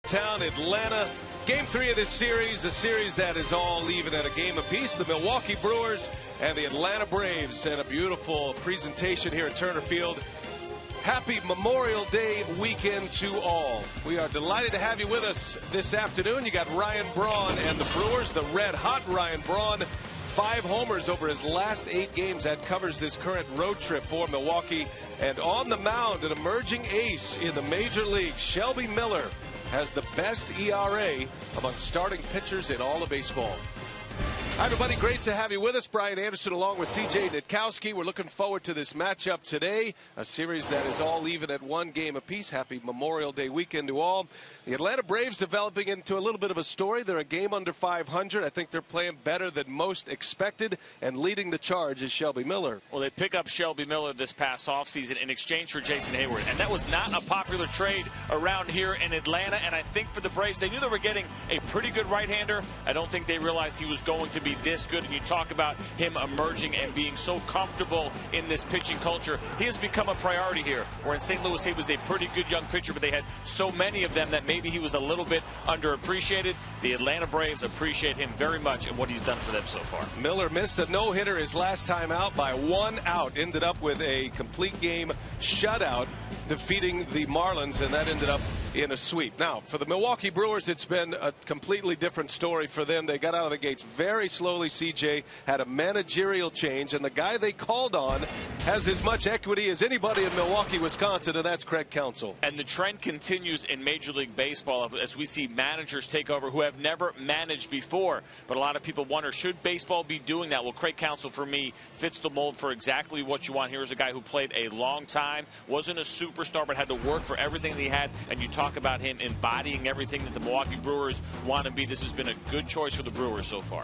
Town, Atlanta. Game 3 of this series, a series that is all even at a game apiece. The Milwaukee Brewers and the Atlanta Braves, and a beautiful presentation here at Turner Field. Happy Memorial Day weekend to all. We are delighted to have you with us this afternoon. You got Ryan Braun and the Brewers, the red-hot Ryan Braun. 5 homers over his last 8 games. That covers this current road trip for Milwaukee. And on the mound, an emerging ace in the major leagues, Shelby Miller, has the best ERA among starting pitchers in all of baseball. Hi, everybody. Great to have you with us. Brian Anderson along with C.J. Nitkowski. We're looking forward to this matchup today. A series that is all even at 1 game apiece. Happy Memorial Day weekend to all. The Atlanta Braves developing into a little bit of a story. They're a game under 500. I think they're playing better than most expected. And leading the charge is Shelby Miller. Well, they pick up Shelby Miller this past offseason in exchange for Jason Hayward. And that was not a popular trade around here in Atlanta. And I think for the Braves, they knew they were getting a pretty good right-hander. I don't think they realized he was going to be this good. And you talk about him emerging and being so comfortable in this pitching culture. He has become a priority here. Where in St. Louis, he was a pretty good young pitcher, but they had so many of them that maybe he was a little bit underappreciated. The Atlanta Braves appreciate him very much and what he's done for them so far. Miller missed a no-hitter his last time out by 1 out. Ended up with a complete game shutout, defeating the Marlins, and that ended up in a sweep. Now, for the Milwaukee Brewers, it's been a completely different story for them. They got out of the gates very slowly, CJ, had a managerial change, and the guy they called on has as much equity as anybody in Milwaukee, Wisconsin, and that's Craig Counsell. And the trend continues in Major League Baseball as we see managers take over who have never managed before. But a lot of people wonder, should baseball be doing that? Well, Craig Counsell, for me, fits the mold for exactly what you want. Here's a guy who played a long time, wasn't a superstar, but had to work for everything that he had, and you talk about him embodying everything that the Milwaukee Brewers want to be. This has been a good choice for the Brewers so far.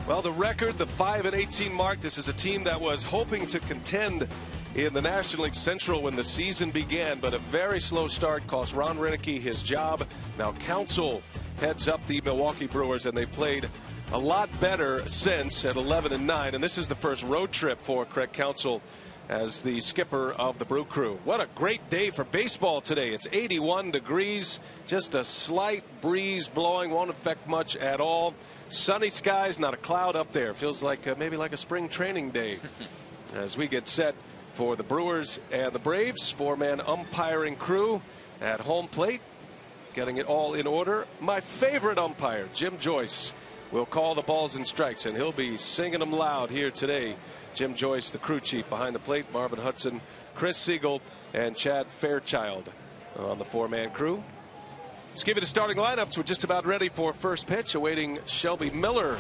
Well, the record, the 5-18 mark. This is a team that was hoping to contend in the National League Central when the season began, but a very slow start cost Ron Renicky his job. Now Counsell heads up the Milwaukee Brewers, and they played a lot better since at 11-9, and this is the first road trip for Craig Counsell as the skipper of the Brew Crew. What a great day for baseball today. It's 81 degrees, just a slight breeze blowing, won't affect much at all. Sunny skies, not a cloud up there. Feels like maybe like a spring training day as we get set for the Brewers and the Braves. 4-man umpiring crew at home plate, getting it all in order. My favorite umpire, Jim Joyce, will call the balls and strikes, and he'll be singing them loud here today. Jim Joyce, the crew chief behind the plate, Marvin Hudson, Chris Siegel, and Chad Fairchild on the 4-man crew. Let's give you the starting lineups. We're just about ready for first pitch, awaiting Shelby Miller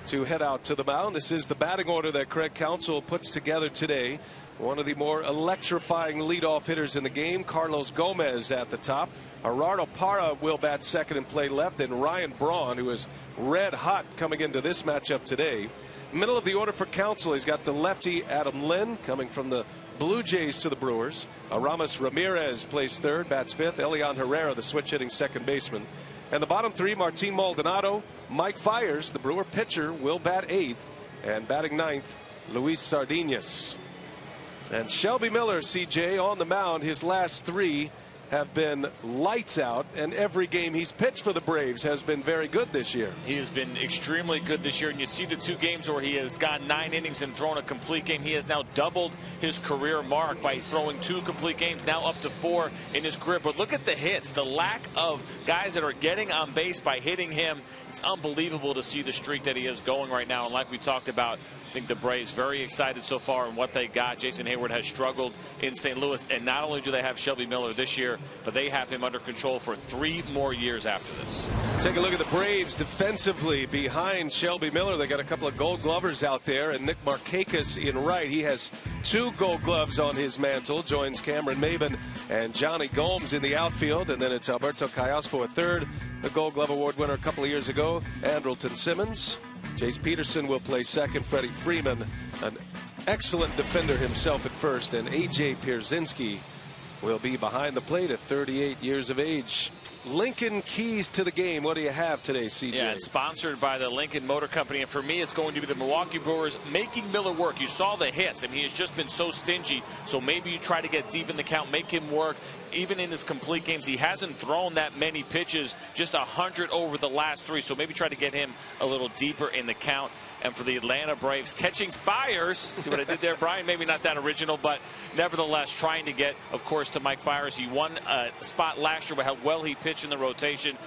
to head out to the mound. This is the batting order that Craig Counsell puts together today. One of the more electrifying leadoff hitters in the game, Carlos Gomez at the top. Gerardo Parra will bat second and play left. Then Ryan Braun, who is red hot coming into this matchup today. Middle of the order for Counsell, he's got the lefty Adam Lynn coming from the Blue Jays to the Brewers. Aramis Ramirez plays third, bats fifth. Elian Herrera, the switch-hitting second baseman. And the bottom three, Martin Maldonado, Mike Fiers, the Brewer pitcher, will bat eighth. And batting ninth, Luis Sardinas. And Shelby Miller, CJ, on the mound. His last 3 have been lights out, and every game he's pitched for the Braves has been very good this year. He has been extremely good this year, and you see the 2 games where he has gone 9 innings and thrown a complete game. He has now doubled his career mark by throwing 2 complete games, now up to 4 in his career. But look at the hits, the lack of guys that are getting on base by hitting him. It's unbelievable to see the streak that he is going right now, and like we talked about, I think the Braves very excited so far in what they got. Jason Hayward has struggled in St. Louis, and not only do they have Shelby Miller this year, but they have him under control for 3 more years after this. Take a look at the Braves defensively behind Shelby Miller. They got a couple of Gold Glovers out there, and Nick Markakis in right. He has 2 Gold Gloves on his mantle. Joins Cameron Maben and Johnny Gomes in the outfield, and then it's Alberto Callaspo at third, the Gold Glove Award winner a couple of years ago. Andrelton Simmons. Chase Peterson will play second. Freddie Freeman, an excellent defender himself at first, and A.J. Pierzynski will be behind the plate at 38 years of age. Lincoln keys to the game. What do you have today, CJ? Yeah, it's sponsored by the Lincoln Motor Company, and for me it's going to be the Milwaukee Brewers making Miller work. You saw the hits. I mean, he has just been so stingy, so maybe you try to get deep in the count, make him work. Even in his complete games, he hasn't thrown that many pitches, just 100 over the last 3, so maybe try to get him a little deeper in the count. And for the Atlanta Braves, catching fires. See what I did there, Brian? Maybe not that original, but nevertheless trying to get, of course, to Mike Fiers. He won a spot last year by how well he pitched in the rotation.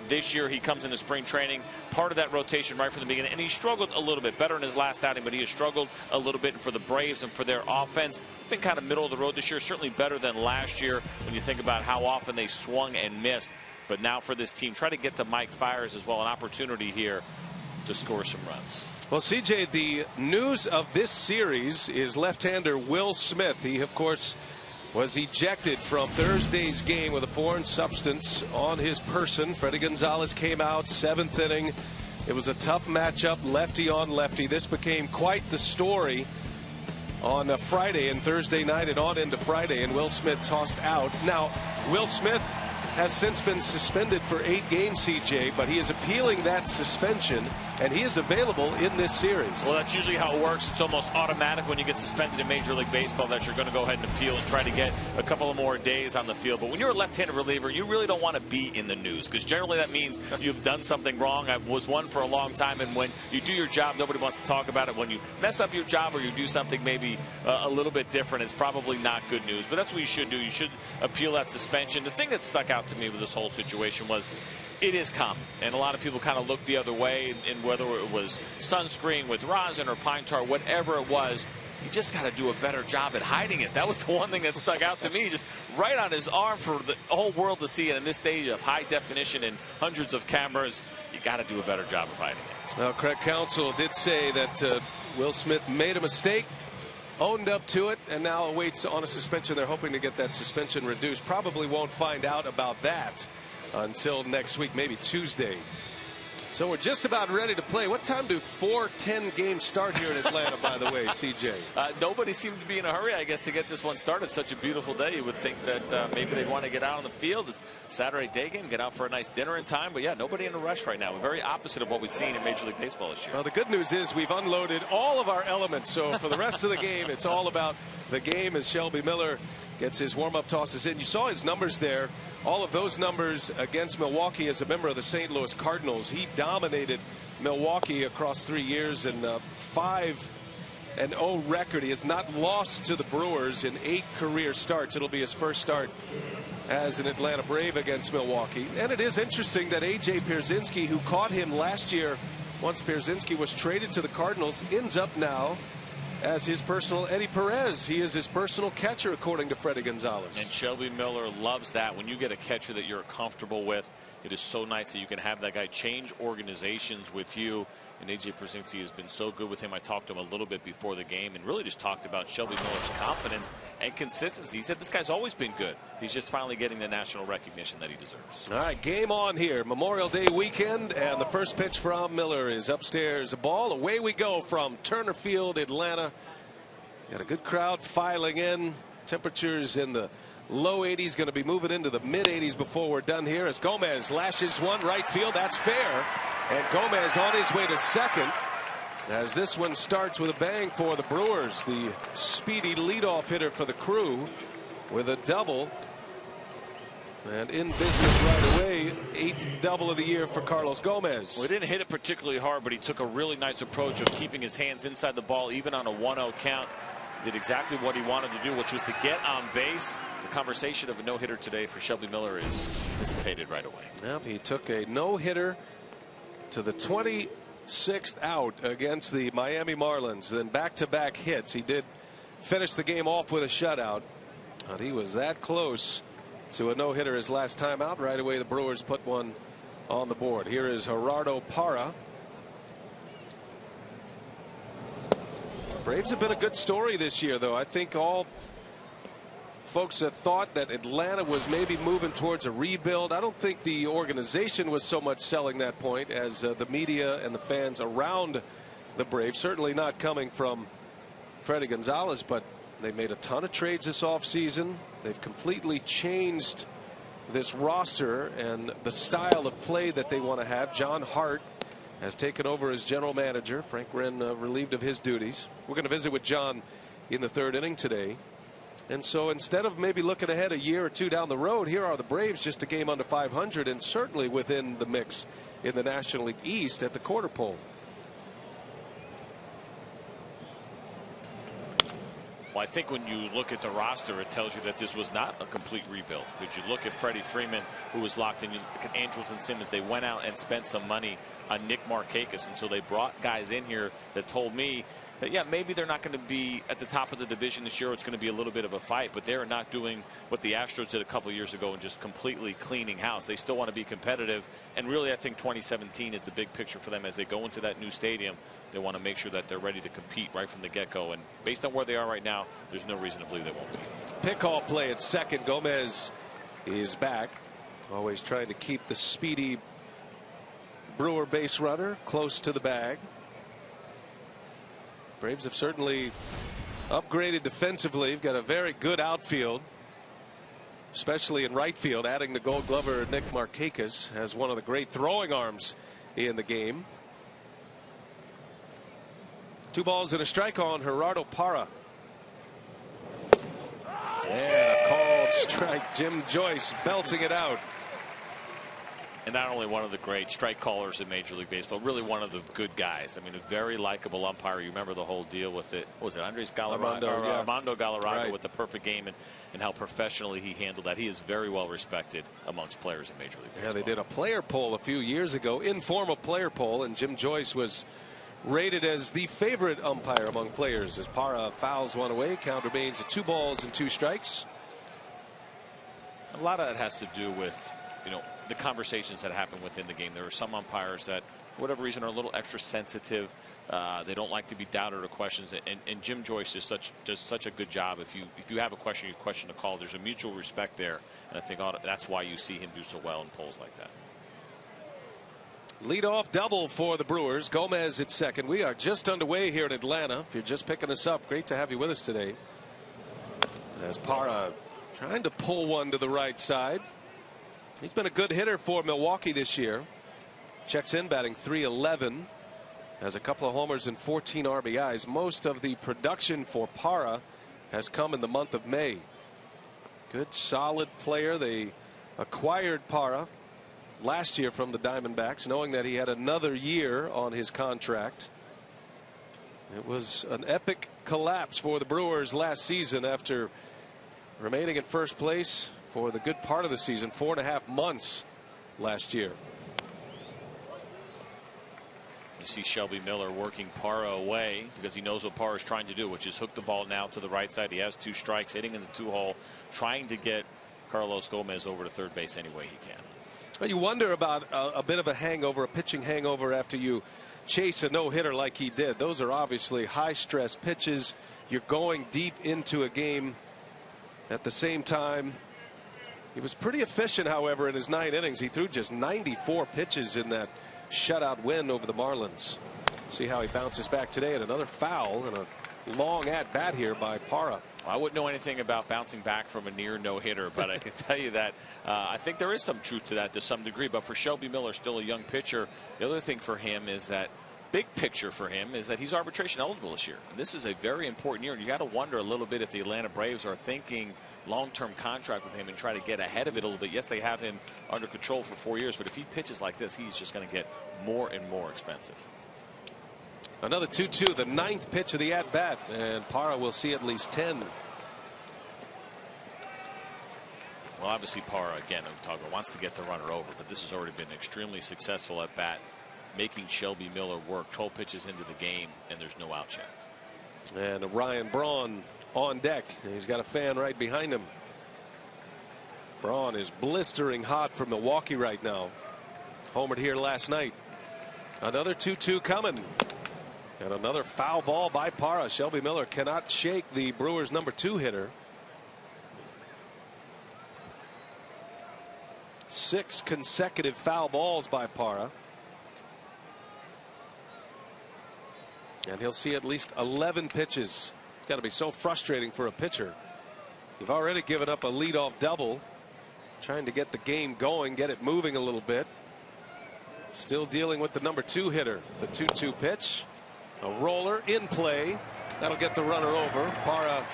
This year he comes into spring training, part of that rotation right from the beginning. And he struggled a little bit, better in his last outing, but he has struggled a little bit. And for the Braves and for their offense, been kind of middle of the road this year, certainly better than last year when you think about how often they swung and missed. But now for this team, try to get to Mike Fiers as well, an opportunity here to score some runs. Well, CJ, the news of this series is left-hander Will Smith. He, of course, was ejected from Thursday's game with a foreign substance on his person. Freddie Gonzalez came out, 7th inning. It was a tough matchup, lefty on lefty. This became quite the story on a Friday and Thursday night and on into Friday, and Will Smith tossed out. Now, Will Smith has since been suspended for 8 games, CJ, but he is appealing that suspension, and he is available in this series. Well, that's usually how it works. It's almost automatic when you get suspended in Major League Baseball that you're going to go ahead and appeal and try to get a couple of more days on the field. But when you're a left-handed reliever, you really don't want to be in the news, because generally that means you've done something wrong. I was one for a long time, and when you do your job, nobody wants to talk about it. When you mess up your job or you do something maybe a little bit different, it's probably not good news. But that's what you should do. You should appeal that suspension. The thing that stuck out to me with this whole situation was it is common, and a lot of people kind of look the other way, and whether it was sunscreen with rosin or pine tar, whatever it was, you just got to do a better job at hiding it. That was the one thing that stuck out to me, just right on his arm for the whole world to see. And in this stage of high definition and hundreds of cameras, you got to do a better job of hiding it. Well, Craig Counsell did say that Will Smith made a mistake, owned up to it, and now awaits on a suspension. They're hoping to get that suspension reduced. Probably won't find out about that until next week, maybe Tuesday. So we're just about ready to play. What time do 4:10 games start here in Atlanta, by the way, CJ? Nobody seemed to be in a hurry, I guess, to get this one started. Such a beautiful day. You would think that maybe they'd want to get out on the field. It's Saturday day game, get out for a nice dinner in time. But, yeah, nobody in a rush right now. Very opposite of what we've seen in Major League Baseball this year. Well, the good news is we've unloaded all of our elements. So for the rest of the game, it's all about the game as Shelby Miller gets his warm-up tosses in. You saw his numbers there. All of those numbers against Milwaukee as a member of the St. Louis Cardinals. He dominated Milwaukee across 3 years, and 5-0 record. He has not lost to the Brewers in 8 career starts. It'll be his first start as an Atlanta Brave against Milwaukee. And it is interesting that A.J. Pierzynski, who caught him last year once Pierzynski was traded to the Cardinals, ends up now as his personal Eddie Perez. He is his personal catcher, according to Freddie Gonzalez. And Shelby Miller loves that. When you get a catcher that you're comfortable with, it is so nice that you can have that guy change organizations with you. And A.J. Pierzynski has been so good with him. I talked to him a little bit before the game and really just talked about Shelby Miller's confidence and consistency. He said this guy's always been good. He's just finally getting the national recognition that he deserves. All right, game on here. Memorial Day weekend, and the first pitch from Miller is upstairs. A ball. Away we go from Turner Field, Atlanta. Got a good crowd filing in. Temperatures in the low 80s, going to be moving into the mid 80s before we're done here as Gomez lashes one right field. That's fair. And Gomez on his way to second as this one starts with a bang for the Brewers. The speedy leadoff hitter for the Crew with a double. And in business right away, 8th double of the year for Carlos Gomez. Well, he didn't hit it particularly hard, but he took a really nice approach of keeping his hands inside the ball even on a 1-0 count. Did exactly what he wanted to do, which was to get on base. The conversation of a no-hitter today for Shelby Miller is dissipated right away. Yep, he took a no-hitter to the 26th out against the Miami Marlins. Then back-to-back hits. He did finish the game off with a shutout, but he was that close to a no-hitter his last time out. Right away the Brewers put one on the board. Here is Gerardo Parra. Braves have been a good story this year, though. I think all folks that thought that Atlanta was maybe moving towards a rebuild. I don't think the organization was so much selling that point as the media and the fans around the Braves. Certainly not coming from Freddie Gonzalez, but they made a ton of trades this offseason. They've completely changed this roster and the style of play that they want to have. John Hart has taken over as general manager. Frank Wren relieved of his duties. We're going to visit with John in the third inning today. And so instead of maybe looking ahead a year or two down the road, here are the Braves just a game under 500 and certainly within the mix in the National League East at the quarter pole. Well, I think when you look at the roster, it tells you that this was not a complete rebuild. Because you look at Freddie Freeman, who was locked in. You look at Andrelton Simmons. They went out and spent some money on Nick Markakis. And so they brought guys in here that told me that, yeah, maybe they're not going to be at the top of the division this year. It's going to be a little bit of a fight. But they're not doing what the Astros did a couple of years ago and just completely cleaning house. They still want to be competitive. And really, I think 2017 is the big picture for them as they go into that new stadium. They want to make sure that they're ready to compete right from the get-go. And based on where they are right now, there's no reason to believe they won't be. Pick-all play at second. Gomez is back. Always trying to keep the speedy Brewer base runner close to the bag. Braves have certainly upgraded defensively. You've got a very good outfield, especially in right field. Adding the Gold Glover Nick Markakis has one of the great throwing arms in the game. 2 balls and a strike on Gerardo Parra. And a called strike. Jim Joyce belting it out. And not only one of the great strike callers in Major League Baseball, really one of the good guys. I mean, a very likable umpire. You remember the whole deal with it. What was it? Andres Galarraga, Armando Galarraga, right, with the perfect game and how professionally he handled that. He is very well respected amongst players in Major League Baseball. Yeah, they did a player poll a few years ago, informal player poll, and Jim Joyce was rated as the favorite umpire among players as Parra fouls one away. Count remains at 2 balls and 2 strikes. A lot of that has to do with, you know, the conversations that happen within the game. There are some umpires that, for whatever reason, are a little extra sensitive. They don't like to be doubted or questioned. And Jim Joyce does such a good job. If you have a question, you question the call. There's a mutual respect there, and I think that's why you see him do so well in polls like that. Leadoff double for the Brewers. Gomez at second. We are just underway here in Atlanta. If you're just picking us up, great to have you with us today. As Parra trying to pull one to the right side. He's been a good hitter for Milwaukee this year. Checks in batting .311. Has a couple of homers and 14 RBIs. Most of the production for Parra has come in the month of May. Good solid player. They acquired Parra last year from the Diamondbacks, knowing that he had another year on his contract. It was an epic collapse for the Brewers last season after remaining in first place for the good part of the season, 4.5 months last year. You see Shelby Miller working Parra away because he knows what Parra is trying to do, which is hook the ball now to the right side. He has 2 strikes, hitting in the 2-hole, trying to get Carlos Gomez over to third base any way he can. Well, you wonder about a bit of a hangover, a pitching hangover after you chase a no-hitter like he did. Those are obviously high-stress pitches. You're going deep into a game at the same time. He was pretty efficient, however, in his 9 innings. He threw just 94 pitches in that shutout win over the Marlins. See how he bounces back today, and another foul and a long at-bat here by Parra. I wouldn't know anything about bouncing back from a near no-hitter, but I can tell you that I think there is some truth to that to some degree. But for Shelby Miller, still a young pitcher, the other thing for him is that big picture for him is that he's arbitration eligible this year. And this is a very important year. And you got to wonder a little bit if the Atlanta Braves are thinking long-term contract with him and try to get ahead of it a little bit. Yes, they have him under control for 4 years, but if he pitches like this, he's just going to get more and more expensive. Another 2-2, the 9th pitch of the at-bat, and Parra will see at least 10. Well, obviously Parra, again, wants to get the runner over, but this has already been extremely successful at bat, making Shelby Miller work. 12 pitches into the game, and there's no out yet. And Ryan Braun on deck. He's got a fan right behind him. Braun is blistering hot for Milwaukee right now. Homered here last night. Another 2-2 coming. And another foul ball by Parra. Shelby Miller cannot shake the Brewers' number 2 hitter. 6 consecutive foul balls by Parra. And he'll see at least 11 pitches. It's got to be so frustrating for a pitcher. You've already given up a leadoff double. trying to get the game going, get it moving a little bit. Still dealing with the number 2 hitter. The 2-2 pitch. A roller in play. That'll get the runner over. Parra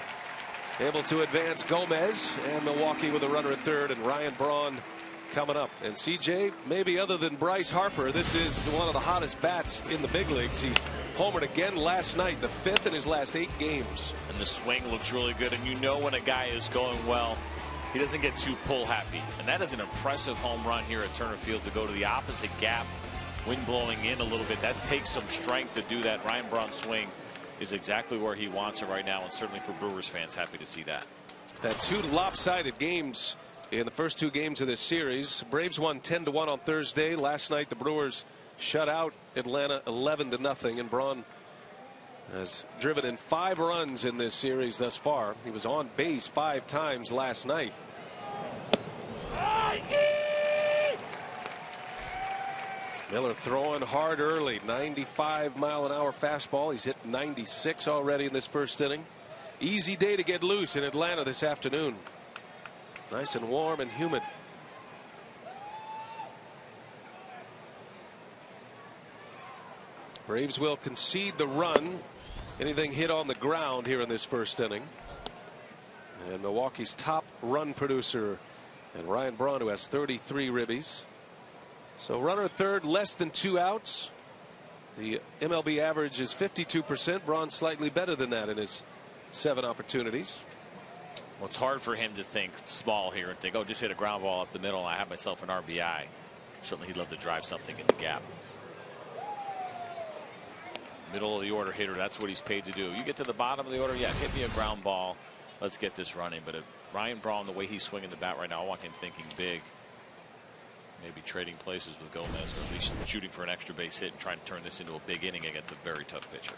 able to advance Gomez, and Milwaukee with a runner at third, and Ryan Braun coming up. And CJ, maybe other than Bryce Harper, this is one of the hottest bats in the big leagues. He homered again last night, the 5th in his last 8 games. And the swing looks really good, and you know when a guy is going well, he doesn't get too pull happy. And that is an impressive home run here at Turner Field to go to the opposite gap. Wind blowing in a little bit. That takes some strength to do that. Ryan Braun's swing is exactly where he wants it right now, and certainly for Brewers fans, happy to see that. Had 2 lopsided games in the first 2 games of this series. Braves won 10-1 on Thursday. Last night the Brewers shut out Atlanta 11-0, and Braun has driven in 5 runs in this series thus far. He was on base 5 times last night. Miller throwing hard early. 95-mile-an-hour fastball. He's hit 96 already in this first inning. Easy day to get loose in Atlanta this afternoon. Nice and warm and humid. Braves will concede the run. Anything hit on the ground here in this first inning. And Milwaukee's top run producer, and Ryan Braun, who has 33 ribbies. So runner at third, less than 2 outs. The MLB average is 52%. Braun slightly better than that in his 7 opportunities. Well, it's hard for him to think small here and think, oh, just hit a ground ball up the middle and I have myself an RBI. Certainly he'd love to drive something in the gap. Middle of the order hitter, that's what he's paid to do. You get to the bottom of the order, yeah, hit me a ground ball. Let's get this running. But if Ryan Braun, the way he's swinging the bat right now, I want him thinking big. Maybe trading places with Gomez, or at least shooting for an extra base hit and trying to turn this into a big inning against a very tough pitcher.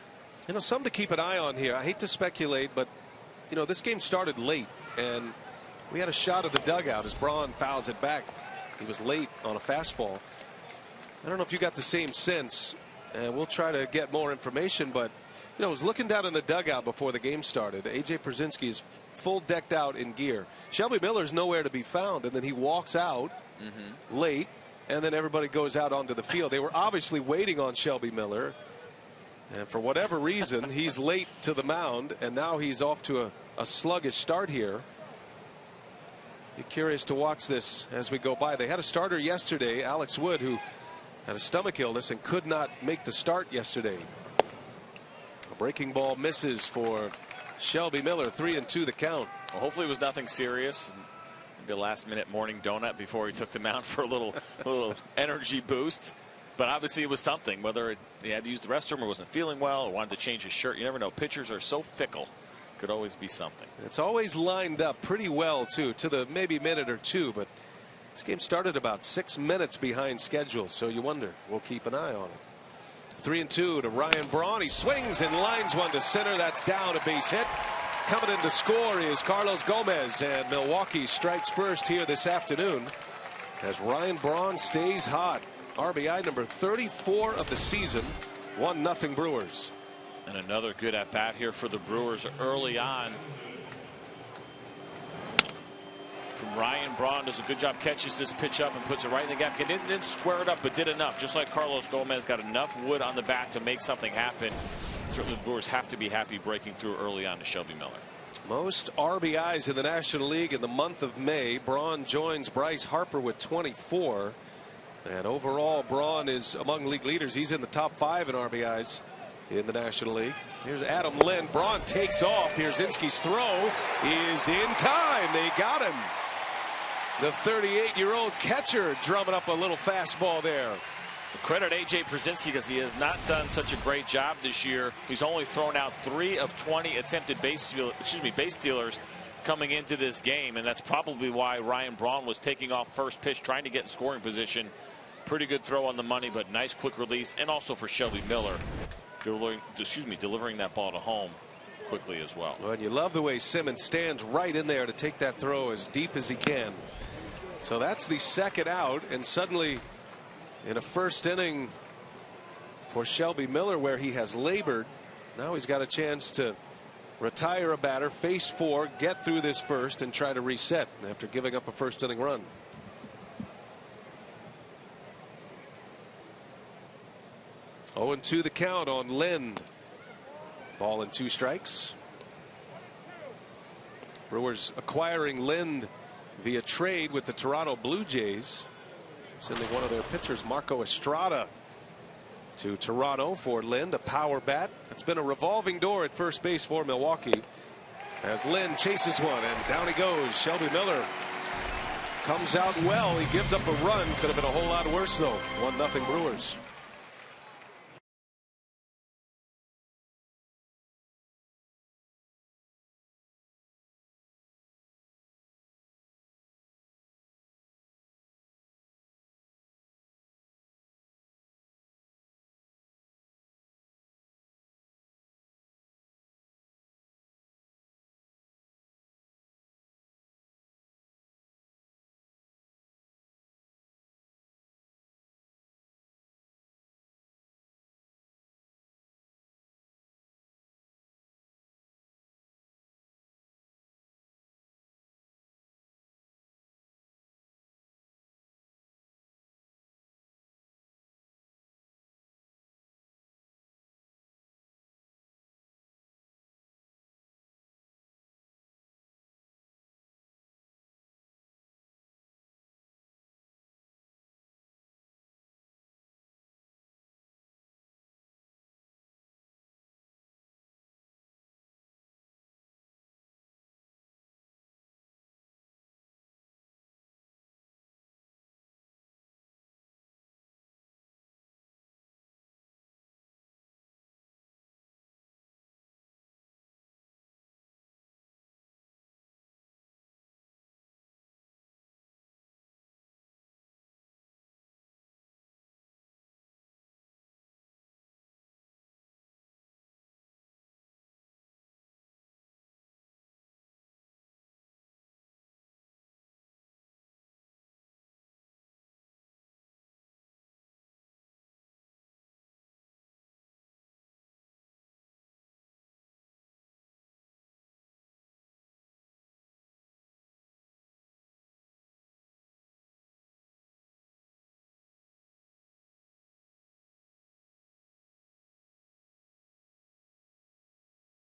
You know, something to keep an eye on here. I hate to speculate, but you know, this game started late, and we had a shot of the dugout as Braun fouls it back. He was late on a fastball. I don't know if you got the same sense, and we'll try to get more information, but you know, I was looking down in the dugout before the game started. AJ Pierzynski is full decked out in gear. Shelby Miller's nowhere to be found, and then he walks out late, and then everybody goes out onto the field. They were obviously waiting on Shelby Miller, and for whatever reason he's late to the mound, and now he's off to a sluggish start here. Be curious to watch this as we go by. They had a starter yesterday, Alex Wood, who had a stomach illness and could not make the start yesterday. A breaking ball misses for Shelby Miller. 3-2 the count. Well, hopefully it was nothing serious. Maybe a last-minute morning donut before he took the mound for a little energy boost. But obviously it was something, whether he had to use the restroom or wasn't feeling well or wanted to change his shirt. You never know. Pitchers are so fickle. Could always be something. It's always lined up pretty well, too, to the maybe minute or two. But this game started about 6 minutes behind schedule, so you wonder. We'll keep an eye on it. 3-2 to Ryan Braun. He swings and lines one to center. That's down, a base hit. Coming in to score is Carlos Gomez, and Milwaukee strikes first here this afternoon as Ryan Braun stays hot. RBI number 34 of the season. 1-0 Brewers. And another good at bat here for the Brewers early on. From Ryan Braun, does a good job, catches this pitch up and puts it right in the gap. Didn't square it up, but did enough. Just like Carlos Gomez, got enough wood on the bat to make something happen. Certainly the Brewers have to be happy breaking through early on to Shelby Miller. Most RBIs in the National League in the month of May. Braun joins Bryce Harper with 24. And overall, Braun is among league leaders. He's in the top 5 in RBIs in the National League. Here's Adam Lind. Braun takes off. Pierzynski's throw is in time. They got him. The 38-year-old catcher drumming up a little fastball there. Credit AJ Pierzynski because he has not done such a great job this year. He's only thrown out 3 of 20 attempted base stealers coming into this game, and that's probably why Ryan Braun was taking off first pitch, trying to get in scoring position. Pretty good throw on the money, but nice quick release, and also for Shelby Miller, delivering that ball to home quickly as well. Well, and you love the way Simmons stands right in there to take that throw as deep as he can. So that's the second out, and suddenly in a first inning for Shelby Miller where he has labored, now he's got a chance to retire a batter, face 4, get through this first, and try to reset after giving up a first inning run. Oh, 0-2 the count on Lind. Ball and 2 strikes. Brewers acquiring Lind via trade with the Toronto Blue Jays, sending one of their pitchers, Marco Estrada, to Toronto for Lind, a power bat. It's been a revolving door at first base for Milwaukee as Lind chases one, and down he goes. Shelby Miller comes out well. He gives up a run. Could have been a whole lot worse though. 1-0 Brewers.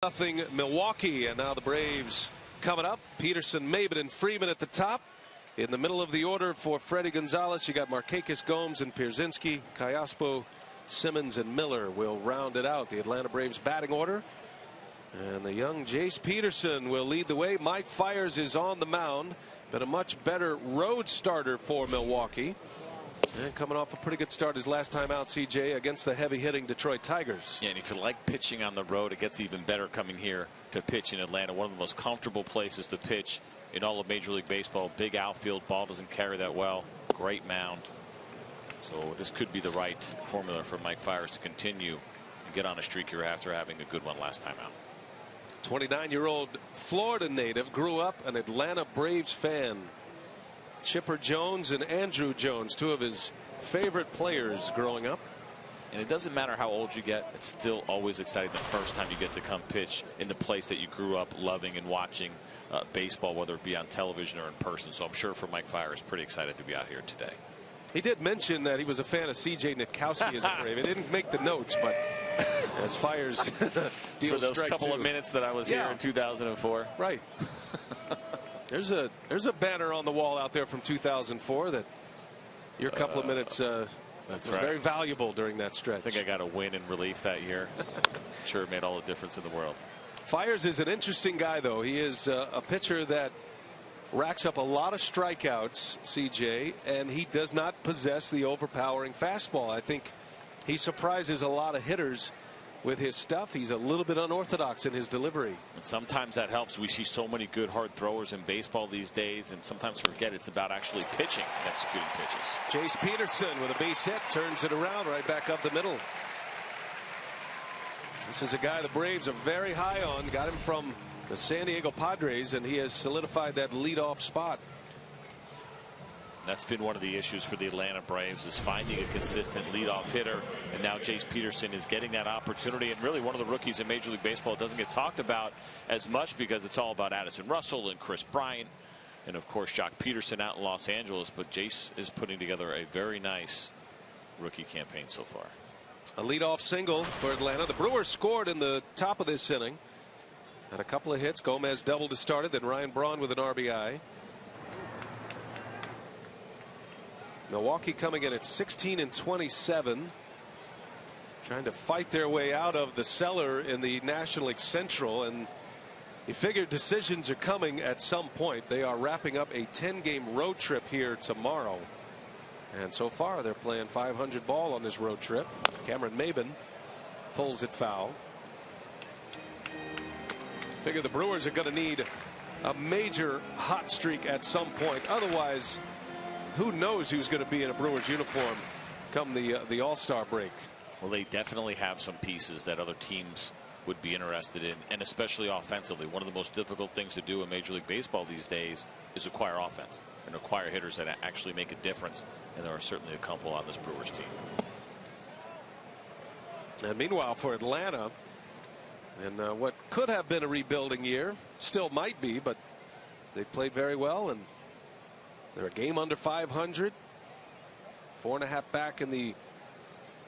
Nothing Milwaukee, and now the Braves coming up. Peterson, Maben, and Freeman at the top. In the middle of the order for Freddie Gonzalez, you got Markakis, Gomes, and Pierzynski. Callaspo, Simmons, and Miller will round it out. The Atlanta Braves batting order. And the young Jace Peterson will lead the way. Mike Fiers is on the mound. Been a much better road starter for Milwaukee. And coming off a pretty good start his last time out, CJ, against the heavy-hitting Detroit Tigers. Yeah, and if you like pitching on the road, it gets even better coming here to pitch in Atlanta. One of the most comfortable places to pitch in all of Major League Baseball. Big outfield, ball doesn't carry that well. Great mound. So this could be the right formula for Mike Fiers to continue and get on a streak here after having a good one last time out. 29-year-old Florida native, grew up an Atlanta Braves fan. Chipper Jones and Andrew Jones, two of his favorite players growing up. And it doesn't matter how old you get, it's still always exciting the first time you get to come pitch in the place that you grew up loving and watching baseball, whether it be on television or in person. So I'm sure for Mike Fiers, pretty excited to be out here today. He did mention that he was a fan of C.J. Nitkowski as a Brave. He didn't make the notes, but as Fiers deals for those couple of minutes that I was here in 2004. Right. There's a banner on the wall out there from 2004 that your couple of minutes was very valuable during that stretch. I think I got a win in relief that year. Sure, it made all the difference in the world. Fiers is an interesting guy, though. He is a pitcher that racks up a lot of strikeouts, CJ, and he does not possess the overpowering fastball. I think he surprises a lot of hitters with his stuff. He's a little bit unorthodox in his delivery. And sometimes that helps. We see so many good hard throwers in baseball these days, and sometimes forget it's about actually pitching and executing pitches. Jace Peterson with a base hit turns it around right back up the middle. This is a guy the Braves are very high on. Got him from the San Diego Padres, and he has solidified that leadoff spot. That's been one of the issues for the Atlanta Braves, is finding a consistent leadoff hitter. And now Jace Peterson is getting that opportunity. And really one of the rookies in Major League Baseball doesn't get talked about as much because it's all about Addison Russell and Chris Bryant. And of course, Jock Peterson out in Los Angeles. But Jace is putting together a very nice rookie campaign so far. A leadoff single for Atlanta. The Brewers scored in the top of this inning. Had a couple of hits. Gomez doubled to start it. Then Ryan Braun with an RBI. Milwaukee coming in at 16-27. Trying to fight their way out of the cellar in the National League Central. And you figure decisions are coming at some point. They are wrapping up a 10-game road trip here tomorrow. And so far they're playing .500 ball on this road trip. Cameron Maybin pulls it foul. Figure the Brewers are going to need a major hot streak at some point. Otherwise, who knows who's going to be in a Brewers uniform come the All-Star break. Well, they definitely have some pieces that other teams would be interested in, and especially offensively. One of the most difficult things to do in Major League Baseball these days is acquire offense and acquire hitters that actually make a difference. And there are certainly a couple on this Brewers team. And meanwhile, for Atlanta, in what could have been a rebuilding year, still might be, but they played very well, and they're a game under .500. 4.5 back in the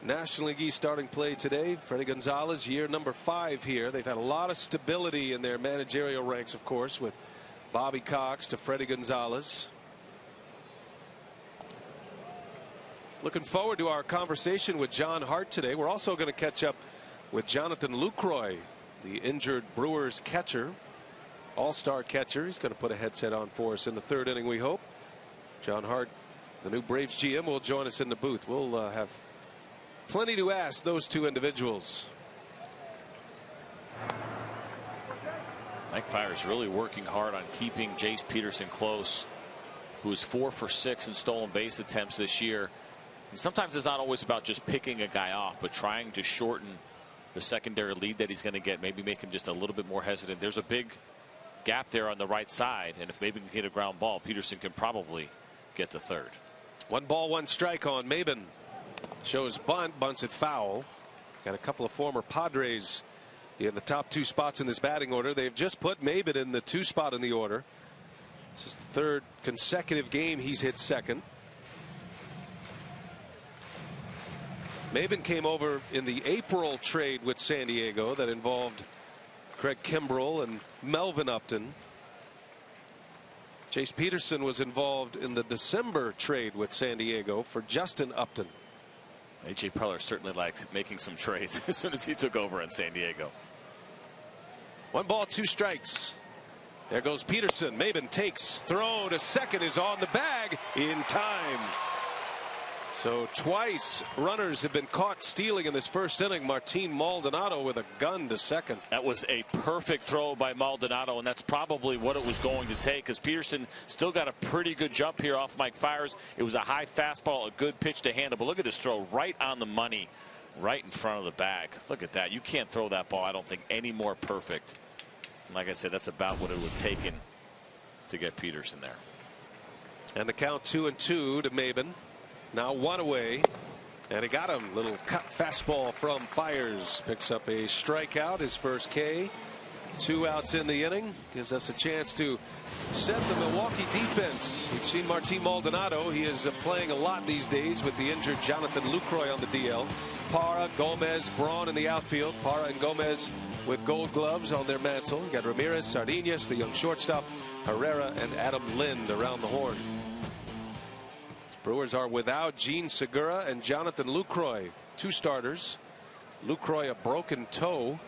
National League East starting play today. Freddie Gonzalez, year number 5 here. They've had a lot of stability in their managerial ranks, of course, with Bobby Cox to Freddie Gonzalez. Looking forward to our conversation with John Hart today. We're also going to catch up with Jonathan Lucroy, the injured Brewers catcher, all-star catcher. He's going to put a headset on for us in the 3rd inning, we hope. John Hart, the new Braves GM, will join us in the booth. We'll have plenty to ask those two individuals. Mike Fiers really working hard on keeping Jace Peterson close, who is 4 for 6 in stolen base attempts this year. And sometimes it's not always about just picking a guy off, but trying to shorten the secondary lead that he's going to get, maybe make him just a little bit more hesitant. There's a big gap there on the right side, and if maybe can hit a ground ball, Peterson can probably get to 3rd. 1 ball, 1 strike on Maybin. Shows bunt, bunts it foul. Got a couple of former Padres in the top 2 spots in this batting order. They've just put Maybin in the 2 spot in the order. This is the 3rd consecutive game he's hit 2nd. Maybin came over in the April trade with San Diego that involved Craig Kimbrell and Melvin Upton. Jace Peterson was involved in the December trade with San Diego for Justin Upton. A.J. Preller certainly liked making some trades as soon as he took over in San Diego. 1 ball, 2 strikes. There goes Peterson. Maybin takes. Throw to second is on the bag in time. So twice runners have been caught stealing in this 1st inning. Martin Maldonado with a gun to second. That was a perfect throw by Maldonado, and that's probably what it was going to take, because Peterson still got a pretty good jump here off Mike Fiers. It was a high fastball, a good pitch to handle, but look at this throw right on the money, right in front of the bag. Look at that. You can't throw that ball, I don't think, any more perfect. And like I said, that's about what it would have taken to get Peterson there. And the count 2-2 to Maybin. Now 1 away, and he got him. Little cut fastball from Fiers. Picks up a strikeout, his first K. 2 outs in the inning. Gives us a chance to set the Milwaukee defense. You've seen Martin Maldonado. He is playing a lot these days with the injured Jonathan Lucroy on the DL. Parra, Gomez, Braun in the outfield. Parra and Gomez with gold gloves on their mantle. You got Ramirez, Sardinas, the young shortstop, Herrera, and Adam Lind around the horn. Brewers are without Gene Segura and Jonathan Lucroy, 2 starters. Lucroy a broken toe,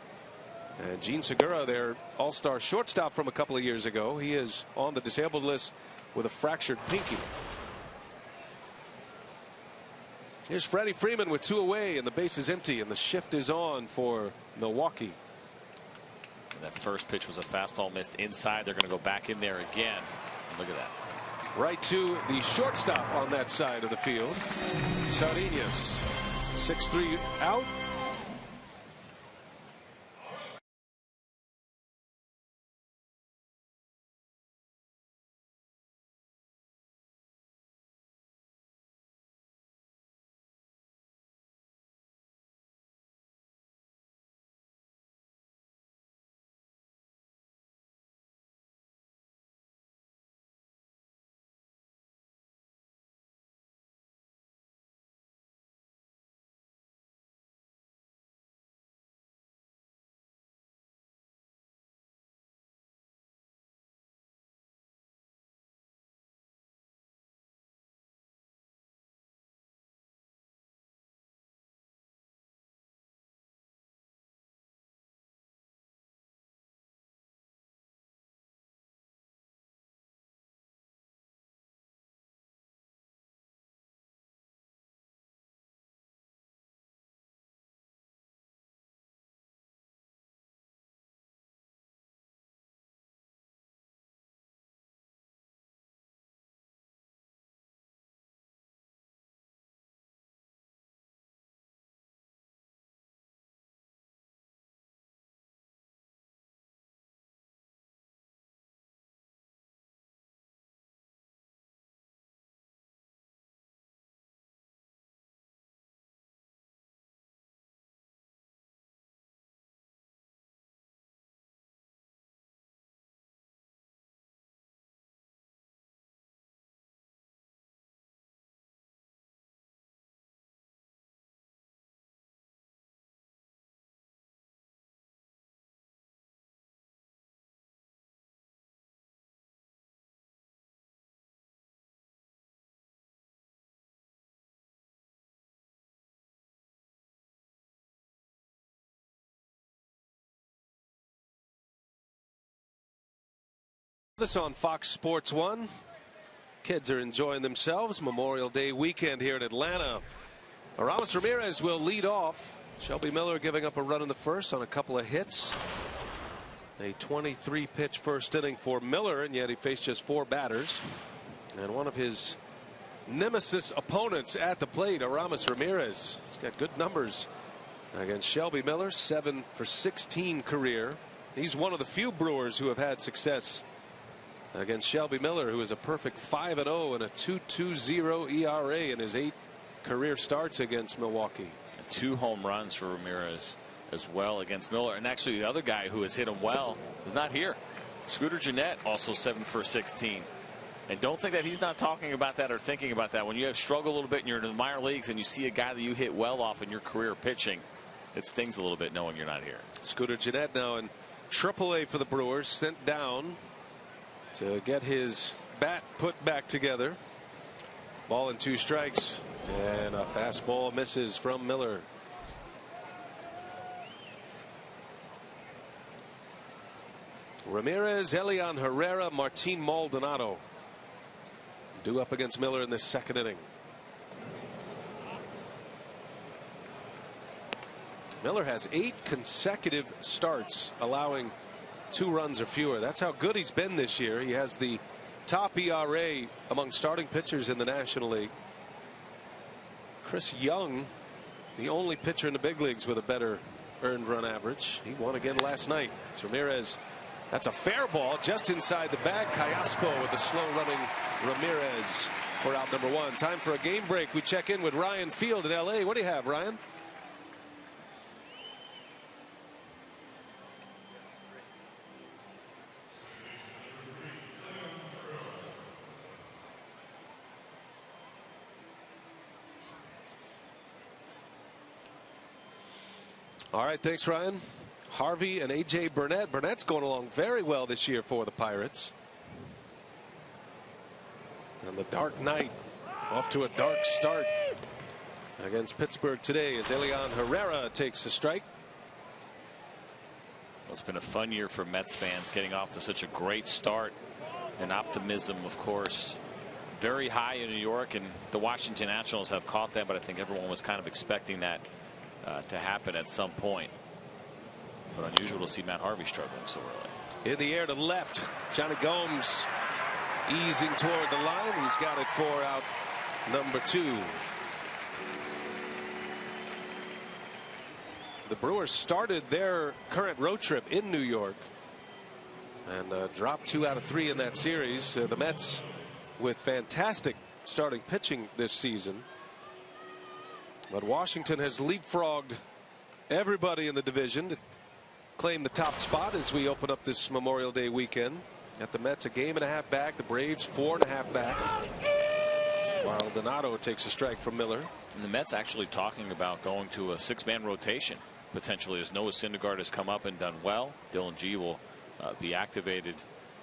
and Gene Segura, their all-star shortstop from a couple of years ago, he is on the disabled list with a fractured pinky. Here's Freddie Freeman with 2 away, and the base is empty, and the shift is on for Milwaukee. And that first pitch was a fastball missed inside. They're going to go back in there again. And look at that. Right to the shortstop on that side of the field. Sardinas, 6-3 out. This on Fox Sports 1. Kids are enjoying themselves. Memorial Day weekend here in Atlanta. Ramirez will lead off. Shelby Miller giving up a run in the first on a couple of hits. A 23 pitch first inning for Miller, and yet he faced just 4 batters. And one of his nemesis opponents at the plate, Ramirez. He's got good numbers against Shelby Miller. 7 for 16 career. He's one of the few Brewers who have had success against Shelby Miller, who is a perfect 5-0 and a 2.20 ERA in his 8 career starts against Milwaukee. 2 home runs for Ramirez as well against Miller. And actually the other guy who has hit him well is not here. Scooter Gennett, also 7 for 16. And don't think that he's not talking about that or thinking about that. When you have struggled a little bit and you're in the minor leagues and you see a guy that you hit well off in your career pitching, it stings a little bit knowing you're not here. Scooter Gennett now in AAA for the Brewers, sent down to get his bat put back together. Ball and 2 strikes, and a fastball misses from Miller. Ramirez, Elian Herrera, Martin Maldonado due up against Miller in this second inning. Miller has 8 consecutive starts allowing 2 runs or fewer. That's how good he's been this year. He has the top ERA among starting pitchers in the National League. Chris Young, the only pitcher in the big leagues with a better earned run average. He won again last night. So Ramirez, that's a fair ball just inside the bag. Callaspo with the slow running Ramirez for out number 1. Time for a game break. We check in with Ryan Field in LA. What do you have, Ryan? All right, thanks, Ryan. Harvey and A.J. Burnett. Burnett's going along very well this year for the Pirates. And the Dark Knight off to a dark start against Pittsburgh today as Elian Herrera takes a strike. Well, it's been a fun year for Mets fans, getting off to such a great start, and optimism, of course, very high in New York, and the Washington Nationals have caught them, but I think everyone was kind of expecting that to happen at some point. But unusual to see Matt Harvey struggling so early. In the air to left, Johnny Gomes easing toward the line. He's got it for out number 2. The Brewers started their current road trip in New York and dropped 2 out of 3 in that series. The Mets with fantastic starting pitching this season. But Washington has leapfrogged everybody in the division to claim the top spot as we open up this Memorial Day weekend. Got the Mets a 1.5 back, the Braves 4.5 back. Maldonado takes a strike from Miller. And the Mets actually talking about going to a 6-man rotation potentially, as Noah Syndergaard has come up and done well. Dylan G will be activated.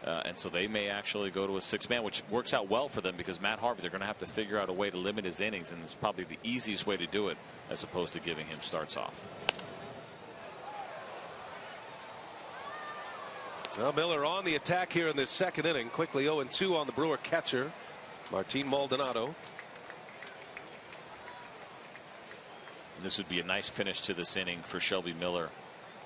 And so they may actually go to a 6-man, which works out well for them because Matt Harvey, they're going to have to figure out a way to limit his innings, and it's probably the easiest way to do it as opposed to giving him starts off. Well, Miller on the attack here in this second inning. Quickly 0-2 on the Brewer catcher, Martin Maldonado. And this would be a nice finish to this inning for Shelby Miller,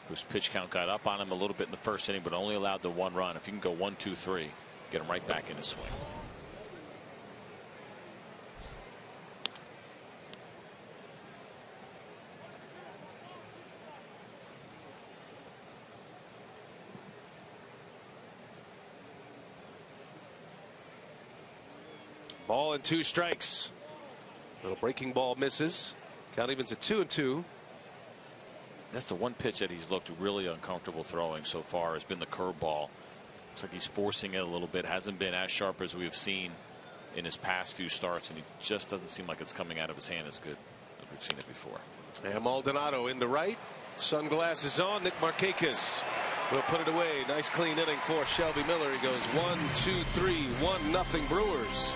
whose pitch count got up on him a little bit in the first inning, but only allowed the 1 run. If you can go 1, 2, 3, get him right back in his swing. Ball and 2 strikes. Little breaking ball misses. Count evens at 2-2. That's the one pitch that he's looked really uncomfortable throwing so far, has been the curveball. Looks like he's forcing it a little bit. Hasn't been as sharp as we've seen in his past few starts, and he just doesn't seem like it's coming out of his hand as good as we've seen it before. And Maldonado into right. Sunglasses on. Nick Markakis will put it away. Nice clean inning for Shelby Miller. He goes 1, 2, 3, 1-0 Brewers.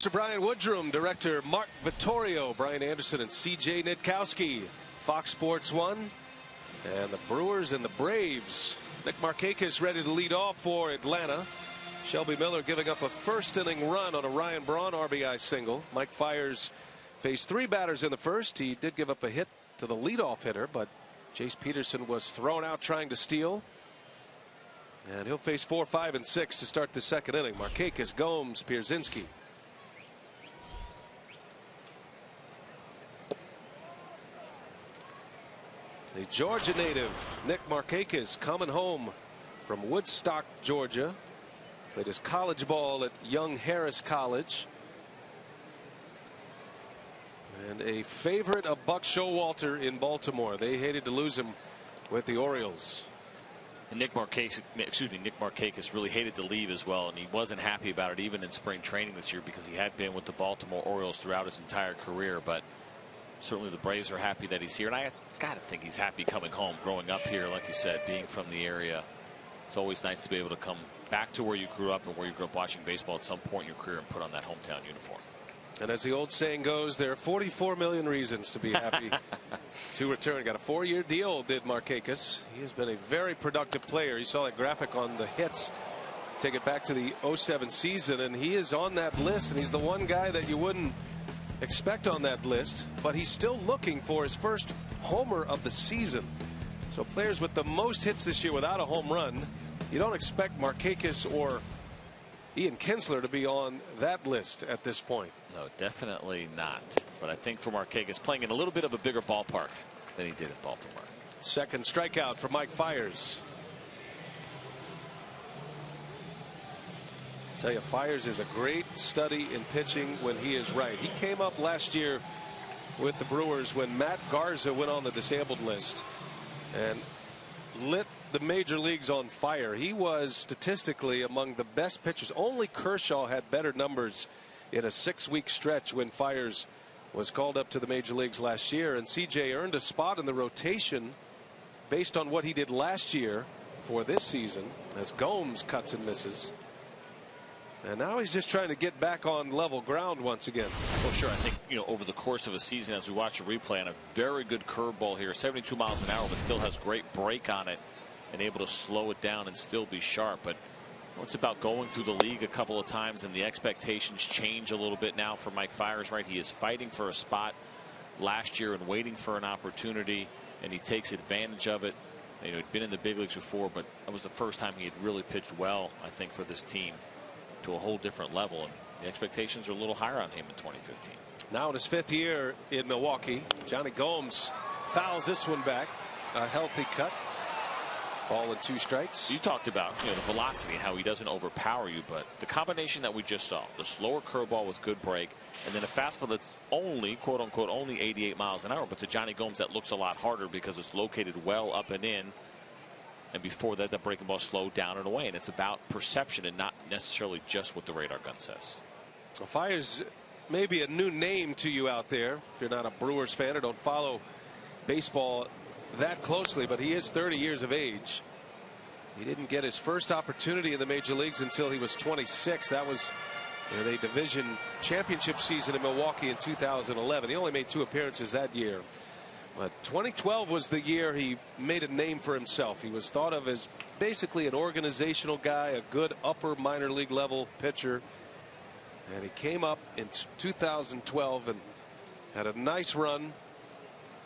Producer Brian Woodrum, director Mark Vittorio, Brian Anderson, and C.J. Nitkowski. Fox Sports 1, and the Brewers and the Braves. Nick Markakis ready to lead off for Atlanta. Shelby Miller giving up a first inning run on a Ryan Braun RBI single. Mike Fiers faced 3 batters in the first. He did give up a hit to the leadoff hitter, but Jace Peterson was thrown out trying to steal. And he'll face 4, 5, and 6 to start the second inning. Markakis, Gomes, Pierzynski. The Georgia native Nick Markakis coming home from Woodstock, Georgia. Played his college ball at Young Harris College. And a favorite of Buck Showalter in Baltimore. They hated to lose him with the Orioles. And Nick Markakis really hated to leave as well, and he wasn't happy about it even in spring training this year because he had been with the Baltimore Orioles throughout his entire career. But certainly the Braves are happy that he's here, and I gotta think he's happy coming home. Growing up here, like you said, being from the area, it's always nice to be able to come back to where you grew up and where you grew up watching baseball at some point in your career and put on that hometown uniform. And as the old saying goes, there are 44 million reasons to be happy to return. Got a 4-year deal, did Markakis. He has been a very productive player. You saw that graphic on the hits. Take it back to the 07 season, and he is on that list, and he's the one guy that you wouldn't expect on that list, but he's still looking for his first homer of the season. So players with the most hits this year without a home run, you don't expect Markakis or Ian Kinsler to be on that list at this point. No, definitely not. But I think for Markakis, playing in a little bit of a bigger ballpark than he did in Baltimore. Second strikeout for Mike Fiers. Tell you, Fiers is a great study in pitching when he is right. He came up last year with the Brewers when Matt Garza went on the disabled list and lit the major leagues on fire. He was statistically among the best pitchers. Only Kershaw had better numbers in a 6-week stretch when Fiers was called up to the major leagues last year. And CJ earned a spot in the rotation based on what he did last year for this season as Gomes cuts and misses. And now he's just trying to get back on level ground once again. Well, sure. I think, over the course of a season, as we watch a replay on a very good curveball here, 72 miles an hour, but still has great break on it and able to slow it down and still be sharp. But it's about going through the league a couple of times, and the expectations change a little bit now for Mike Fiers, right? He is fighting for a spot last year and waiting for an opportunity, and he takes advantage of it. He'd been in the big leagues before, but that was the first time he had really pitched well, I think, for this team to a whole different level, and the expectations are a little higher on him in 2015. Now in his 5th year in Milwaukee, Johnny Gomes fouls this one back. A healthy cut. Ball and 2 strikes. You talked about the velocity and how he doesn't overpower you, but the combination that we just saw, the slower curveball with good break, and then a fastball that's only, quote unquote, only 88 miles an hour, but to Johnny Gomes that looks a lot harder because it's located well up and in. And before that, the breaking ball slowed down and away. And it's about perception and not necessarily just what the radar gun says. Well, Fiers may be a new name to you out there if you're not a Brewers fan or don't follow baseball that closely, but he is 30 years of age. He didn't get his first opportunity in the major leagues until he was 26. That was in a division championship season in Milwaukee in 2011. He only made 2 appearances that year. But 2012 was the year he made a name for himself. He was thought of as basically an organizational guy, a good upper minor league level pitcher. And he came up in 2012 and had a nice run.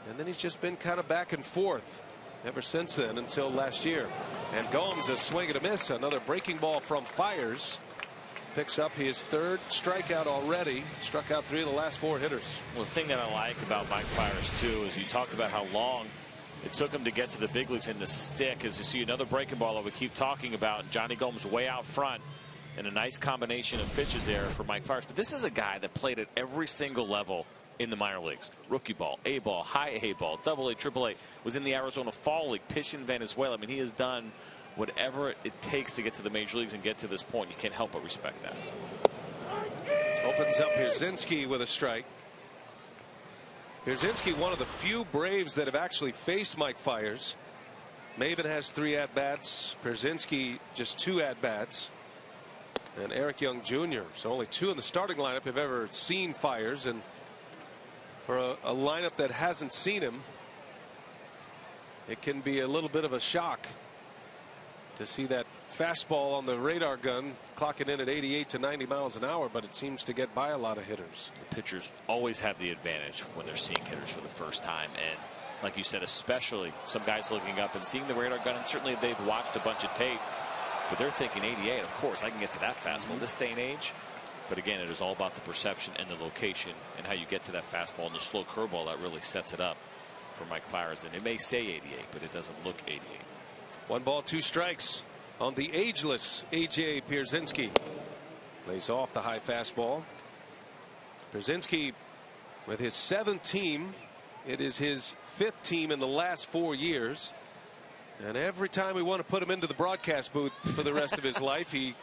And then he's just been kind of back and forth ever since then until last year. And Gomes, a swing and a miss. Another breaking ball from Fiers. Picks up his 3rd strikeout already. Struck out 3 of the last 4 hitters. Well, the thing that I like about Mike Fiers too is you talked about how long it took him to get to the big leagues in the stick. As you see another breaking ball that we keep talking about, Johnny Gomes way out front, and a nice combination of pitches there for Mike Fiers. But this is a guy that played at every single level in the minor leagues. Rookie ball, A ball, high A ball, AA, AAA. Was in the Arizona Fall League, pitched in Venezuela. I mean, he has done whatever it takes to get to the major leagues and get to this point. You can't help but respect that. Opens up Pierzynski with a strike. Pierzynski, one of the few Braves that have actually faced Mike Fiers. Maven has 3 at-bats. Pierzynski just 2 at-bats. and Eric Young Jr. So only 2 in the starting lineup have ever seen Fiers, and for a lineup that hasn't seen him, it can be a little bit of a shock to see that fastball on the radar gun clocking in at 88 to 90 miles an hour, but it seems to get by a lot of hitters. The pitchers always have the advantage when they're seeing hitters for the first time, and like you said, especially some guys looking up and seeing the radar gun, and certainly they've watched a bunch of tape, but they're thinking 88. Of course, I can get to that fastball this day and age. But again, it is all about the perception and the location and how you get to that fastball, and the slow curveball that really sets it up for Mike Fiers. And it may say 88, but it doesn't look 88. 1 ball, 2 strikes on the ageless AJ Pierzynski. Lays off the high fastball. Pierzynski with his 7th team. It is his 5th team in the last 4 years. And every time we want to put him into the broadcast booth for the rest of his life, he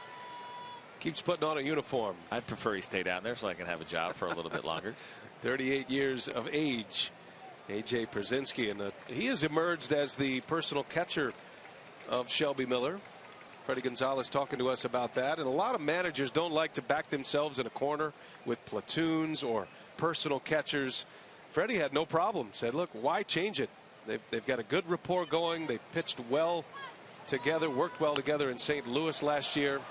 keeps putting on a uniform. I'd prefer he stay down there so I can have a job for a little bit longer. 38 years of age, AJ Pierzynski, and he has emerged as the personal catcher of Shelby Miller. Freddie Gonzalez talking to us about that, and a lot of managers don't like to back themselves in a corner with platoons or personal catchers. Freddie had no problem. Said, look, why change it? They've got a good rapport going. They pitched well together, worked well together in St. Louis last year.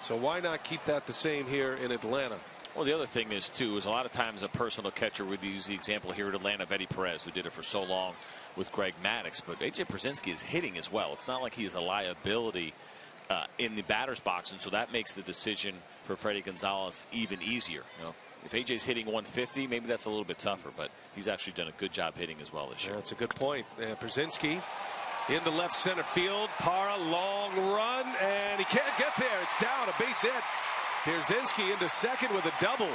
So why not keep that the same here in Atlanta? Well, the other thing is, too, is a lot of times a personal catcher would use the example here at Atlanta of Eddie Perez, who did it for so long with Greg Maddux. But A.J. Pierzynski is hitting as well. It's not like he's a liability in the batter's box, and so that makes the decision for Freddie Gonzalez even easier. You know, if A.J.'s hitting 150, maybe that's a little bit tougher, but he's actually done a good job hitting as well this year. That's a good point. Pierzynski into left center field. Parra, long run, and he can't get there. It's down, a base hit. Pierzynski into second with a double.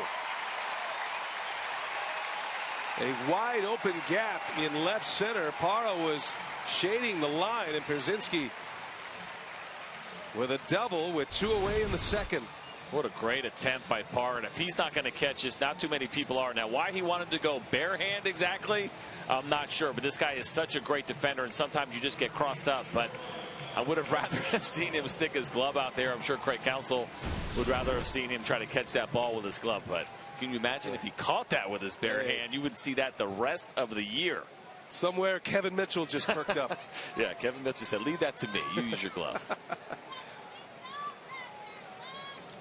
A wide open gap in left center. Parra was shading the line, and Pierzynski with a double with 2 away in the second. What a great attempt by Parra. And if he's not going to catch this, not too many people are. Now, why he wanted to go bare hand exactly, I'm not sure. But this guy is such a great defender, and sometimes you just get crossed up. But I would have rather have seen him stick his glove out there. I'm sure Craig Counsell would rather have seen him try to catch that ball with his glove. But can you imagine if he caught that with his bare hand? You would see that the rest of the year. Somewhere Kevin Mitchell just perked up. Yeah, Kevin Mitchell said, leave that to me. You use your glove.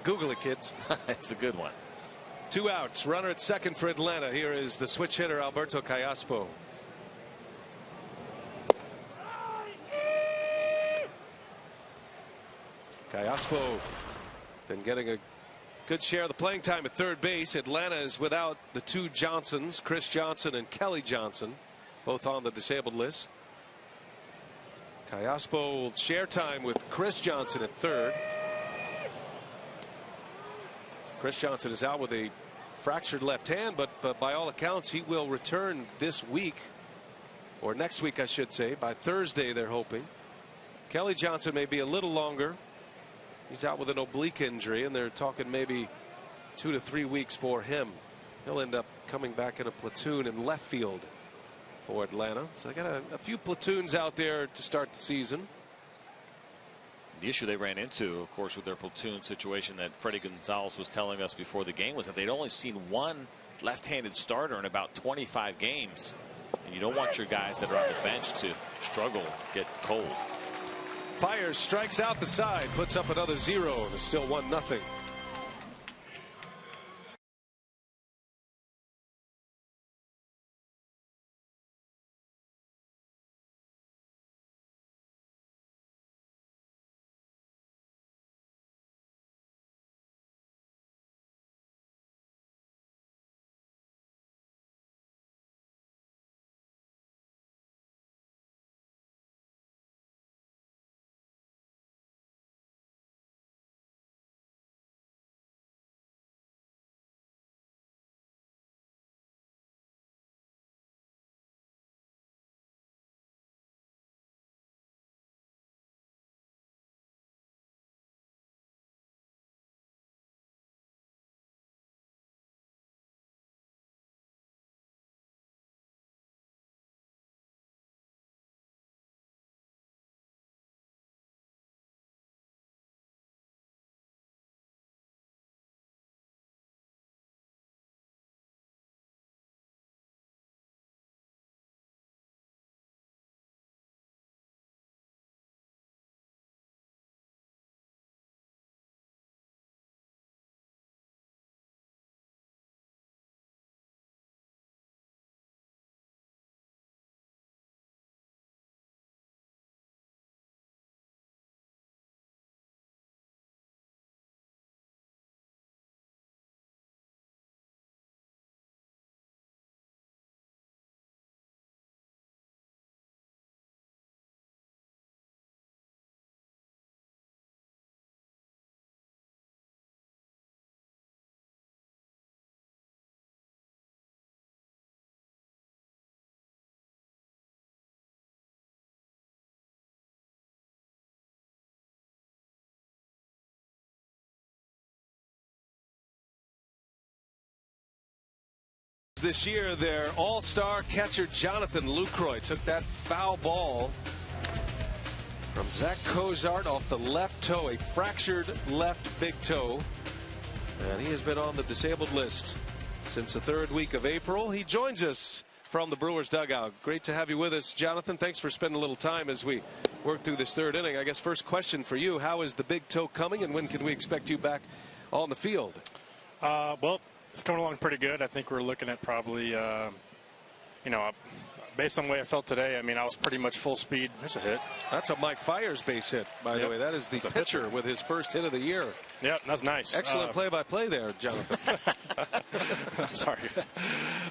Google it, kids. It's a good one. 2 outs. Runner at second for Atlanta. Here is the switch hitter, Alberto Callaspo. Callaspo been getting a good share of the playing time at third base. Atlanta is without the 2 Johnsons, Chris Johnson and Kelly Johnson, both on the disabled list. Callaspo will share time with Chris Johnson at third. Chris Johnson is out with a fractured left hand, but by all accounts he will return this week, or next week I should say. By Thursday they're hoping. Kelly Johnson may be a little longer. He's out with an oblique injury, and they're talking maybe 2 to 3 weeks for him. He'll end up coming back in a platoon in left field for Atlanta. So they got a few platoons out there to start the season. The issue they ran into, of course, with their platoon situation that Freddie Gonzalez was telling us before the game was that they'd only seen 1 left-handed starter in about 25 games. And you don't want your guys that are on the bench to struggle, get cold. Fiers strikes out the side, puts up another 0, and it's still 1-0. this year, their all-star catcher Jonathan Lucroy took that foul ball from Zach Cozart off the left toe, a fractured left big toe, and he has been on the disabled list since the 3rd week of April. He joins us from the Brewers dugout. Great to have you with us, Jonathan. Thanks for spending a little time as we work through this 3rd inning. I guess first question for you, how is the big toe coming, and when can we expect you back on the field? Well, it's coming along pretty good. I think we're looking at probably, based on the way I felt today, I mean, I was pretty much full speed. There's a hit. That's a Mike Fiers base hit, by the way. That is the pitcher with his first hit of the year. Yep, that's nice. Excellent play-by-play there, Jonathan. Sorry.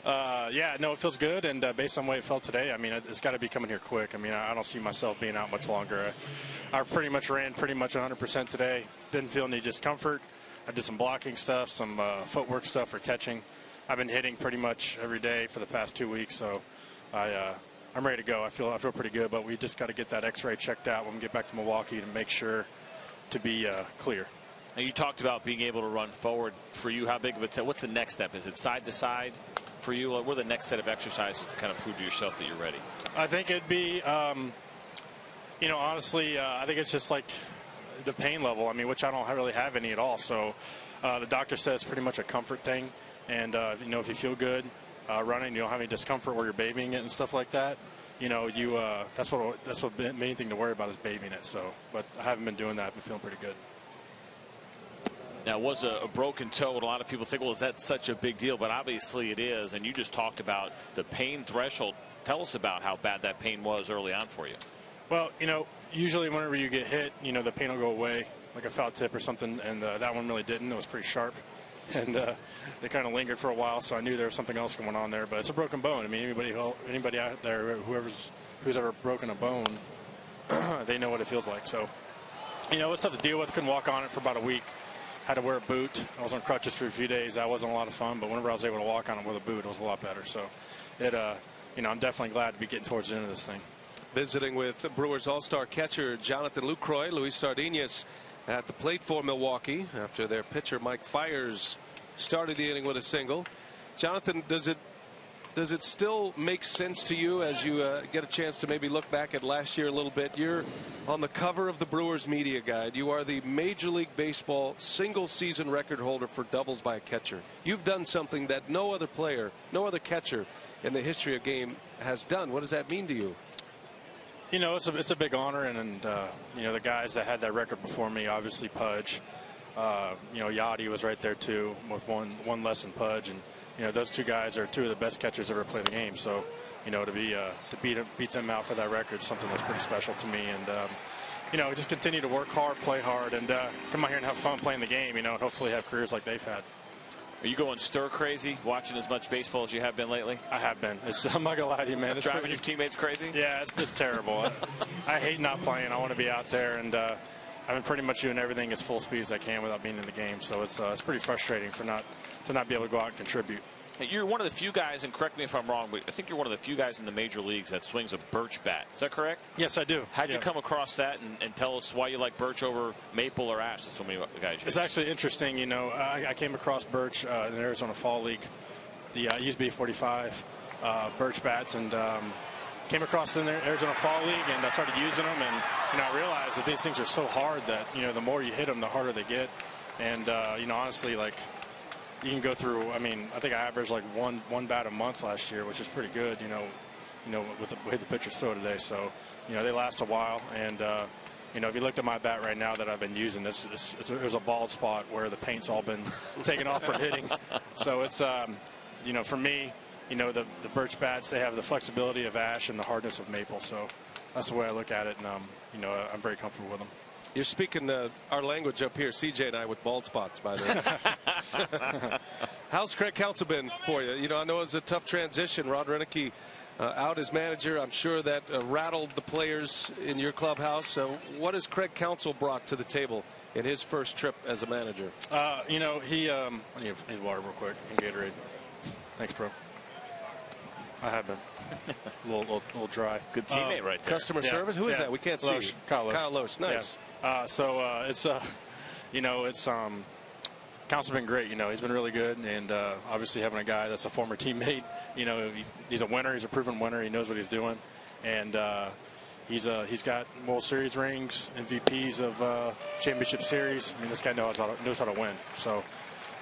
Yeah, no, it feels good, and based on the way it felt today, I mean, it's got to be coming here quick. I mean, I don't see myself being out much longer. I pretty much ran 100% today. Didn't feel any discomfort. I did some blocking stuff, some footwork stuff for catching. I've been hitting pretty much every day for the past 2 weeks, so I'm ready to go. I feel pretty good, but we just got to get that X-ray checked out when we get back to Milwaukee to make sure to be clear. Now, you talked about being able to run forward. For you, how big of what's the next step? Is it side to side for you? What are the next set of exercises to kind of prove to yourself that you're ready? I think it'd be, honestly, I think it's just like the pain level. I mean, which I don't really have any at all. So the doctor said it's pretty much a comfort thing. And, if you feel good running, you don't have any discomfort where you're babying it and stuff like that. That's what the main thing to worry about is babying it. So, but I haven't been doing that. I've been feeling pretty good. Now, it was a broken toe, and a lot of people think, well, is that such a big deal? But obviously it is. And you just talked about the pain threshold. Tell us about how bad that pain was early on for you. Well, usually whenever you get hit, the pain will go away, like a foul tip or something, and that one really didn't. It was pretty sharp, and it kind of lingered for a while, so I knew there was something else going on there. But it's a broken bone. I mean, anybody out there, who's ever broken a bone, they know what it feels like. So, it's tough to deal with. Couldn't walk on it for about a week. Had to wear a boot. I was on crutches for a few days. That wasn't a lot of fun, but whenever I was able to walk on it with a boot, it was a lot better. So, I'm definitely glad to be getting towards the end of this thing. Visiting with Brewers all-star catcher Jonathan Lucroy, Luis Sardinas at the plate for Milwaukee after their pitcher Mike Fiers started the inning with a single. Jonathan, does it still make sense to you as you get a chance to maybe look back at last year a little bit? You're on the cover of the Brewers media guide. You are the Major League Baseball single season record holder for doubles by a catcher. You've done something that no other player, no other catcher in the history of game has done. What does that mean to you? It's a big honor, and the guys that had that record before me, obviously Pudge, Yachty was right there too with one less than Pudge, and those two guys are two of the best catchers ever played the game. So to beat them out for that record is something that's pretty special to me, and just continue to work hard, play hard, and come out here and have fun playing the game. And hopefully have careers like they've had. Are you going stir crazy watching as much baseball as you have been lately? I have been. I'm not gonna lie to you, man. It's driving your teammates crazy? Yeah, it's terrible. I hate not playing. I want to be out there, and I've been pretty much doing everything as full speed as I can without being in the game. So it's pretty frustrating to not be able to go out and contribute. You're one of the few guys, and correct me if I'm wrong, but I think you're one of the few guys in the major leagues that swings a birch bat. Is that correct? Yes, I do. How'd you come across that, and tell us why you like birch over maple or ash that so many guys use? It's actually interesting. I came across birch in the Arizona Fall League. The used to be 45 birch bats, and came across in the Arizona Fall League, and I started using them, and I realized that these things are so hard that the more you hit them, the harder they get. And honestly, like, you can go through, I think I averaged like one bat a month last year, which is pretty good, with the way the pitchers throw today. So, they last a while. And, if you looked at my bat right now that I've been using, there's a bald spot where the paint's all been taken off from hitting. So it's, for me, the birch bats, they have the flexibility of ash and the hardness of maple. So that's the way I look at it. And, I'm very comfortable with them. You're speaking our language up here, CJ and I, with bald spots, by the way. How's Craig Counsell been for you? I know it was a tough transition. Ron Renicky out as manager. I'm sure that rattled the players in your clubhouse. What has Craig Counsell brought to the table in his first trip as a manager? I need water real quick and Gatorade. Thanks, bro. I have been. A little dry. Good teammate right there. Customer service? Who is that? We can't see. Kyle Loesch. Kyle Loesch. Nice. Yeah. So it's Council's been great. He's been really good, and obviously having a guy that's a former teammate, he's a winner. He's a proven winner. He knows what he's doing, and he's got World Series rings, MVPs of championship series. I mean, this guy knows how to win. So,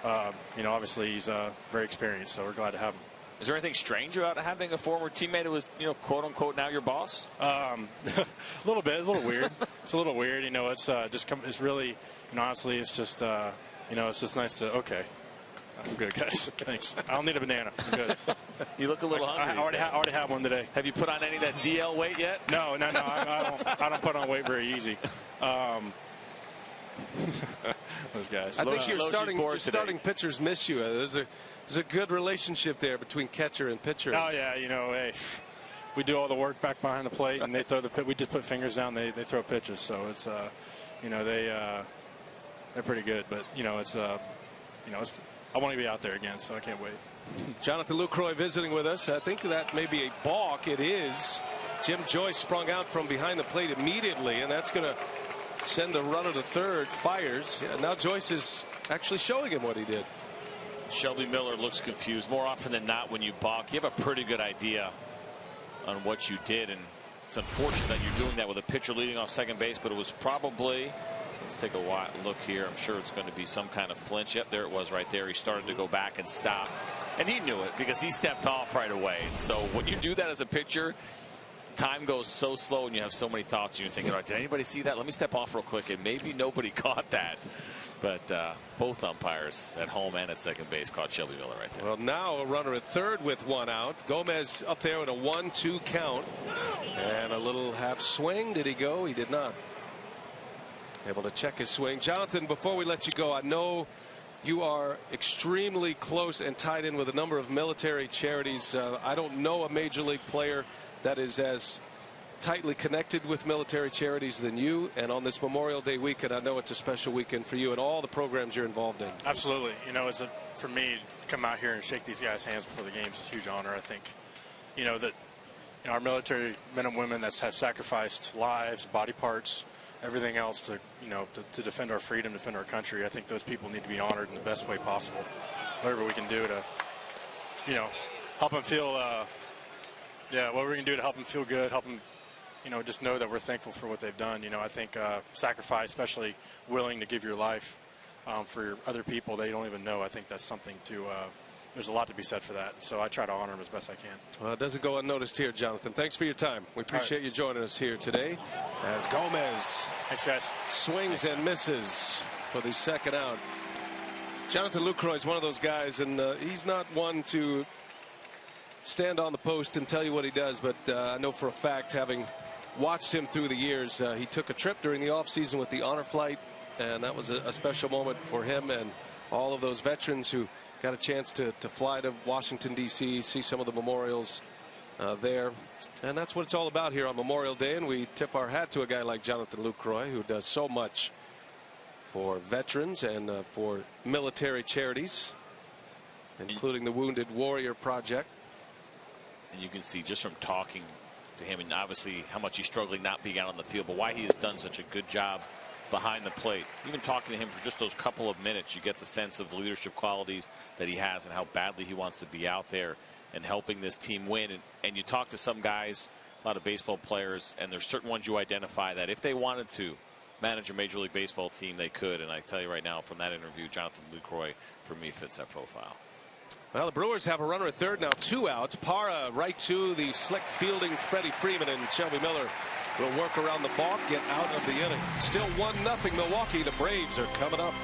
obviously he's very experienced. So we're glad to have him. Is there anything strange about having a former teammate who was, quote unquote, now your boss? A little bit, a little weird. It's a little weird. It's really, honestly, it's just, it's just nice to, okay, I'm good, guys. Thanks. I don't need a banana. I'm good. You look a little hungry. I already have one today. Have you put on any of that DL weight yet? No. I don't put on weight very easy. Those guys. I think your starting pitchers miss you. There's a good relationship there between catcher and pitcher. Oh yeah, hey, we do all the work back behind the plate, and they throw the pitch. We just put fingers down. They throw pitches. So it's they're pretty good. But I want to be out there again, so I can't wait. Jonathan Lucroy visiting with us. I think that may be a balk. It is. Jim Joyce sprung out from behind the plate immediately, and that's going to send a runner to third. Fires. Yeah, now Joyce is actually showing him what he did. Shelby Miller looks confused. More often than not, when you balk, you have a pretty good idea on what you did, and it's unfortunate that you're doing that with a pitcher leading off second base, but it was probably, let's take a look here. I'm sure it's going to be some kind of flinch. Yep, there it was right there. He started to go back and stop, and he knew it because he stepped off right away. And so when you do that as a pitcher, time goes so slow and you have so many thoughts, and you're thinking, all right, did anybody see that? Let me step off real quick, and maybe nobody caught that. But both umpires at home and at second base caught Shelby Miller right there. Well, now a runner at third with one out. Gomez up there with a 1-2 count. And a little half swing. Did he go? He did not. Able to check his swing. Jonathan, before we let you go, I know you are extremely close and tied in with a number of military charities. I don't know a major league player that is as tightly connected with military charities than you, and on this Memorial Day weekend, I know it's a special weekend for you and all the programs you're involved in. Absolutely. For me to come out here and shake these guys' hands before the game is a huge honor. I think, that our military men and women that have sacrificed lives, body parts, everything else to defend our freedom, defend our country. I think those people need to be honored in the best way possible. Whatever we can do to, help them feel, what we can do to help them feel good, help them, just know that we're thankful for what they've done. I think sacrifice, especially willing to give your life for other people they don't even know. I think that's something to, there's a lot to be said for that. So I try to honor them as best I can. Well, it doesn't go unnoticed here, Jonathan. Thanks for your time. We appreciate you joining us here today as Gomez Thanks, guys. swings and misses for the second out. Jonathan Lucroy is one of those guys, and he's not one to stand on the post and tell you what he does, but I know for a fact, having watched him through the years, he took a trip during the offseason with the honor flight, and that was a special moment for him and all of those veterans who got a chance to fly to Washington, D.C., see some of the memorials there. And that's what it's all about here on Memorial Day, and we tip our hat to a guy like Jonathan Lucroy, who does so much for veterans and for military charities, including the Wounded Warrior Project. And you can see just from talking to him, and obviously how much he's struggling not being out on the field, but why he has done such a good job behind the plate. Even talking to him for just those couple of minutes, you get the sense of the leadership qualities that he has and how badly he wants to be out there and helping this team win. And you talk to some guys, a lot of baseball players, and there's certain ones you identify that if they wanted to manage a Major League Baseball team, they could. And I tell you right now, from that interview, Jonathan Lucroy, for me, fits that profile. Well, the Brewers have a runner at third now, 2 outs. Parra right to the slick fielding Freddie Freeman, and Shelby Miller will work around the balk, get out of the inning. Still 1-0 Milwaukee. The Braves are coming up.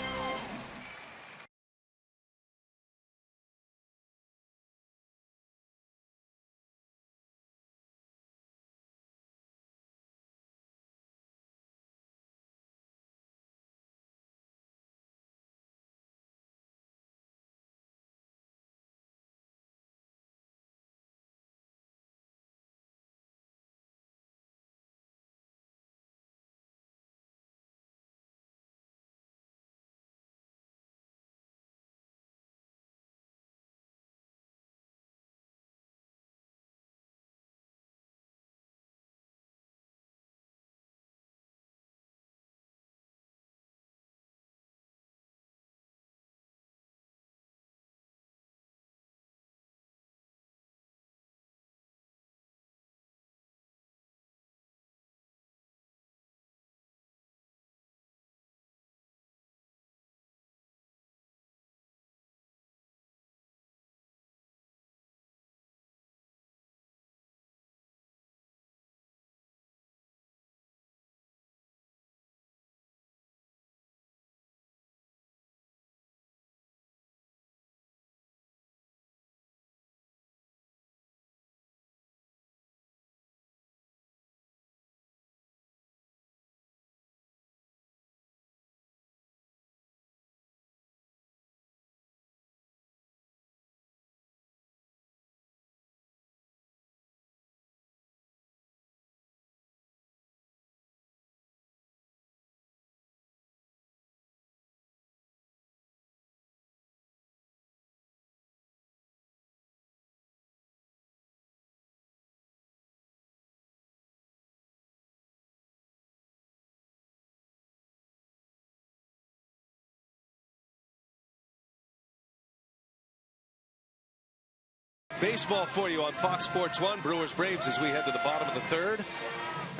baseball for you on Fox Sports 1. Brewers Braves as we head to the bottom of the third.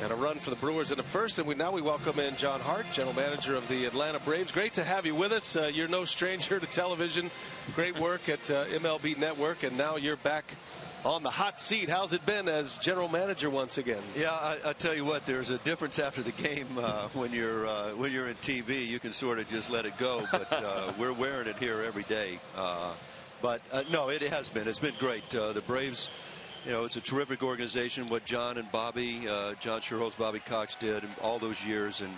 And a run for the Brewers in the first. And now we welcome in John Hart, general manager of the Atlanta Braves. Great to have you with us. You're no stranger to television. Great work at MLB Network. And now you're back on the hot seat. How's it been as general manager once again? Yeah, I tell you what, there's a difference after the game when you're in TV. You can sort of just let it go. But we're wearing it here every day. But no, it has been. It's been great. The Braves, you know, it's a terrific organization. What John and Bobby, John Sherholz, Bobby Cox did in all those years. And,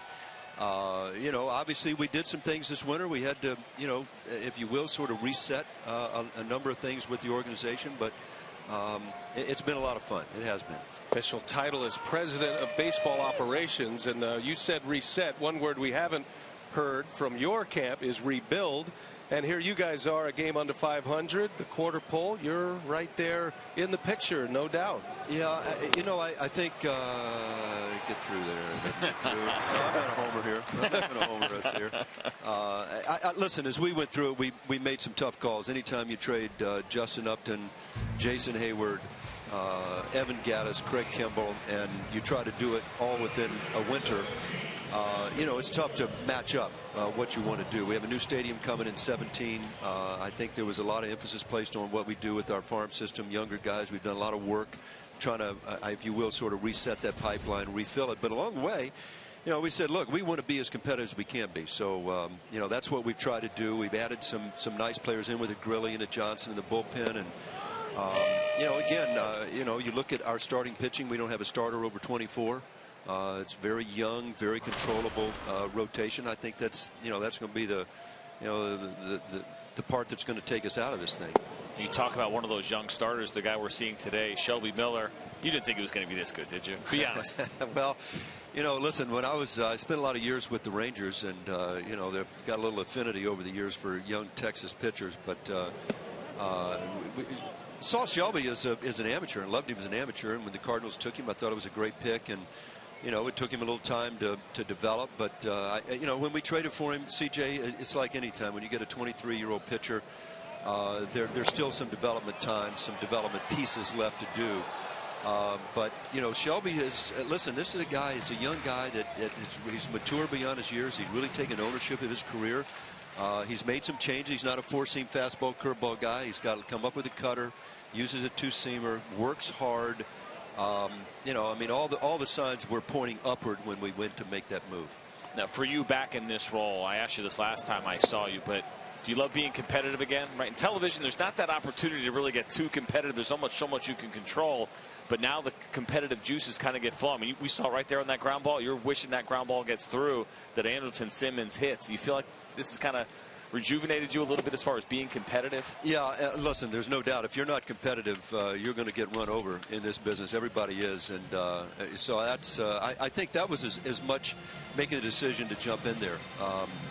you know, obviously we did some things this winter. We had to, you know, if you will, sort of reset a number of things with the organization. But it's been a lot of fun. It has been. Official title is president of baseball operations. And you said reset. One word we haven't heard from your camp is rebuild. And here you guys are, a game under 500, the quarter pole. You're right there in the picture, no doubt. Yeah, you know, I think get through there. I'm not a homer here. I'm not going to homer us here. Listen, as we went through it, we made some tough calls. Anytime you trade Justin Upton, Jason Hayward, Evan Gattis, Craig Kimbrell, and you try to do it all within a winter, you know, it's tough to match up what you want to do. We have a new stadium coming in 17. I think there was a lot of emphasis placed on what we do with our farm system. Younger guys, we've done a lot of work trying to, if you will, sort of reset that pipeline, refill it. But along the way, you know, we said, look, we want to be as competitive as we can be. So, you know, that's what we've tried to do. We've added some nice players in with a Grilly and a Johnson in the bullpen. And, you know, again, you know, you look at our starting pitching. We don't have a starter over 24. It's very young, very controllable rotation. I think that's, you know, that's going to be the, you know, the part that's going to take us out of this thing. You talk about one of those young starters, the guy we're seeing today, Shelby Miller. You didn't think he was going to be this good, did you? Be honest. Well, you know, listen, when I spent a lot of years with the Rangers, and you know, they've got a little affinity over the years for young Texas pitchers, but we saw Shelby as an amateur and loved him as an amateur. And when the Cardinals took him, I thought it was a great pick. And you know, it took him a little time to develop, but you know, when we traded for him, CJ, it's like any time when you get a 23-year-old pitcher, there's still some development time, some development pieces left to do. But you know, Shelby is, listen, this is a guy, it's a young guy he's mature beyond his years. He's really taken ownership of his career. He's made some changes. He's not a four-seam fastball curveball guy. He's got to come up with a cutter, uses a two-seamer, works hard. You know, I mean, all the signs were pointing upward when we went to make that move. Now, for you back in this role, I asked you this last time I saw you, but do you love being competitive again? Right, in television, there's not that opportunity to really get too competitive. There's so much you can control, but now the competitive juices kind of get flowing. I mean, we saw right there on that ground ball. You're wishing that ground ball gets through, that Andrelton Simmons hits. You feel like this is kind of rejuvenated you a little bit as far as being competitive? Yeah, listen, there's no doubt if you're not competitive, you're going to get run over in this business. Everybody is. And so that's I think that was as much making a decision to jump in there.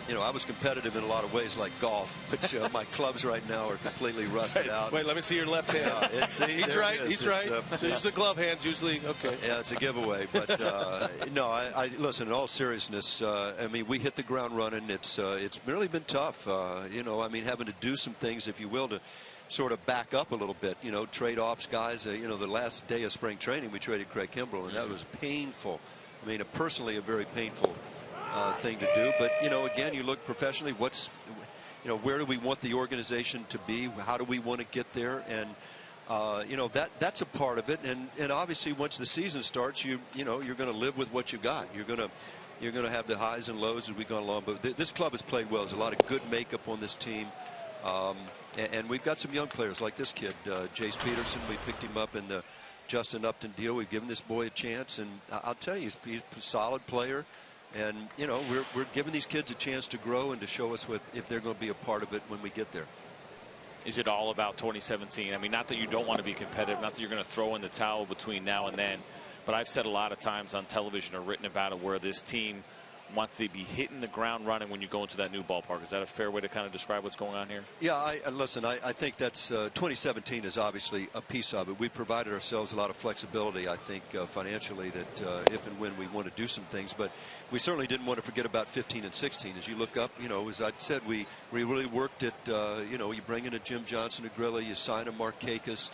You know, I was competitive in a lot of ways, like golf, which my clubs right now are completely rusted out. Wait, let me see your left hand. He's right. He's right. There's the glove hands usually. Okay. Yeah, it's a giveaway. But no, I listen, in all seriousness, I mean, we hit the ground running. It's really been tough. You know, I mean, having to do some things, if you will, to sort of back up a little bit, you know, trade offs guys. You know, the last day of spring training, we traded Craig Kimbrell, and that was painful. I mean, personally, a very painful thing to do. But, you know, again, you look professionally, you know, where do we want the organization to be? How do we want to get there? And, you know, that's a part of it. And obviously, once the season starts, you know, you're going to live with what you got. You're going to have the highs and lows as we go along. But this club has played well. There's a lot of good makeup on this team. And we've got some young players like this kid, Jace Peterson. We picked him up in the Justin Upton deal. We've given this boy a chance. And I'll tell you, he's a solid player. And, you know, we're giving these kids a chance to grow and to show us if they're going to be a part of it when we get there. Is it all about 2017? I mean, not that you don't want to be competitive, not that you're going to throw in the towel between now and then. But I've said a lot of times on television or written about it where this team wants to be hitting the ground running when you go into that new ballpark. Is that a fair way to kind of describe what's going on here? Yeah, listen, I think that's 2017 is obviously a piece of it. We provided ourselves a lot of flexibility, I think, financially, that if and when we want to do some things. But we certainly didn't want to forget about 15 and 16. As you look up, you know, as I said, we really worked at, you know, you bring in a Jim Johnson, a Grilly, you sign a Markakis.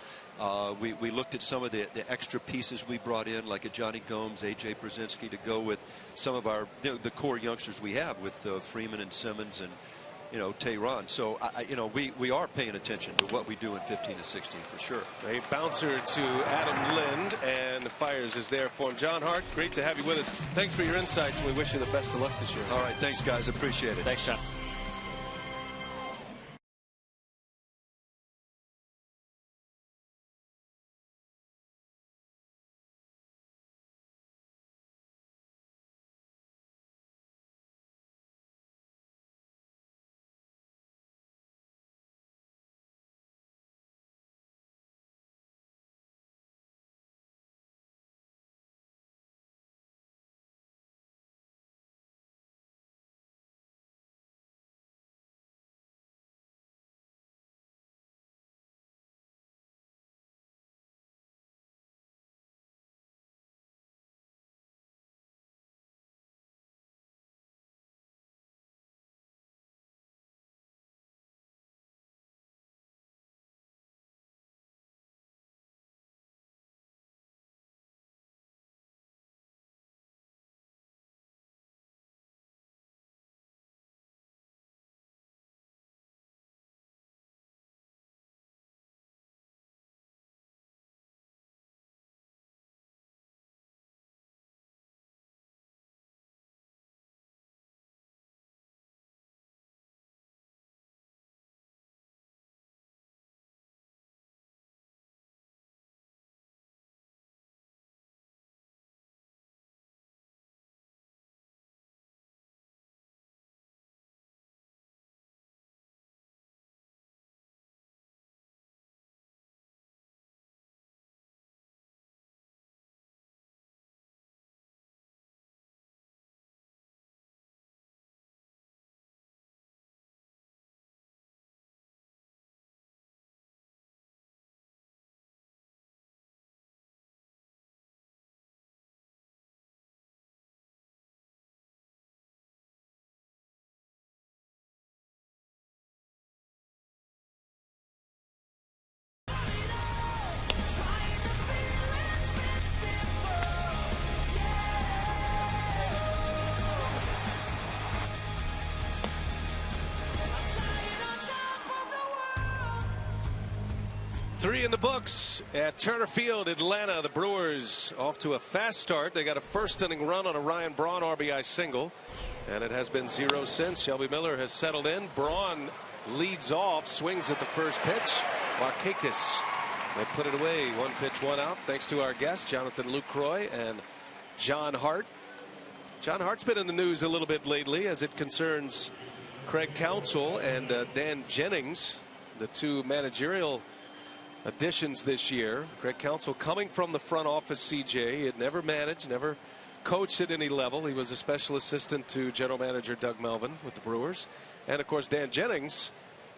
We looked at some of the extra pieces we brought in, like a Johnny Gomes, A.J. Brzezinski, to go with some of our the core youngsters we have with Freeman and Simmons and Tehran. So we are paying attention to what we do in 15 to 16 for sure. A bouncer to Adam Lind, and fires is there for him. John Hart, great to have you with us. Thanks for your insights, and we wish you the best of luck this year. All right, thanks guys, appreciate it. Thanks, John. Three in the books at Turner Field, Atlanta. The Brewers off to a fast start. They got a first inning run on a Ryan Braun RBI single, and it has been 0 since. Shelby Miller has settled in. Braun leads off, swings at the first pitch. Markakis, they put it away. 1 pitch, 1 out. Thanks to our guests, Jonathan Lucroy and John Hart. John Hart's been in the news a little bit lately as it concerns Craig Counsell and Dan Jennings, the two managerial additions this year. Craig Counsell coming from the front office. CJ, he had never managed, never coached at any level. He was a special assistant to general manager Doug Melvin with the Brewers. And of course Dan Jennings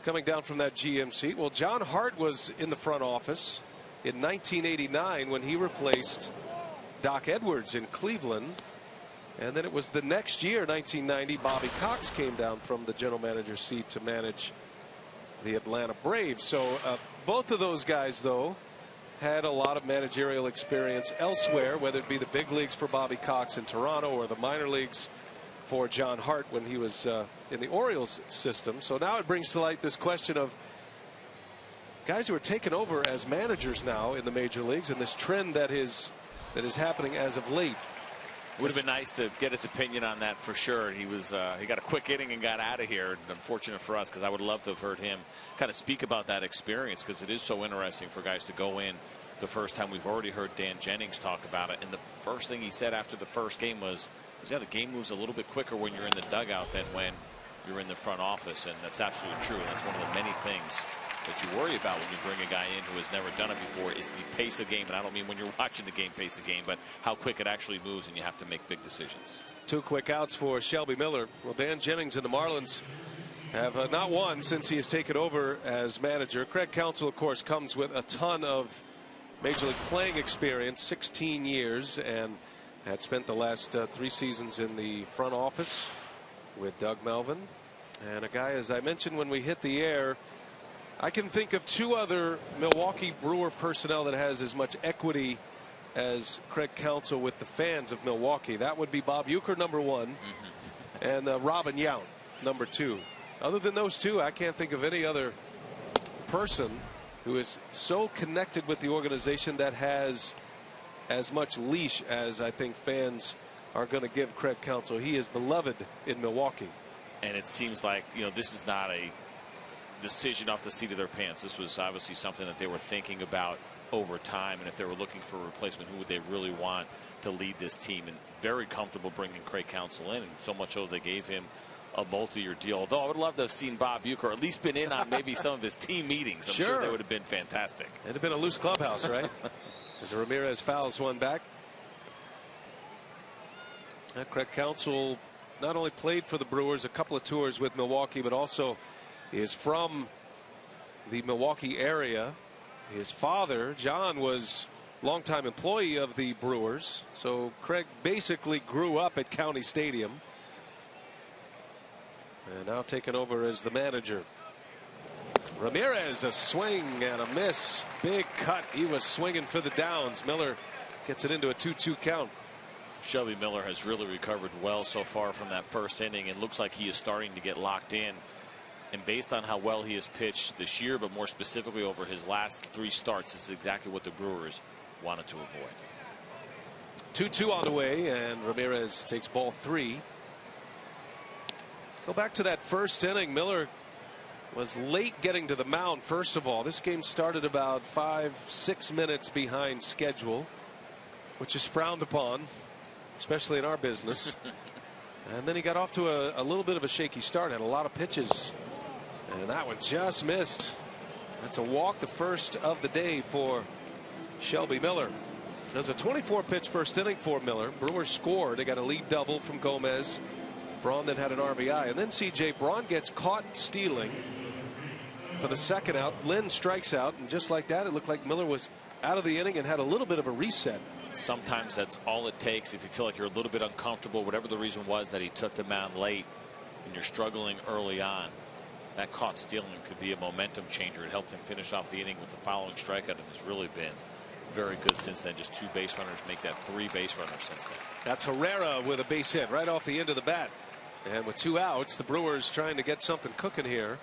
coming down from that GM seat. Well, John Hart was in the front office in 1989 when he replaced Doc Edwards in Cleveland. And then it was the next year, 1990, Bobby Cox came down from the general manager seat to manage the Atlanta Braves. So both of those guys, though, had a lot of managerial experience elsewhere, whether it be the big leagues for Bobby Cox in Toronto or the minor leagues for John Hart when he was in the Orioles system. So now it brings to light this question of guys who are taking over as managers now in the major leagues, and this trend that is happening as of late. Would have been nice to get his opinion on that for sure. He got a quick inning and got out of here. Unfortunate for us, because I would love to have heard him kind of speak about that experience, because it is so interesting for guys to go in the first time. We've already heard Dan Jennings talk about it, and the first thing he said after the first game was yeah, the game moves a little bit quicker when you're in the dugout than when you're in the front office, and that's absolutely true. And that's one of the many things that you worry about when you bring a guy in who has never done it before, is the pace of game. And I don't mean when you're watching the game pace of game, but how quick it actually moves, and you have to make big decisions. 2 quick outs for Shelby Miller. Well, Dan Jennings and the Marlins have not won since he has taken over as manager. Craig Counsell, of course, comes with a ton of major league playing experience, 16 years, and had spent the last 3 seasons in the front office with Doug Melvin. And a guy, as I mentioned when we hit the air, I can think of two other Milwaukee Brewer personnel that has as much equity as Craig Counsell with the fans of Milwaukee. That would be Bob Uecker, number one, and Robin Yount, number two. Other than those two, I can't think of any other person who is so connected with the organization that has as much leash as I think fans are going to give Craig Counsell. He is beloved in Milwaukee. And it seems like, this is not a decision off the seat of their pants. This was obviously something that they were thinking about over time, and if they were looking for a replacement, who would they really want to lead this team? And very comfortable bringing Craig Counsell in, and so much so they gave him a multi-year deal. Although I would love to have seen Bob Uecker, or at least been in on maybe some of his team meetings. I'm sure they would have been fantastic. It'd have been a loose clubhouse, right? As Ramirez fouls one back. Craig Counsell not only played for the Brewers a couple of tours with Milwaukee, but also is from the Milwaukee area. His father, John, was a longtime employee of the Brewers. So Craig basically grew up at County Stadium. And now taking over as the manager. Ramirez, a swing and a miss. Big cut. He was swinging for the downs. Miller gets it into a 2-2 count. Shelby Miller has really recovered well so far from that first inning, and looks like he is starting to get locked in. And based on how well he has pitched this year, but more specifically over his last 3 starts, this is exactly what the Brewers wanted to avoid. 2-2 on the way, and Ramirez takes ball 3. Go back to that first inning. Miller was late getting to the mound. First of all, this game started about 5-6 minutes behind schedule, which is frowned upon, especially in our business. And then he got off to a little bit of a shaky start, had a lot of pitches, and that one just missed. That's a walk, the first of the day for Shelby Miller. There's a 24-pitch first inning for Miller. Brewers scored. They got a lead double from Gomez. Braun then had an RBI, and then C.J. Braun gets caught stealing for the second out. Lynn strikes out, and just like that, it looked like Miller was out of the inning and had a little bit of a reset. Sometimes that's all it takes if you feel like you're a little bit uncomfortable, whatever the reason was that he took the mound late and you're struggling early on. That caught stealing could be a momentum changer. It helped him finish off the inning with the following strikeout, and has really been very good since then. Just 2 base runners make that 3 base runners since then. That's Herrera with a base hit right off the end of the bat. And with 2 outs, the Brewers trying to get something cooking here.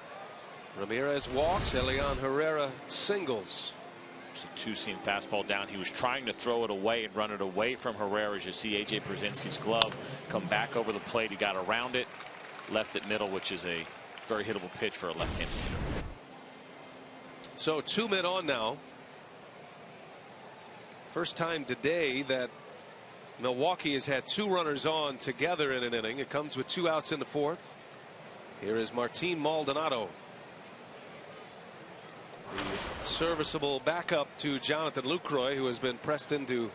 Ramirez walks. Elian Herrera singles. It's a 2-seam fastball down. He was trying to throw it away and run it away from Herrera. As you see A.J. Pierzynski's glove come back over the plate. He got around it, left it middle, which is a very hittable pitch for a left-handed hitter. So 2 men on now. First time today that Milwaukee has had 2 runners on together in an inning. It comes with 2 outs in the 4th. Here is Martin Maldonado, the serviceable backup to Jonathan Lucroy, who has been pressed into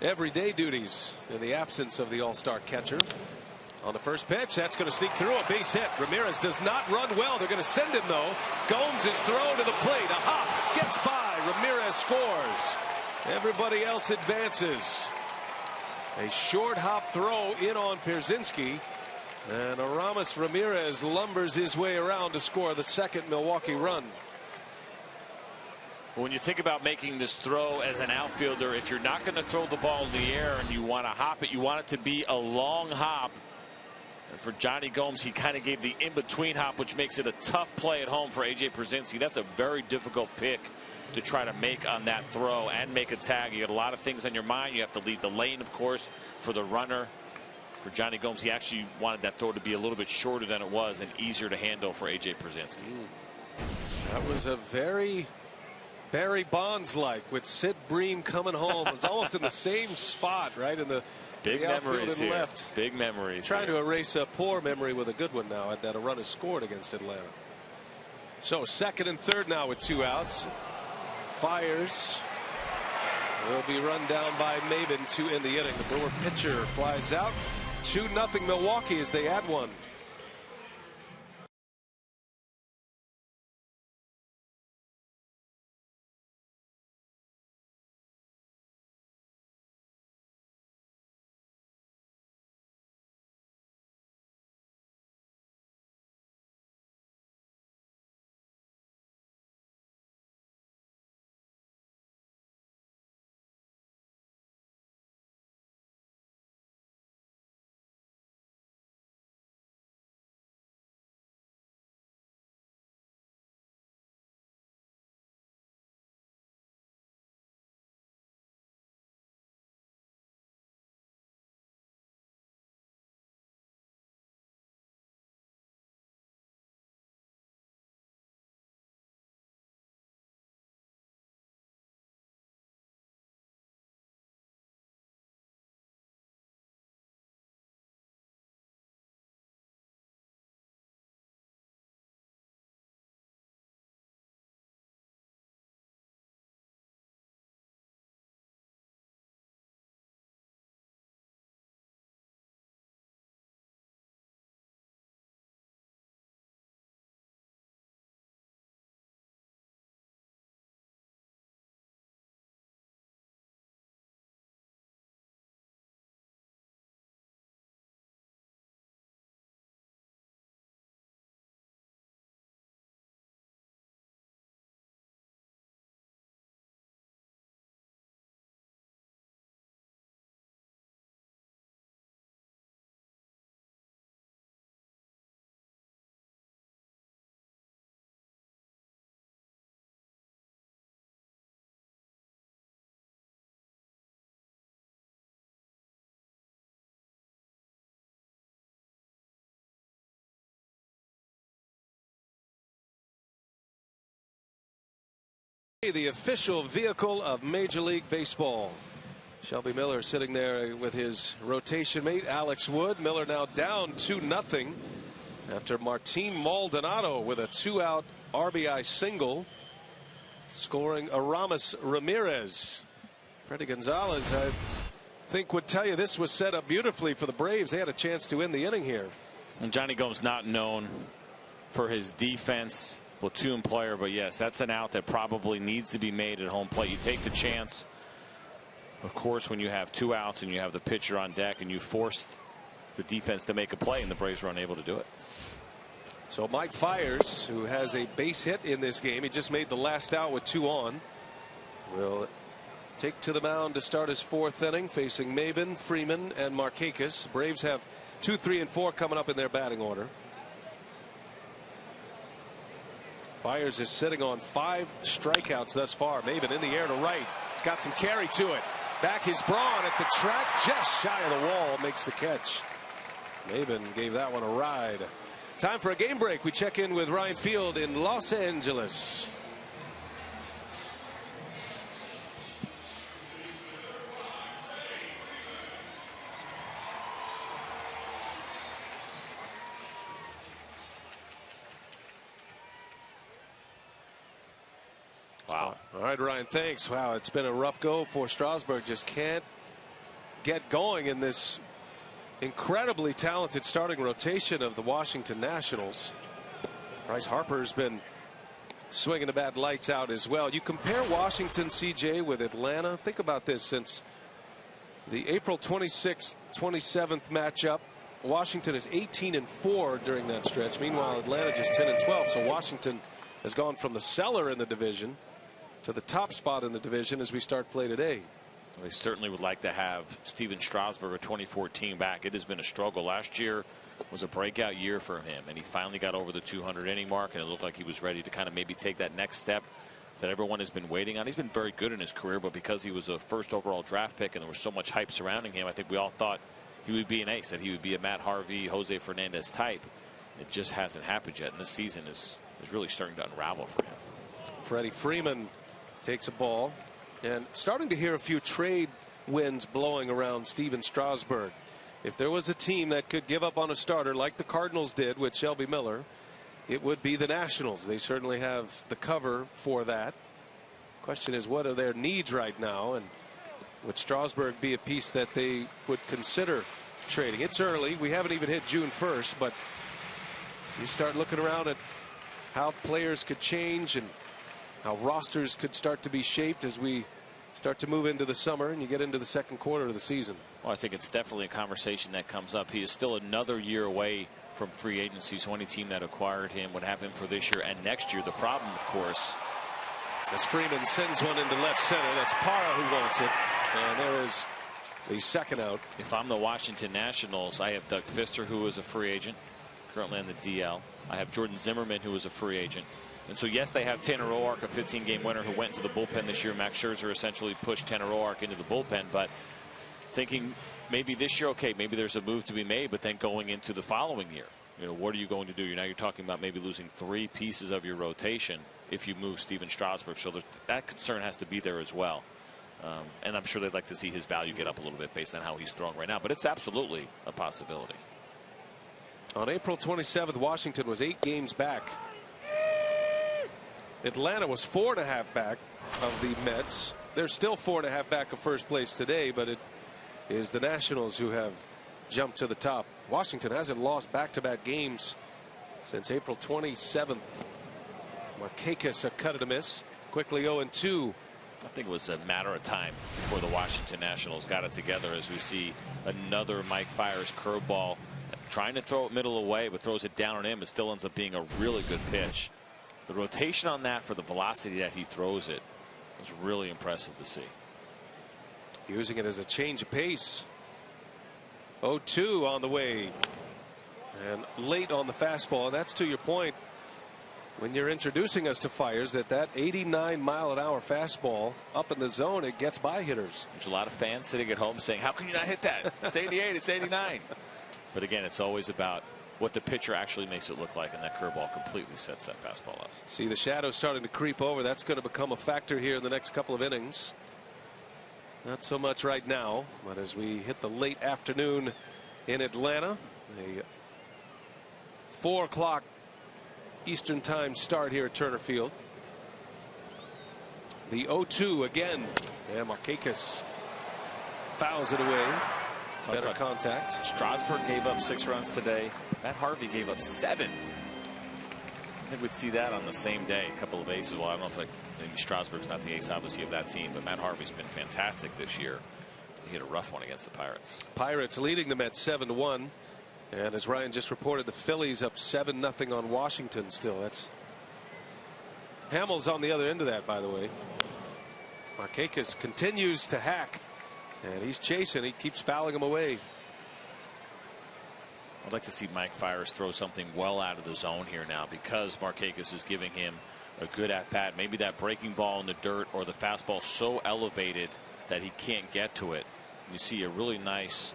everyday duties in the absence of the all-star catcher. On the first pitch, that's going to sneak through, a base hit. Ramirez does not run well. They're going to send him, though. Gomes is thrown to the plate. A hop gets by. Ramirez scores. Everybody else advances. A short hop throw in on Pierzynski, and Aramis Ramirez lumbers his way around to score the second Milwaukee run. When you think about making this throw as an outfielder, if you're not going to throw the ball in the air and you want to hop it, you want it to be a long hop. And for Johnny Gomes, he kind of gave the in-between hop, which makes it a tough play at home for A.J. Pierzynski. That's a very difficult pick to try to make on that throw and make a tag. You got a lot of things on your mind. You have to lead the lane, of course, for the runner. For Johnny Gomes, he actually wanted that throw to be a little bit shorter than it was and easier to handle for A.J. Pierzynski. That was a very Barry Bonds-like, with Sid Bream coming home. It was almost in the same spot, right in the big memories here. Left. Big memories. Trying to erase a poor memory with a good one now that a run is scored against Atlanta. So second and third now with 2 outs. Fires will be run down by Maben to end the inning. The Brewer pitcher flies out. 2-0 Milwaukee as they add 1. The official vehicle of Major League Baseball. Shelby Miller sitting there with his rotation mate Alex Wood. Miller now down 2-0 after Martin Maldonado with a 2-out RBI single, scoring Aramis Ramirez. Freddie Gonzalez, I think, would tell you this was set up beautifully for the Braves. They had a chance to end the inning here. And Johnny Gomes not known for his defense, platoon player, but yes, that's an out that probably needs to be made at home plate. You take the chance, of course, when you have 2 outs and you have the pitcher on deck and you force the defense to make a play, and the Braves were unable to do it. So Mike Fiers, who has a base hit in this game, he just made the last out with 2 on, will take to the mound to start his 4th inning, facing Maben, Freeman, and Markakis. Braves have 2, 3, and 4 coming up in their batting order. Fiers is sitting on 5 strikeouts thus far. Maben in the air to right. It's got some carry to it. Back is Braun at the track, just shy of the wall, makes the catch. Maben gave that one a ride. Time for a game break. We check in with Ryan Field in Los Angeles. Wow. All right, Ryan, thanks. Wow, it's been a rough go for Strasburg. Just can't get going in this incredibly talented starting rotation of the Washington Nationals. Bryce Harper's been swinging the bat lights out as well. You compare Washington, CJ, with Atlanta. Think about this. Since the April 26th, 27th matchup, Washington is 18-4 during that stretch. Meanwhile, Atlanta just 10-12. So Washington has gone from the cellar in the division to the top spot in the division as we start play today. They certainly would like to have Steven Strasburg of 2014 back. It has been a struggle. Last year was a breakout year for him, and he finally got over the 200 inning mark, and it looked like he was ready to kind of maybe take that next step that everyone has been waiting on. He's been very good in his career, but because he was a 1st overall draft pick and there was so much hype surrounding him, I think we all thought he would be an ace, that he would be a Matt Harvey, Jose Fernandez type. It just hasn't happened yet, and this season is really starting to unravel for him. Freddie Freeman takes a ball, and starting to hear a few trade winds blowing around Steven Strasburg. If there was a team that could give up on a starter like the Cardinals did with Shelby Miller, it would be the Nationals. They certainly have the cover for that. Question is, what are their needs right now, and would Strasburg be a piece that they would consider trading? It's early. We haven't even hit June 1st, but you start looking around at how players could change and how rosters could start to be shaped as we start to move into the summer and you get into the 2nd quarter of the season. Well, I think it's definitely a conversation that comes up. He is still another year away from free agency, so any team that acquired him would have him for this year and next year. The problem, of course, as Freeman sends one into left center, that's Parra who wants it, and there is the 2nd out. If I'm the Washington Nationals, I have Doug Fister, who is a free agent, currently on the DL. I have Jordan Zimmerman, who is a free agent. And so, yes, they have Tanner Roark, a 15-game winner who went into the bullpen this year. Max Scherzer essentially pushed Tanner Roark into the bullpen. But thinking maybe this year, okay, maybe there's a move to be made, but then going into the following year, what are you going to do? Now you're talking about maybe losing 3 pieces of your rotation if you move Steven Strasburg. So that concern has to be there as well. And I'm sure they'd like to see his value get up a little bit based on how he's throwing right now. But it's absolutely a possibility. On April 27th, Washington was 8 games back. Atlanta was 4.5 back of the Mets. They're still 4.5 back of first place today, but it is the Nationals who have jumped to the top. Washington hasn't lost back-to-back games since April 27th. Markakis a cut and a miss. Quickly 0-2. I think it was a matter of time before the Washington Nationals got it together, as we see another Mike Fiers curveball, trying to throw it middle away, but throws it down on him. It still ends up being a really good pitch. The rotation on that for the velocity that he throws it was really impressive to see. Using it as a change of pace. 0-2 on the way. And late on the fastball. And that's to your point when you're introducing us to Fiers, that 89-mile-an-hour fastball up in the zone, it gets by hitters. There's a lot of fans sitting at home saying, how can you not hit that? It's 88, it's 89. But again, it's always about what the pitcher actually makes it look like, and that curveball completely sets that fastball up. See the shadow starting to creep over. That's going to become a factor here in the next couple of innings. Not so much right now, but as we hit the late afternoon in Atlanta, a 4 o'clock Eastern time start here at Turner Field. The 0-2 again, and Markakis fouls it away. Better contact. Strasburg gave up 6 runs today. Matt Harvey gave up 7. I think we'd see that on the same day. A couple of aces. Well, I don't know if maybe Strasburg's not the ace, obviously, of that team, but Matt Harvey's been fantastic this year. He hit a rough one against the Pirates. Pirates leading the Mets 7-1. And as Ryan just reported, the Phillies up 7-0 on Washington still. That's Hamels on the other end of that, by the way. Markakis continues to hack. And he's chasing. He keeps fouling him away. I'd like to see Mike Fiers throw something well out of the zone here now, because Markakis is giving him a good at bat. Maybe that breaking ball in the dirt or the fastball so elevated that he can't get to it. You see a really nice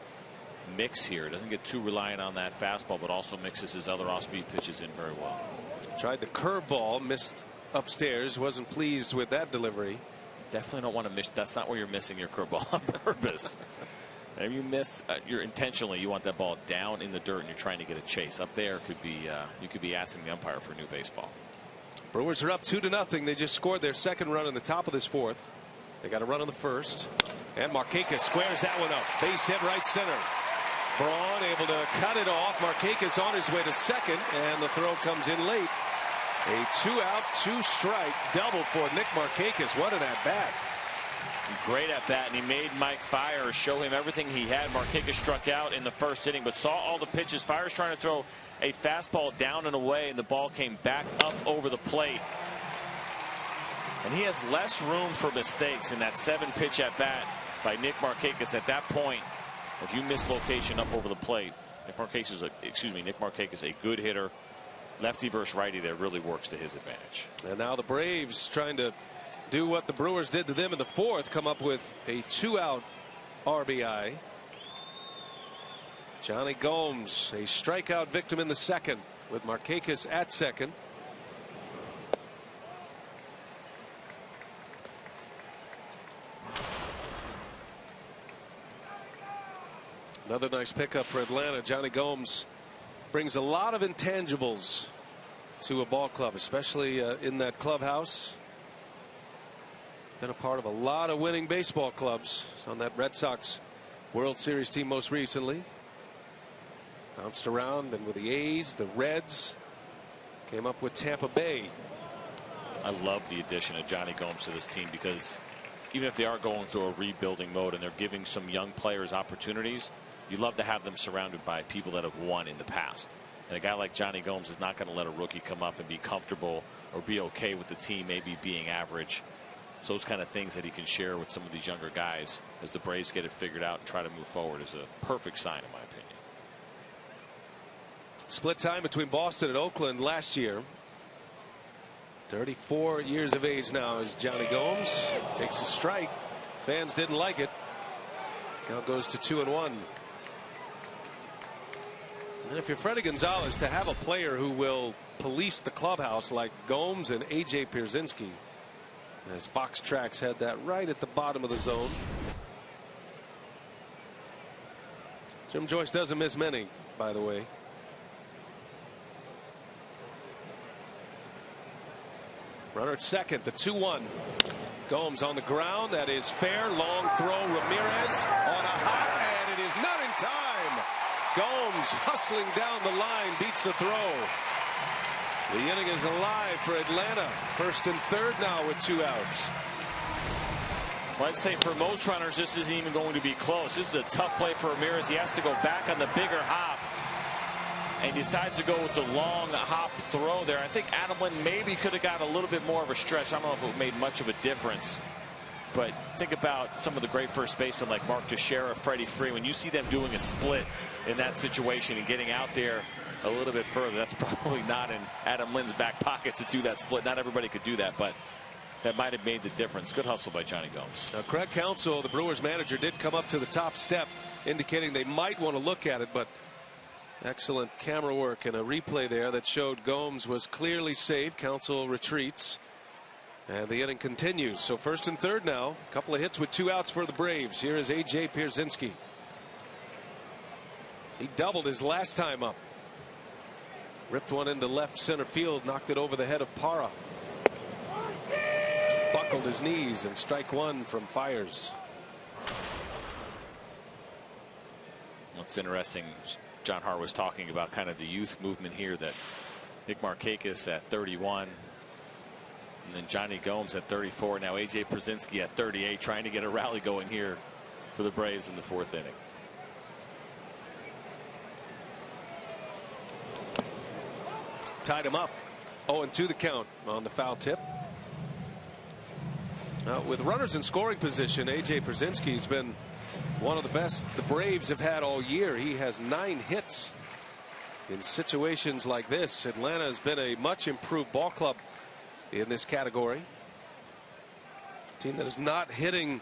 mix here. Doesn't get too reliant on that fastball, but also mixes his other off-speed pitches in very well. Tried the curveball, missed upstairs. Wasn't pleased with that delivery. Definitely don't want to miss. That's not where you're missing your curveball on purpose. If you miss, you're intentionally, you want that ball down in the dirt and you're trying to get a chase. Up there could be you could be asking the umpire for a new baseball. Brewers are up 2-0. They just scored their second run in the top of this fourth. They got a run on the first, and Markakis squares that one up. Base hit right center. Braun able to cut it off. Markakis on his way to second, and the throw comes in late. A 2-out, 2-strike double for Nick Markakis. What an at bat. Great at bat, and he made Mike Fiers show him everything he had. Markakis struck out in the first inning, but saw all the pitches. Fiers trying to throw a fastball down and away, and the ball came back up over the plate. And he has less room for mistakes in that 7-pitch at bat by Nick Markakis. At that point, if you miss location up over the plate, Nick Markakis, a good hitter. Lefty versus righty there really works to his advantage. And now the Braves trying to do what the Brewers did to them in the fourth, come up with a 2-out RBI. Johnny Gomes, a strikeout victim in the second, with Markakis at second. Another nice pickup for Atlanta. Johnny Gomes brings a lot of intangibles to a ball club, especially in that clubhouse. Been a part of a lot of winning baseball clubs. He's on that Red Sox World Series team most recently. Bounced around and with the A's, the Reds, came up with Tampa Bay. I love the addition of Johnny Gomes to this team, because even if they are going through a rebuilding mode and they're giving some young players opportunities, you love to have them surrounded by people that have won in the past. And a guy like Johnny Gomes is not going to let a rookie come up and be comfortable or be okay with the team maybe being average. So those kind of things that he can share with some of these younger guys as the Braves get it figured out and try to move forward is a perfect sign, in my opinion. Split time between Boston and Oakland last year. 34 years of age now is Johnny Gomes. Takes a strike. Fans didn't like it. Count goes to 2-1. And if you're Freddie Gonzalez, to have a player who will police the clubhouse like Gomes and A.J. Pierzynski, as Fox Tracks had that right at the bottom of the zone. Jim Joyce doesn't miss many, by the way. Runner at second, the 2-1. Gomes on the ground. That is fair. Long throw. Ramirez on a hop, and it is not in time. Gomes hustling down the line, beats the throw. The inning is alive for Atlanta. First and third now with 2 outs. Well, I'd say for most runners, this isn't even going to be close. This is a tough play for Ramirez. He has to go back on the bigger hop, and decides to go with the long hop throw there. I think Adam Lind maybe could have got a little bit more of a stretch. I don't know if it made much of a difference. But think about some of the great first basemen like Mark Teixeira, Freddie Freeman. When you see them doing a split in that situation and getting out there a little bit further, that's probably not in Adam Lind's back pocket to do that split. Not everybody could do that, but that might have made the difference. Good hustle by Johnny Gomes. Now, Craig Counsell, the Brewers manager, did come up to the top step, indicating they might want to look at it, but Excellent camera work and a replay there that showed Gomes was clearly safe. Counsell retreats. And the inning continues. So first and third now. A couple of hits with 2 outs for the Braves. Here is A.J. Pierzynski. He doubled his last time up. Ripped one into left center field. Knocked it over the head of Parra. Buckled his knees, and strike one from Fiers. What's interesting, John Hart was talking about kind of the youth movement here, that Nick Markakis at 31 and then Johnny Gomes at 34. Now A.J. Pierzynski at 38, trying to get a rally going here for the Braves in the 4th inning. Tied him up. 0-2 the count on the foul tip. With runners in scoring position, A.J. Pierzynski has been one of the best the Braves have had all year. He has 9 hits in situations like this. Atlanta has been a much improved ball club in this category. A team that is not hitting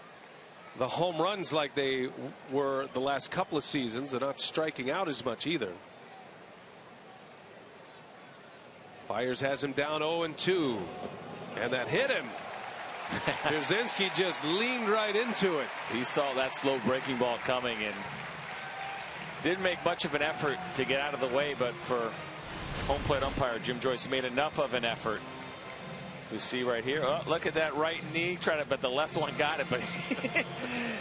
the home runs like they were the last couple of seasons. They're not striking out as much either. Fiers has him down 0-2, and that hit him. Pierzynski just leaned right into it. He saw that slow breaking ball coming and didn't make much of an effort to get out of the way, but for home plate umpire Jim Joyce, he made enough of an effort. You see right here, oh, look at that right knee, but the left one got it, but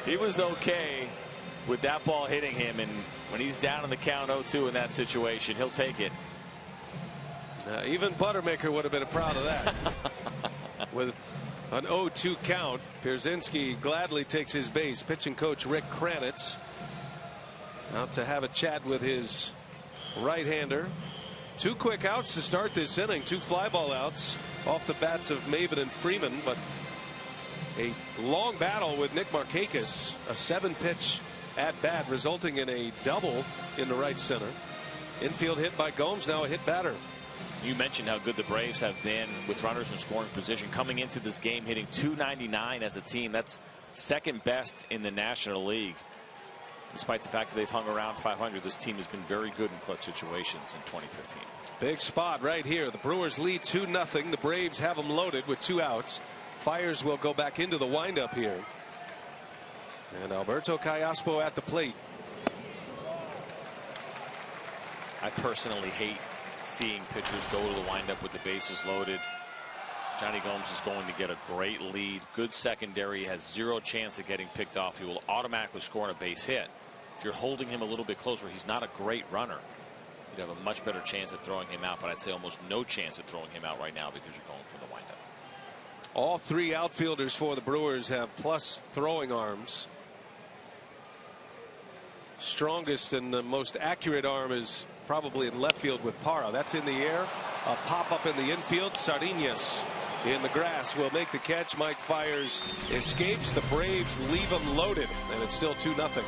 he was okay with that ball hitting him, and when he's down in the count 0-2 in that situation, he'll take it. Even Buttermaker would have been proud of that. With an 0-2 count, Pierzynski gladly takes his base. Pitching coach Rick Kranitz out to have a chat with his right-hander. 2 quick outs to start this inning. 2 fly ball outs off the bats of Maven and Freeman, but a long battle with Nick Markakis. A 7-pitch at bat resulting in a double in the right center. Infield hit by Gomes, now a hit batter. You mentioned how good the Braves have been with runners in scoring position, coming into this game hitting .299 as a team. That's 2nd best in the National League. Despite the fact that they've hung around 500, this team has been very good in clutch situations in 2015. Big spot right here. The Brewers lead 2-0. The Braves have them loaded with 2 outs. Fiers will go back into the windup here. And Alberto Callaspo at the plate. I personally hate seeing pitchers go to the windup with the bases loaded. Johnny Gomes is going to get a great lead. Good secondary. Has 0 chance of getting picked off. He will automatically score on a base hit. If you're holding him a little bit closer, he's not a great runner. You'd have a much better chance at throwing him out, but I'd say almost no chance of throwing him out right now because you're going for the windup. All 3 outfielders for the Brewers have plus throwing arms. Strongest and the most accurate arm is probably in left field with Parra. That's in the air. A pop up in the infield. Sardinhas in the grass will make the catch. Mike Fiers escapes. The Braves leave him loaded, and it's still 2-0.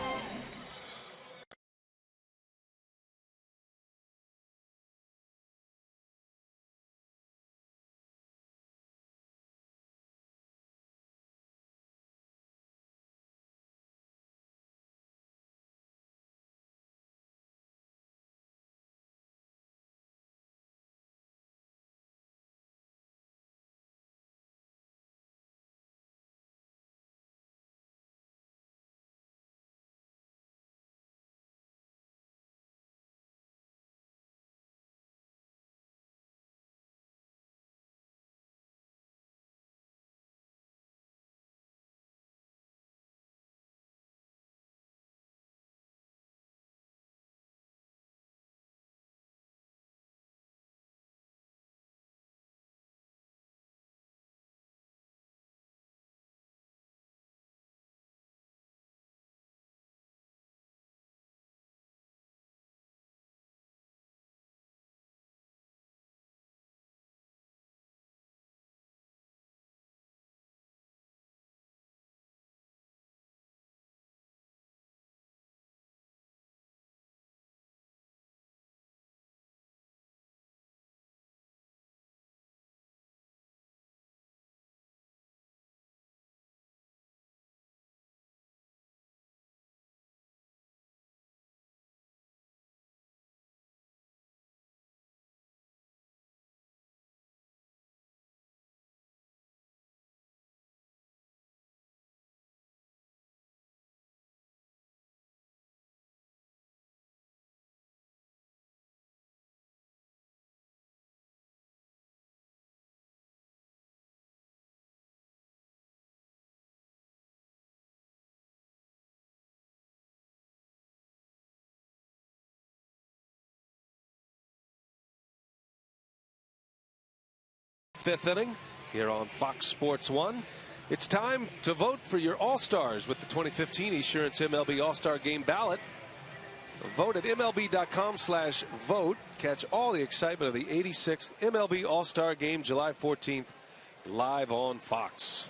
fifth inning here on Fox Sports 1. It's time to vote for your All-Stars with the 2015 Esurance MLB All-Star Game ballot. Vote at MLB.com/vote. Catch all the excitement of the 86th MLB All-Star Game July 14th live on Fox.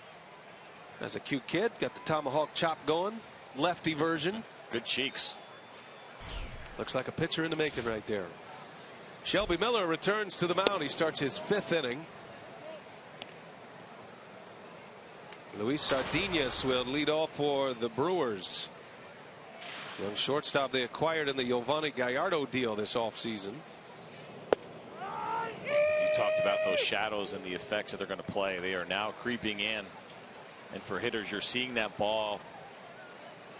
That's a cute kid. Got the tomahawk chop going. Lefty version. Good cheeks. Looks like a pitcher in the making right there. Shelby Miller returns to the mound. He starts his fifth inning. Luis Sardinas will lead off for the Brewers. Young shortstop they acquired in the Giovanni Gallardo deal this offseason. You talked about those shadows and the effects that they're going to play. They are now creeping in. And for hitters, you're seeing that ball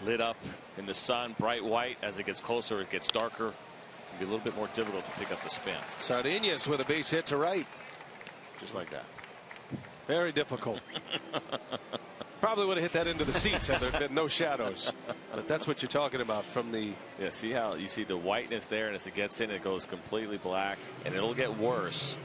lit up in the sun, bright white. As it gets closer, it gets darker. It can be a little bit more difficult to pick up the spin. Sardinas with a base hit to right. Just like that. Very difficult. Probably would have hit that into the seats had there been no shadows. But that's what you're talking about from the. Yeah, see how you see the whiteness there, and as it gets in, it goes completely black, and it'll get worse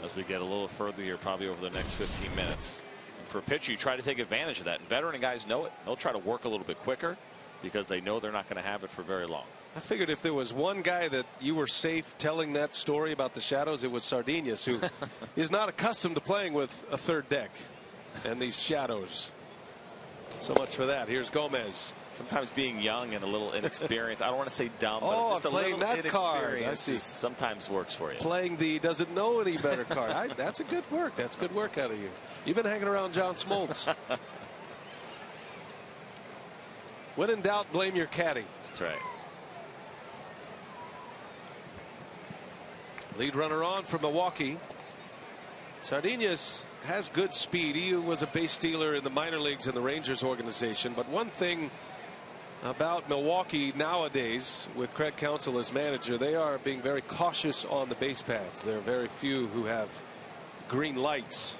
as we get a little further here, probably over the next 15 minutes. And for a pitcher, you try to take advantage of that. And veteran guys know it. They'll try to work a little bit quicker because they know they're not going to have it for very long. I figured if there was one guy that you were safe telling that story about the shadows, it was Sardinas, who is not accustomed to playing with a third deck and these shadows. So much for that. Here's Gomez. Sometimes being young and a little inexperienced. I don't want to say dumb, but just a playing little that card. I see. Sometimes works for you. Playing the doesn't know any better card. That's a good work. That's good work out of you. You've been hanging around John Smoltz. When in doubt, blame your caddy. That's right. Lead runner on for Milwaukee. Sardinas has good speed. He was a base stealer in the minor leagues in the Rangers organization. But one thing about Milwaukee nowadays, with Craig Counsell as manager, they are being very cautious on the base paths. There are very few who have green lights.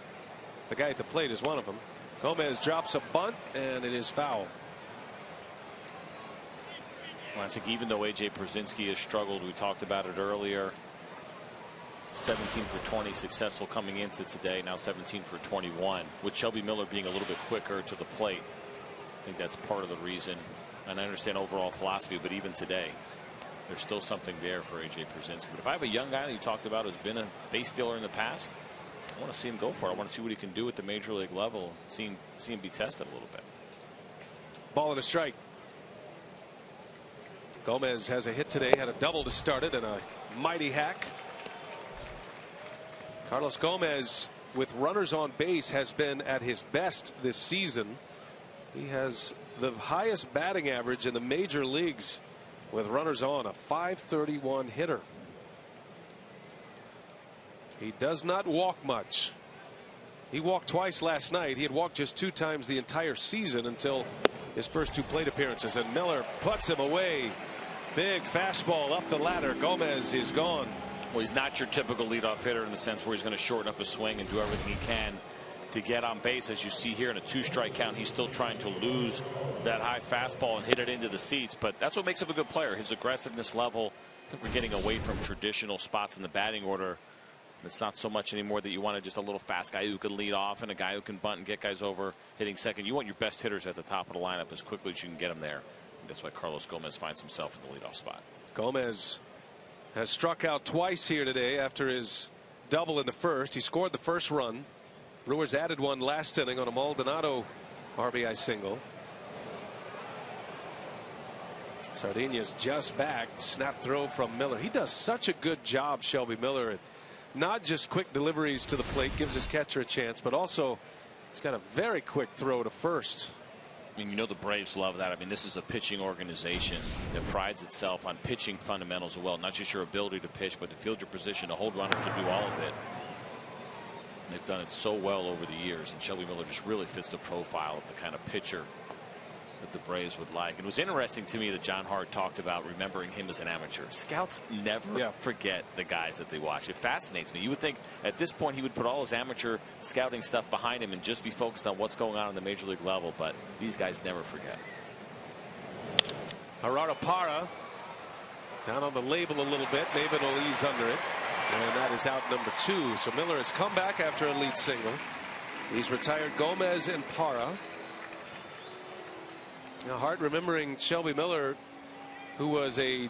The guy at the plate is one of them. Gomez drops a bunt, and it is foul. Well, I think even though AJ Pierzynski has struggled, we talked about it earlier. 17 for 20 successful coming into today, now 17 for 21, with Shelby Miller being a little bit quicker to the plate. I think that's part of the reason, and I understand overall philosophy, but even today there's still something there for AJ Pierzynski. But if I have a young guy that you talked about who's been a base stealer in the past, I want to see him go for it. I want to see what he can do at the major league level, see him be tested a little bit. Ball and a strike. Gomez has a hit today, had a double to start it, and a mighty hack. Carlos Gomez, with runners on base, has been at his best this season. He has the highest batting average in the major leagues with runners on, a .531 hitter. He does not walk much. He walked twice last night. He had walked just 2 times the entire season until his first 2 plate appearances, and Miller puts him away. Big fastball up the ladder. Gomez is gone. Well, he's not your typical leadoff hitter in the sense where he's going to shorten up his swing and do everything he can to get on base. As you see here in a 2-strike count, he's still trying to lose that high fastball and hit it into the seats. But that's what makes him a good player. His aggressiveness level. I think we're getting away from traditional spots in the batting order. It's not so much anymore that you want just a little fast guy who can lead off and a guy who can bunt and get guys over hitting second. You want your best hitters at the top of the lineup as quickly as you can get them there. And that's why Carlos Gomez finds himself in the leadoff spot. Gomez has struck out twice here today after his double in the first. He scored the first run. Brewers added one last inning on a Maldonado RBI single. Sardinas just back. Snap throw from Miller. He does such a good job, Shelby Miller, at not just quick deliveries to the plate, gives his catcher a chance, but also he's got a very quick throw to first. I mean, you know the Braves love that. I mean, this is a pitching organization that prides itself on pitching fundamentals as well. Not just your ability to pitch, but to field your position, to hold runners, to do all of it. And they've done it so well over the years. And Shelby Miller just really fits the profile of the kind of pitcher that the Braves would like. And it was interesting to me that John Hart talked about remembering him as an amateur. Scouts never forget the guys that they watch. It fascinates me. You would think at this point he would put all his amateur scouting stuff behind him and just be focused on what's going on the major league level, but these guys never forget. Gerardo Parra down on the label a little bit. Maben will ease under it. And that is out number 2. So Miller has come back after a lead single. He's retired Gomez and Parra. Now Hart remembering Shelby Miller, who was a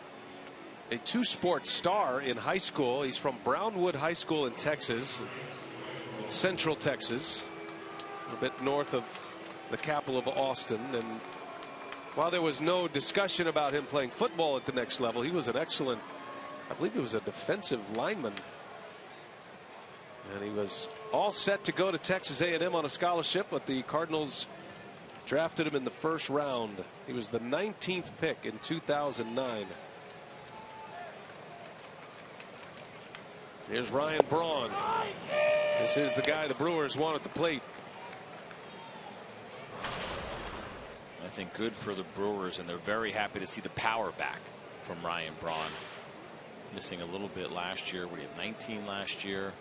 two-sport star in high school. He's from Brownwood High School in Texas, Central Texas, a bit north of the capital of Austin. And while there was no discussion about him playing football at the next level, he was an excellent, I believe he was a defensive lineman. And he was all set to go to Texas A&M on a scholarship, but the Cardinals drafted him in the first round. He was the 19th pick in 2009. Here's Ryan Braun. This is the guy the Brewers want at the plate. I think good for the Brewers, and they're very happy to see the power back from Ryan Braun. Missing a little bit last year. We had 19 last year.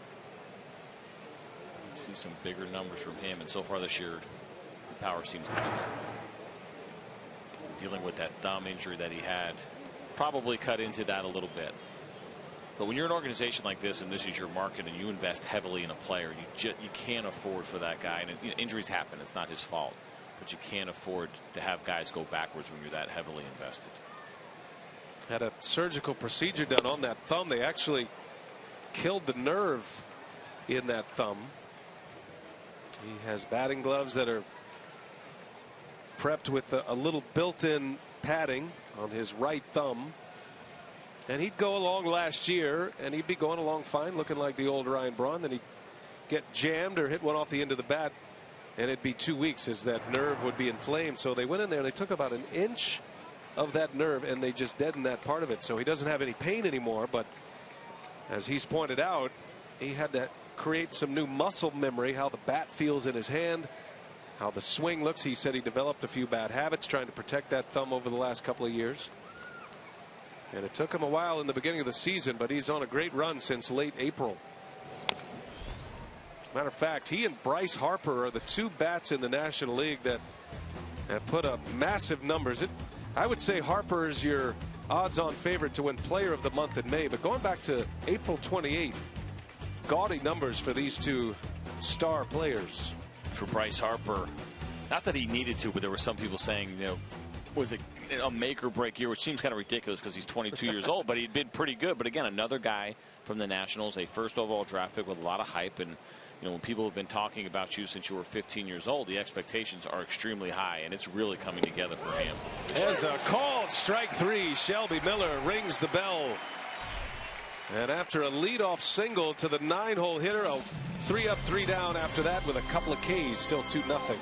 See some bigger numbers from him, and so far this year the power seems to be there. Dealing with that thumb injury that he had, probably cut into that a little bit. But when you're an organization like this and this is your market and you invest heavily in a player, you can't afford for that guy. And injuries happen, it's not his fault, but you can't afford to have guys go backwards when you're that heavily invested. Had a surgical procedure done on that thumb. They actually killed the nerve in that thumb. He has batting gloves that are prepped with a little built-in padding on his right thumb. And he'd go along last year, and he'd be going along fine, looking like the old Ryan Braun. Then he'd get jammed or hit one off the end of the bat, and it'd be 2 weeks as that nerve would be inflamed. So they went in there, and they took about an inch of that nerve, and they just deadened that part of it. So he doesn't have any pain anymore, but as he's pointed out, he had to create some new muscle memory, how the bat feels in his hand, how the swing looks. He said he developed a few bad habits trying to protect that thumb over the last couple of years. And it took him a while in the beginning of the season, but he's on a great run since late April. Matter of fact, he and Bryce Harper are the 2 bats in the National League that have put up massive numbers. I would say Harper is your odds-on favorite to win Player of the Month in May, but going back to April 28th, gaudy numbers for these 2 star players. For Bryce Harper, not that he needed to, but there were some people saying, was it a make or break year, which seems kind of ridiculous because he's 22 years old, but he'd been pretty good. But again, another guy from the Nationals, a first overall draft pick with a lot of hype. And when people have been talking about you since you were 15 years old, the expectations are extremely high, and it's really coming together for him. As a called strike 3, Shelby Miller rings the bell. And after a leadoff single to the 9-hole hitter, a 3 up, 3 down after that with a couple of Ks, still 2-0.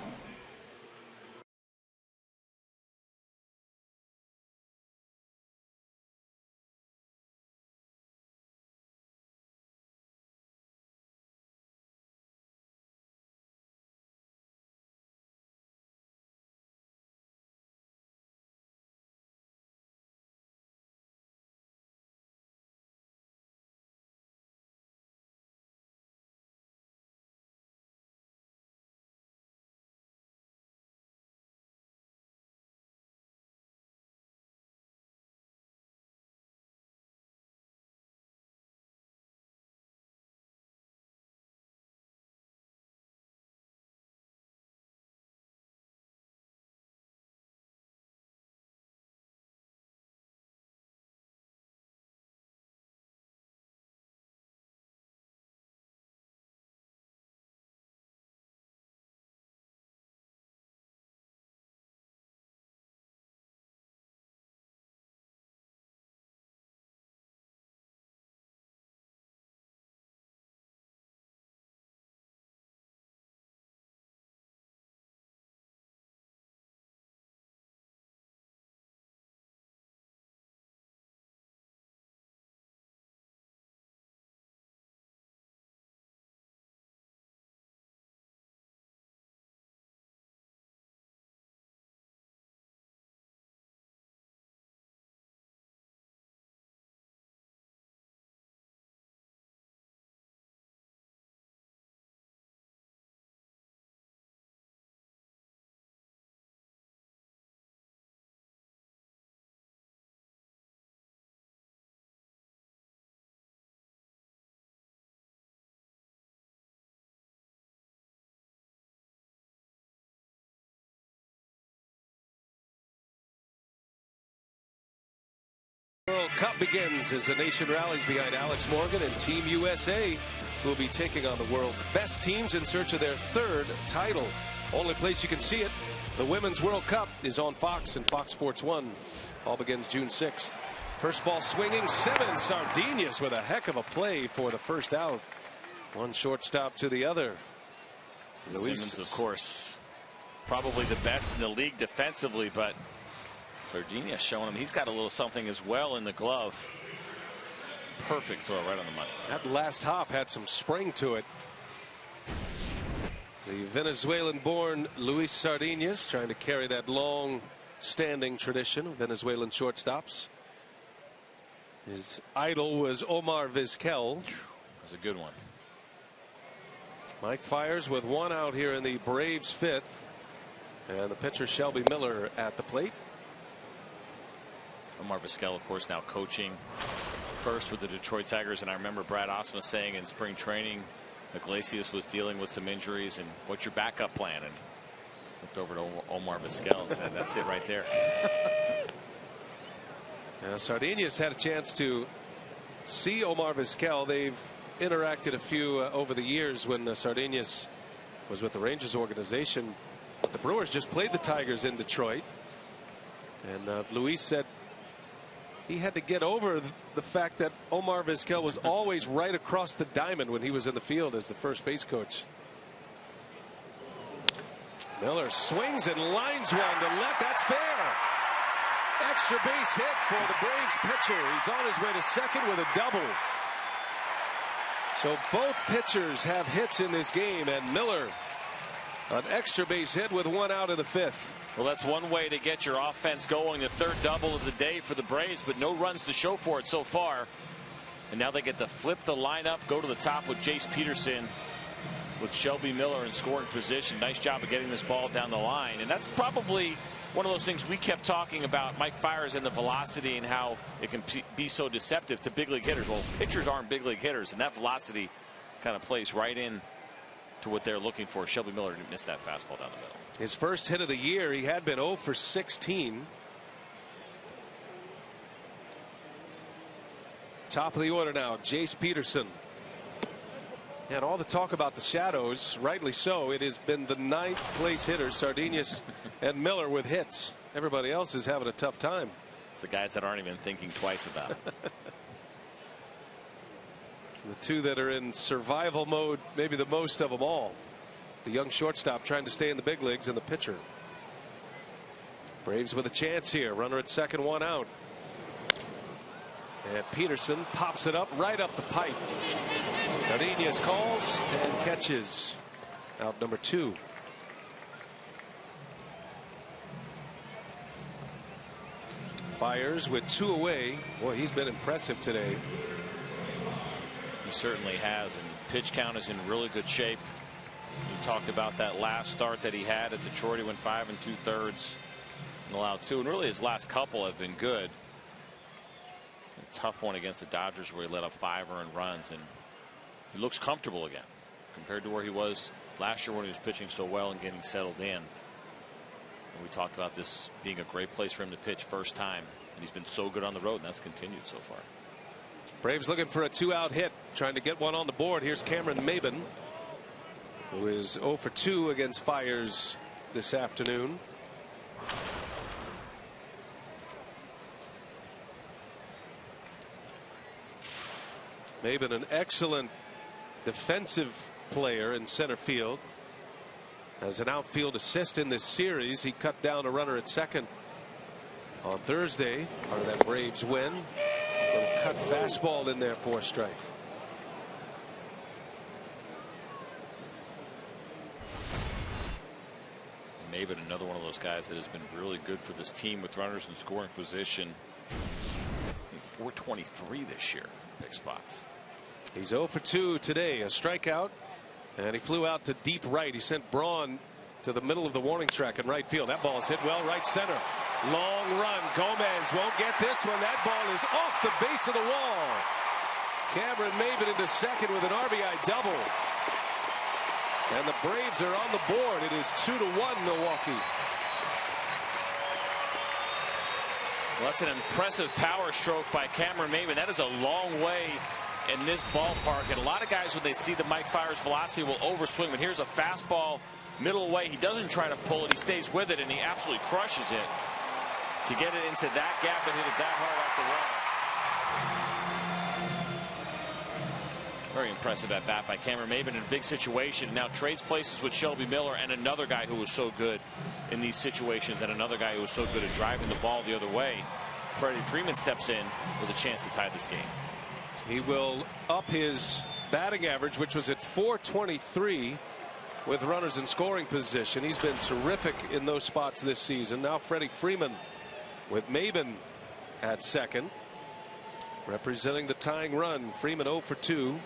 Cup begins as the nation rallies behind Alex Morgan and Team USA, who will be taking on the world's best teams in search of their third title. Only place you can see it, the Women's World Cup, is on Fox and Fox Sports 1. All begins June 6th. First ball swinging, Simmons. Sardinius with a heck of a play for the first out. One shortstop to the other. Simmons, of course, probably the best in the league defensively, but Sardinius showing him he's got a little something as well in the glove. Perfect throw right on the money. That last hop had some spring to it. The Venezuelan-born Luis Sardinius trying to carry that long-standing tradition of Venezuelan shortstops. His idol was Omar Vizquel. That was a good one. Mike fires with one out here in the Braves' fifth. And the pitcher Shelby Miller at the plate. Omar Vizquel, of course, now coaching first with the Detroit Tigers. And I remember Brad Osma saying in spring training, Iglesias was dealing with some injuries, and what's your backup plan? And looked over to Omar Vizquel and said, that's it right there. Sardinius had a chance to see Omar Vizquel. They've interacted a few over the years when Sardinius was with the Rangers organization. The Brewers just played the Tigers in Detroit. And Luis said he had to get over the fact that Omar Vizquel was always right across the diamond when he was in the field as the first base coach. Miller swings and lines one to left. That's fair. Extra base hit for the Braves pitcher. He's on his way to second with a double. So both pitchers have hits in this game, and Miller an extra base hit with one out in the fifth. Well, that's one way to get your offense going. The third double of the day for the Braves, but no runs to show for it so far. And now they get to flip the lineup, go to the top with Jace Peterson, with Shelby Miller in scoring position. Nice job of getting this ball down the line. And that's probably one of those things we kept talking about, Mike Fiers, and the velocity and how it can be so deceptive to big league hitters. Well, pitchers aren't big league hitters, and that velocity kind of plays right in to what they're looking for. Shelby Miller didn't miss that fastball down the middle. His first hit of the year, he had been 0 for 16. Top of the order now, Jace Peterson. And all the talk about the shadows, rightly so. It has been the ninth place hitters, Sardinius and Miller, with hits. Everybody else is having a tough time. It's the guys that aren't even thinking twice about it. The two that are in survival mode, maybe the most of them all. The young shortstop trying to stay in the big leagues, and the pitcher. Braves with a chance here. Runner at second, one out. And Peterson pops it up right up the pipe. Sardinius calls and catches. Out number 2. Fires with 2 away. Boy, he's been impressive today. He certainly has, and pitch count is in really good shape. You talked about that last start that he had at Detroit. He went 5 2/3 and allowed 2, and really his last couple have been good. A tough one against the Dodgers where he let up 5 earned runs, and he looks comfortable again compared to where he was last year when he was pitching so well and getting settled in. And we talked about this being a great place for him to pitch first time, and he's been so good on the road, and that's continued so far. Braves looking for a 2-out hit, trying to get one on the board. Here's Cameron Maybin, who is 0 for 2 against Fiers this afternoon. Maybin, an excellent defensive player in center field. As an outfield assist in this series, he cut down a runner at second on Thursday. Part of that Braves win. A little cut fastball in there for a strike. Maybin, another one of those guys that has been really good for this team with runners in scoring position. 423 this year, big spots. He's 0 for 2 today, a strikeout, and he flew out to deep right. He sent Braun to the middle of the warning track in right field. That ball is hit well right center. Long run. Gomez won't get this one. That ball is off the base of the wall. Cameron Maybin into second with an RBI double. And the Braves are on the board. It is 2-1 Milwaukee. Well, that's an impressive power stroke by Cameron Maybin. That is a long way in this ballpark. And a lot of guys, when they see the Mike Fiers velocity, will overswing. But here's a fastball middle way. He doesn't try to pull it. He stays with it, and he absolutely crushes it to get it into that gap and hit it that hard off the wall. Very impressive at bat by Cameron Maybin in a big situation. Now trades places with Shelby Miller and another guy who was so good in these situations, and another guy who was so good at driving the ball the other way. Freddie Freeman steps in with a chance to tie this game. He will up his batting average, which was at .423 with runners in scoring position. He's been terrific in those spots this season. Now Freddie Freeman with Maybin at second, representing the tying run. Freeman 0 for 2.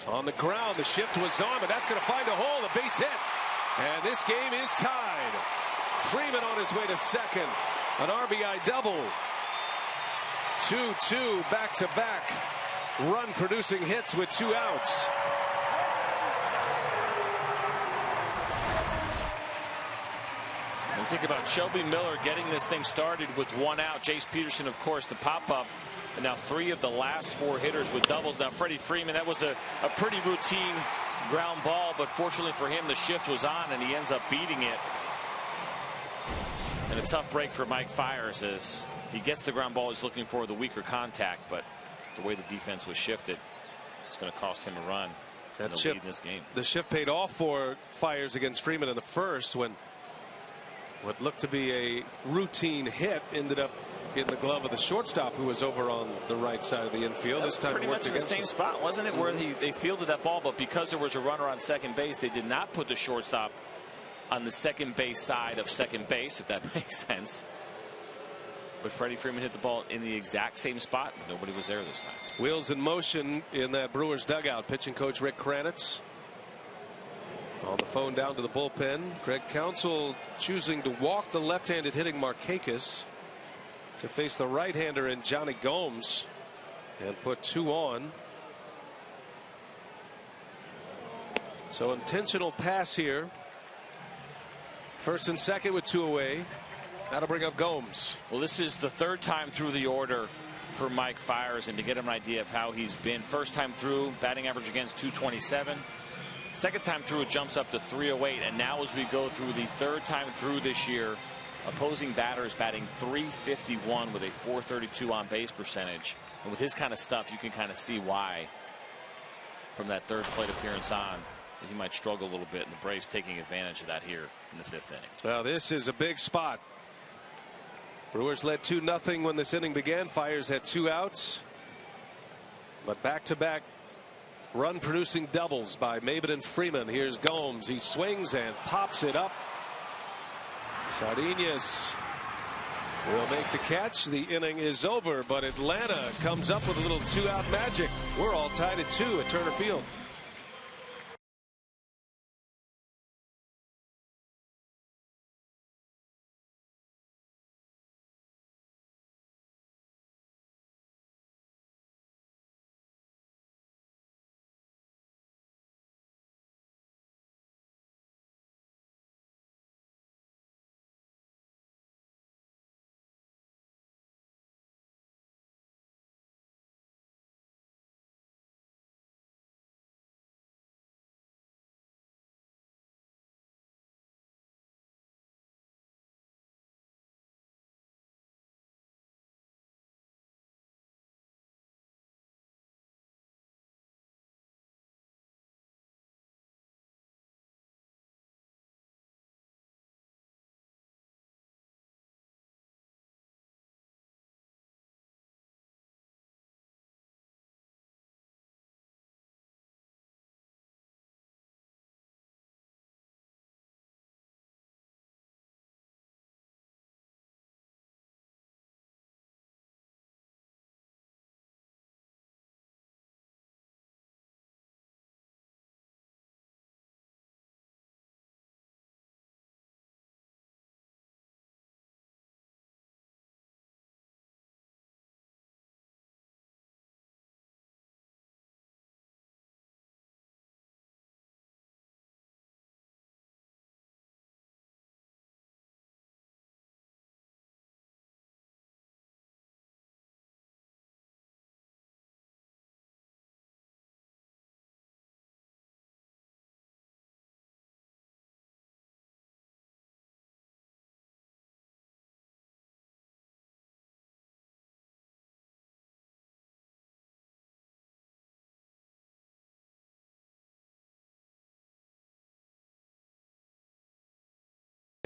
On the ground, the shift was on, but that's going to find a hole. The base hit, and this game is tied. Freeman on his way to second, an RBI double. 2-2 back-to-back run-producing hits with 2 outs. And think about Shelby Miller getting this thing started with 1 out. Jace Peterson, of course, the pop-up. And now 3 of the last 4 hitters with doubles. Now Freddie Freeman, that was a pretty routine ground ball, but fortunately for him, the shift was on, and he ends up beating it. And a tough break for Mike Fiers as he gets the ground ball. He's looking for the weaker contact, but the way the defense was shifted, it's going to cost him a run. That shift in this game. The shift paid off for Fiers against Freeman in the first, when what looked to be a routine hit ended up in the glove of the shortstop, who was over on the right side of the infield. This time pretty much in the same spot, wasn't it, where they fielded that ball, but because there was a runner on second base, they did not put the shortstop on the second base side of second base, if that makes sense. But Freddie Freeman hit the ball in the exact same spot. Nobody was there this time. Wheels in motion in that Brewers dugout. Pitching coach Rick Kranitz on the phone down to the bullpen. Greg Counsell choosing to walk the left-handed hitting Markakis to face the right-hander in Johnny Gomes and put 2 on. So intentional pass here. First and second with 2 away. That'll bring up Gomes. Well, this is the 3rd time through the order for Mike Fiers, and to get an idea of how he's been. First time through, batting average against .227. Second time through, it jumps up to .308, and now as we go through the 3rd time through this year, opposing batters batting .351 with a .432 on base percentage. And with his kind of stuff, you can kind of see why, from that 3rd plate appearance on, he might struggle a little bit, and the Braves taking advantage of that here in the 5th inning. Well, this is a big spot. Brewers led 2-0 when this inning began. Fiers had 2 outs, but back-to-back run-producing doubles by Maybin and Freeman. Here's Gomes. He swings and pops it up. Sardinas will make the catch. The inning is over, but Atlanta comes up with a little 2-out magic. We're all tied at 2 at Turner Field.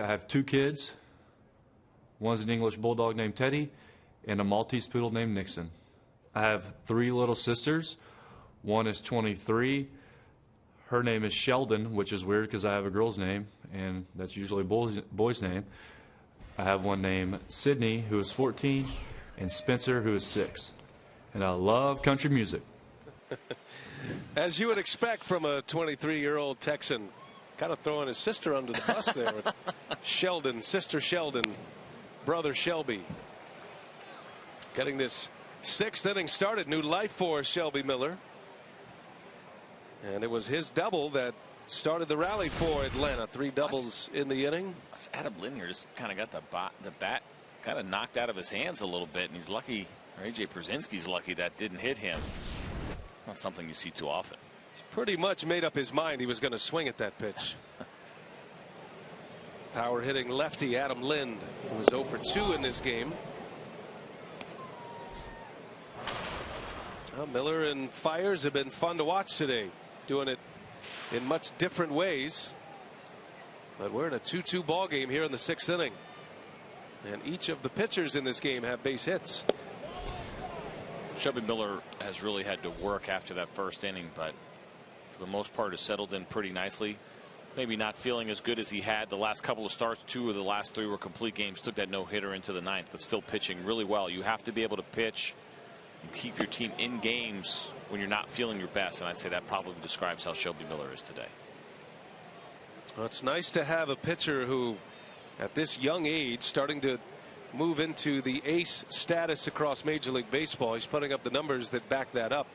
I have 2 kids. One's an English bulldog named Teddy and a Maltese poodle named Nixon. I have 3 little sisters. One is 23. Her name is Sheldon, which is weird because I have a girl's name, and that's usually a boy's name. I have one named Sydney, who is 14, and Spencer, who is 6. And I love country music. As you would expect from a 23-year-old Texan, kind of throwing his sister under the bus there. Sheldon, sister Sheldon, brother Shelby. Getting this 6th inning started, new life for Shelby Miller. And it was his double that started the rally for Atlanta. 3 doubles in the inning. Adam Lynn here just kind of got the bat kind of knocked out of his hands a little bit, and he's lucky, or AJ Pierzynski's lucky that didn't hit him. It's not something you see too often. He's pretty much made up his mind he was going to swing at that pitch. Power hitting lefty Adam Lind, who was 0 for 2 in this game. Well, Miller and Fiers have been fun to watch today, doing it in much different ways. But we're in a 2-2 ball game here in the 6th inning. And each of the pitchers in this game have base hits. Shelby Miller has really had to work after that first inning, but for the most part has settled in pretty nicely. Maybe not feeling as good as he had the last couple of starts. 2 of the last 3 were complete games. Took that no-hitter into the 9th, but still pitching really well. You have to be able to pitch and keep your team in games when you're not feeling your best, and I'd say that probably describes how Shelby Miller is today. Well, it's nice to have a pitcher who, at this young age, starting to move into the ace status across Major League Baseball. He's putting up the numbers that back that up,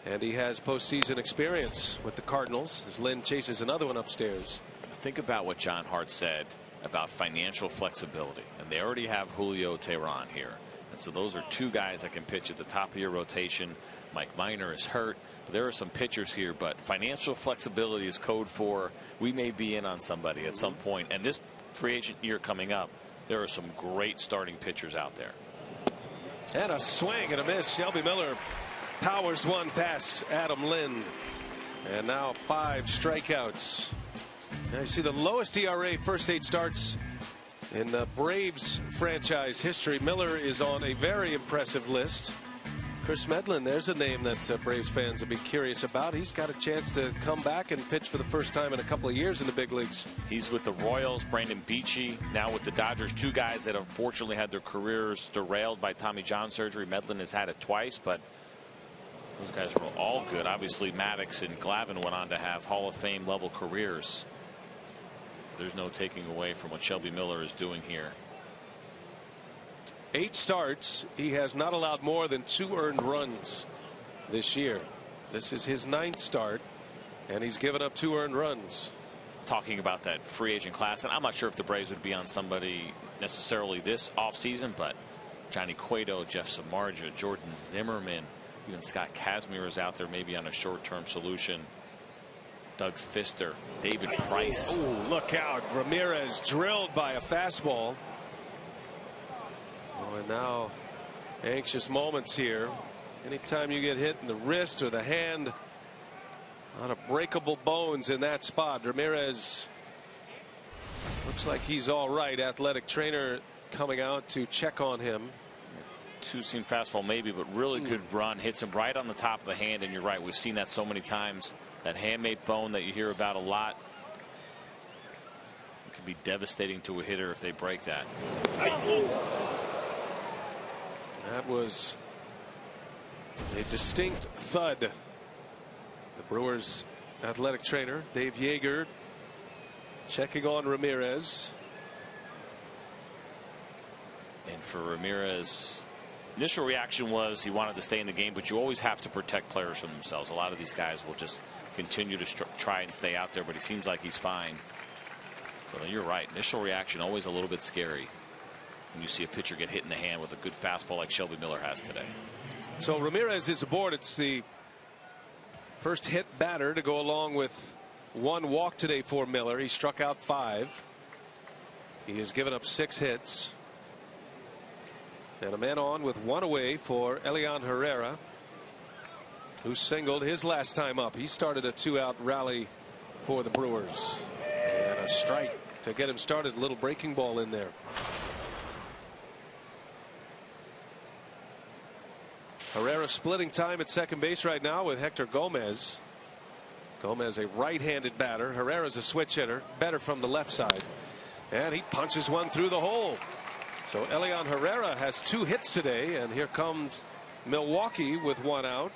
and he has postseason experience with the Cardinals as Lynn chases another one upstairs. Think about what John Hart said about financial flexibility, and they already have Julio Teheran here, and so those are 2 guys that can pitch at the top of your rotation. Mike Minor is hurt, but there are some pitchers here, but financial flexibility is code for we may be in on somebody at some point. And this free agent year coming up, there are some great starting pitchers out there. And a swing and a miss. Shelby Miller powers one past Adam Lind, and now 5 strikeouts. Now you see the lowest ERA first 8 starts in the Braves franchise history. Miller is on a very impressive list. Chris Medlin, there's a name that Braves fans will be curious about. He's got a chance to come back and pitch for the first time in a couple of years in the big leagues. He's with the Royals. Brandon Beachy now with the Dodgers. 2 guys that unfortunately had their careers derailed by Tommy John surgery. Medlin has had it twice, but those guys were all good. Obviously Maddox and Glavine went on to have Hall of Fame level careers. There's no taking away from what Shelby Miller is doing here. 8 starts. He has not allowed more than 2 earned runs this year. This is his 9th start, and he's given up 2 earned runs. Talking about that free agent class, and I'm not sure if the Braves would be on somebody necessarily this offseason, but Johnny Cueto, Jeff Samardzija, Jordan Zimmerman, even Scott Kazmir is out there maybe on a short-term solution. Doug Fister, David Price. Oh, look out. Ramirez drilled by a fastball. Oh, and now anxious moments here. Anytime you get hit in the wrist or the hand, a lot of breakable bones in that spot. Ramirez looks like he's all right. Athletic trainer coming out to check on him. 2-seam fastball maybe, but really good run. Hits him right on the top of the hand, and you're right. We've seen that so many times. That handmade bone that you hear about a lot. It can be devastating to a hitter if they break that. That was a distinct thud. The Brewers athletic trainer Dave Yeager checking on Ramirez. And for Ramirez, initial reaction was he wanted to stay in the game, but you always have to protect players from themselves. A lot of these guys will just continue to try and stay out there, but he seems like he's fine. But you're right. Initial reaction always a little bit scary when you see a pitcher get hit in the hand with a good fastball like Shelby Miller has today. So Ramirez is aboard. It's the first hit batter to go along with 1 walk today for Miller. He struck out 5. He has given up 6 hits. And a man on with 1 away for Elian Herrera, who singled his last time up. He started a 2-out rally for the Brewers. And a strike to get him started. A little breaking ball in there. Herrera splitting time at second base right now with Hector Gomez. Gomez a right-handed batter. Herrera's a switch hitter, better from the left side, and he punches one through the hole. So Elian Herrera has 2 hits today, and here comes Milwaukee with 1 out.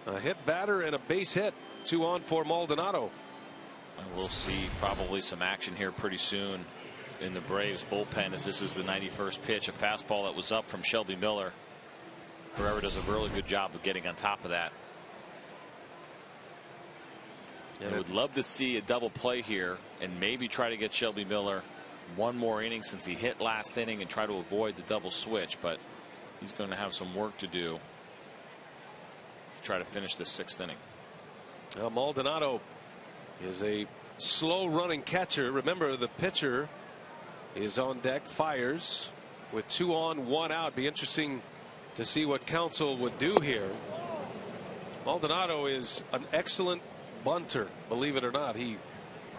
A hit batter and a base hit. 2 on for Maldonado. And we'll see probably some action here pretty soon in the Braves bullpen, as this is the 91st pitch. A fastball that was up from Shelby Miller. Herrera does a really good job of getting on top of that. And I would love to see a double play here and maybe try to get Shelby Miller 1 more inning, since he hit last inning, and try to avoid the double switch. But he's going to have some work to do to try to finish this 6th inning. Well, Maldonado is a slow running catcher. Remember, the pitcher is on deck, fires with 2 on 1 out. Be interesting to see what Counsell would do here. Maldonado is an excellent bunter, believe it or not. He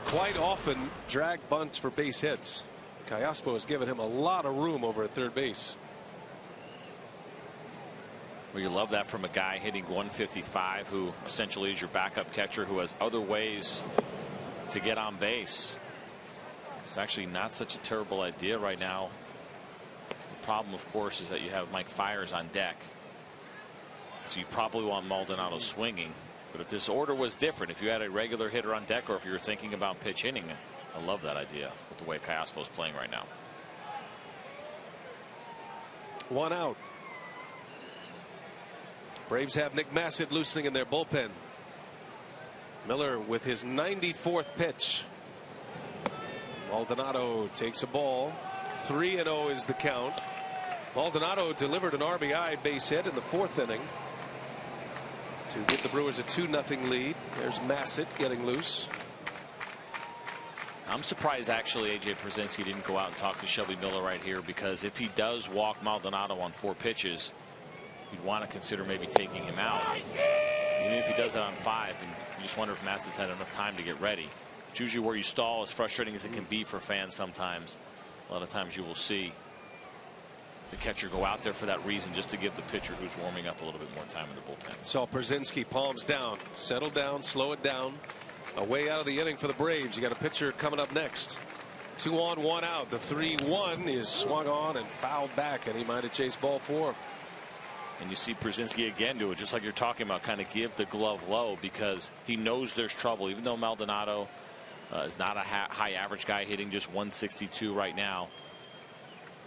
quite often drag bunts for base hits. Callaspo has given him a lot of room over at third base. Well, you love that from a guy hitting 155, who essentially is your backup catcher, who has other ways to get on base. It's actually not such a terrible idea right now. The problem, of course, is that you have Mike Fiers on deck, so you probably want Maldonado swinging. But if this order was different, if you had a regular hitter on deck, or if you were thinking about pitch hitting, I love that idea with the way Callaspo is playing right now. 1 out. Braves have Nick Massett loosening in their bullpen. Miller with his 94th pitch. Maldonado takes a ball. 3-0 is the count. Maldonado delivered an RBI base hit in the 4th inning to give the Brewers a 2-0 lead. There's Massett getting loose. I'm surprised actually AJ Pierzynski didn't go out and talk to Shelby Miller right here, because if he does walk Maldonado on 4 pitches, you'd want to consider maybe taking him out. Even if he does it on 5, and you just wonder if Massett's had enough time to get ready. It's usually where you stall, as frustrating as it can be for fans sometimes. A lot of times you will see the catcher go out there for that reason, just to give the pitcher who's warming up a little bit more time in the bullpen. Saw Pierzynski palms down, settle down, slow it down. A way out of the inning for the Braves. You got a pitcher coming up next. 2 on 1 out. The 3-1 is swung on and fouled back, and he might have chased ball 4. And you see Pierzynski again do it, just like you're talking about, kind of give the glove low, because he knows there's trouble. Even though Maldonado is not a high average guy, hitting just 162 right now,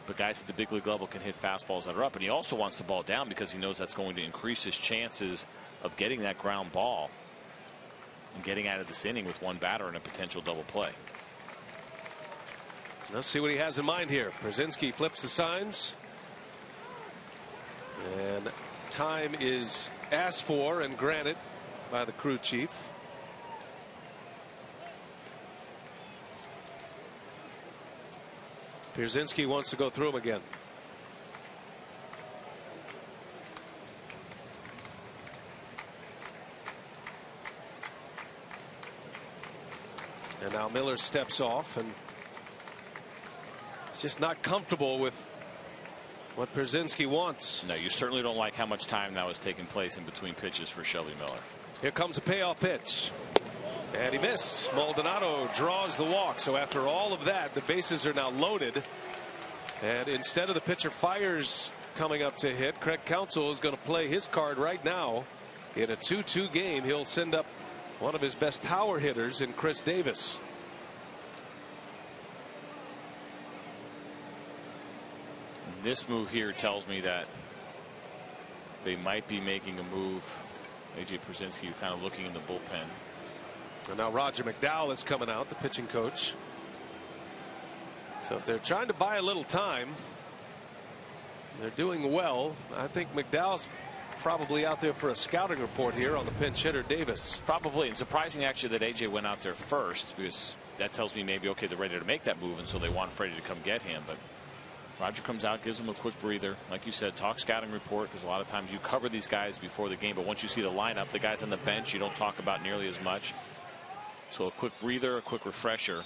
but guys at the big league level can hit fastballs that are up. And he also wants the ball down, because he knows that's going to increase his chances of getting that ground ball and getting out of this inning with 1 batter and a potential double play. Let's see what he has in mind here. Pierzynski flips the signs, and time is asked for and granted by the crew chief. Pierzynski wants to go through him again. And now Miller steps off, and he's just not comfortable with what Pierzynski wants. No, you certainly don't like how much time now is taking place in between pitches for Shelby Miller. Here comes a payoff pitch, and he missed. Maldonado draws the walk. So after all of that, the bases are now loaded, and instead of the pitcher Fiers coming up to hit, Craig Counsell is going to play his card right now. In a 2-2 game, he'll send up one of his best power hitters in Chris Davis. This move here tells me that they might be making a move. AJ Pierzynski kind of looking in the bullpen. And now Roger McDowell is coming out, the pitching coach. So if they're trying to buy a little time, they're doing well. I think McDowell's probably out there for a scouting report here on the pinch hitter Davis. Probably, and surprising actually that AJ went out there first, because that tells me maybe, okay, they're ready to make that move, and so they want Freddie to come get him. But Roger comes out, gives him a quick breather, like you said, talk scouting report, because a lot of times you cover these guys before the game, but once you see the lineup, the guys on the bench, you don't talk about nearly as much. So a quick breather, a quick refresher,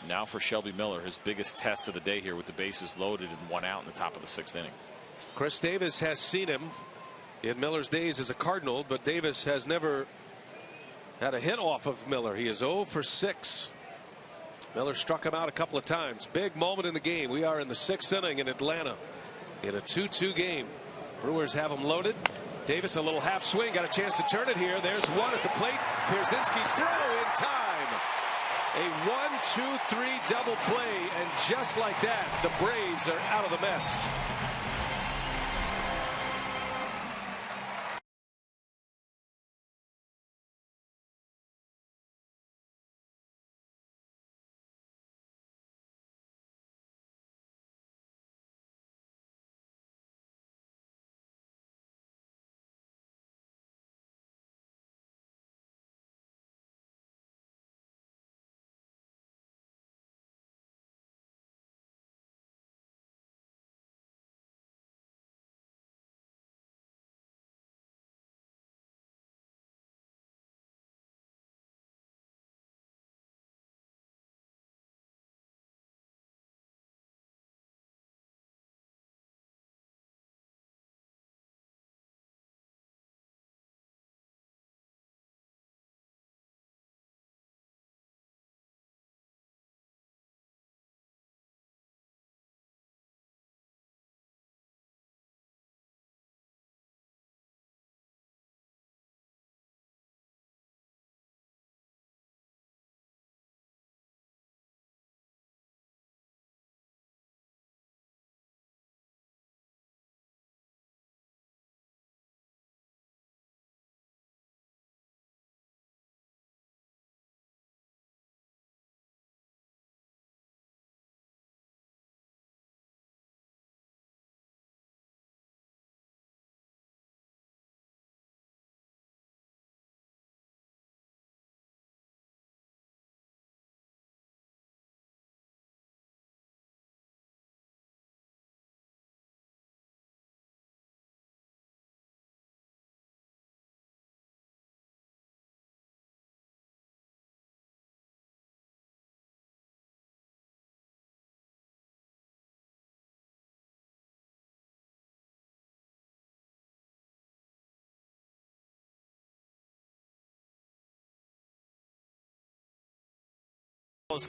Now for Shelby Miller, his biggest test of the day here with the bases loaded and 1 out in the top of the 6th inning. Chris Davis has seen him in Miller's days as a Cardinal, but Davis has never had a hit off of Miller. He is 0 for 6. Miller struck him out a couple of times. Big moment in the game. We are in the 6th inning in Atlanta in a 2-2 game. Brewers have him loaded. Davis a little half swing, got a chance to turn it here. There's one at the plate. Pierzynski's throw in time. A 1-2-3 double play, and just like that, the Braves are out of the mess.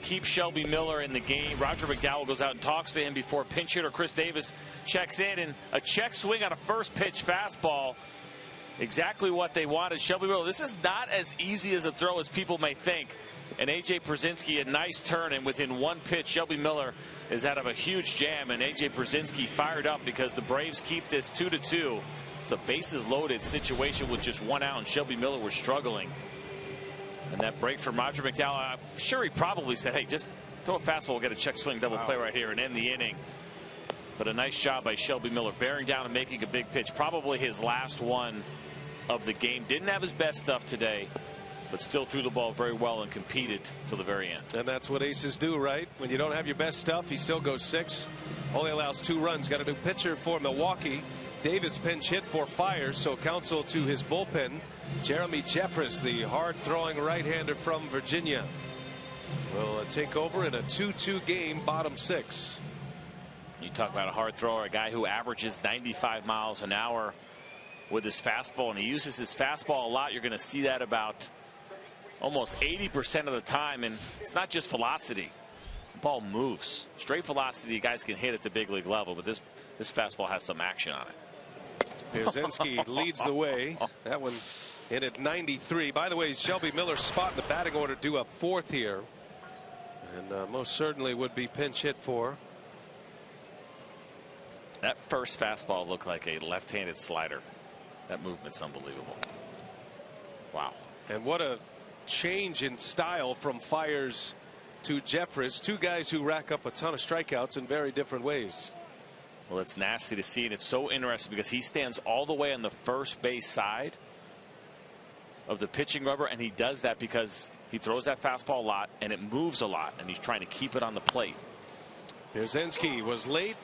Keep Shelby Miller in the game. Roger McDowell goes out and talks to him before pinch hitter Chris Davis checks in, and a check swing on a first pitch fastball. Exactly what they wanted. Shelby Miller, this is not as easy as a throw as people may think. And AJ Pierzynski, a nice turn, and within one pitch, Shelby Miller is out of a huge jam, and AJ Pierzynski fired up because the Braves keep this 2-2. It's a bases loaded situation with just 1 out, and Shelby Miller was struggling. And that break from Roger McDowell, I'm sure he probably said, hey, just throw a fastball, we'll get a check swing double play right here and end the inning. But a nice job by Shelby Miller, bearing down and making a big pitch. Probably his last one of the game. Didn't have his best stuff today, but still threw the ball very well and competed till the very end. And that's what aces do, right? When you don't have your best stuff, he still goes 6. Only allows 2 runs. Got a new pitcher for Milwaukee. Davis pinch hit for Fires, so counsel to his bullpen. Jeremy Jeffress, the hard-throwing right-hander from Virginia, will take over in a 2-2 game, bottom 6. You talk about a hard thrower, a guy who averages 95 miles an hour with his fastball, and he uses his fastball a lot. You're going to see that about almost 80% of the time, and it's not just velocity. The ball moves. Straight velocity, guys can hit at the big league level, but this fastball has some action on it. Pierzynski leads the way. That one in at 93. By the way, Shelby Miller's spot in the batting order due up 4th here, and most certainly would be pinch hit for. That first fastball looked like a left-handed slider. That movement's unbelievable. Wow. And what a change in style from Fires to Jeffress. 2 guys who rack up a ton of strikeouts in very different ways. Well, it's nasty to see, and it's so interesting because he stands all the way on the first base side of the pitching rubber, and he does that because he throws that fastball a lot and it moves a lot, and he's trying to keep it on the plate. Pierzynski was late,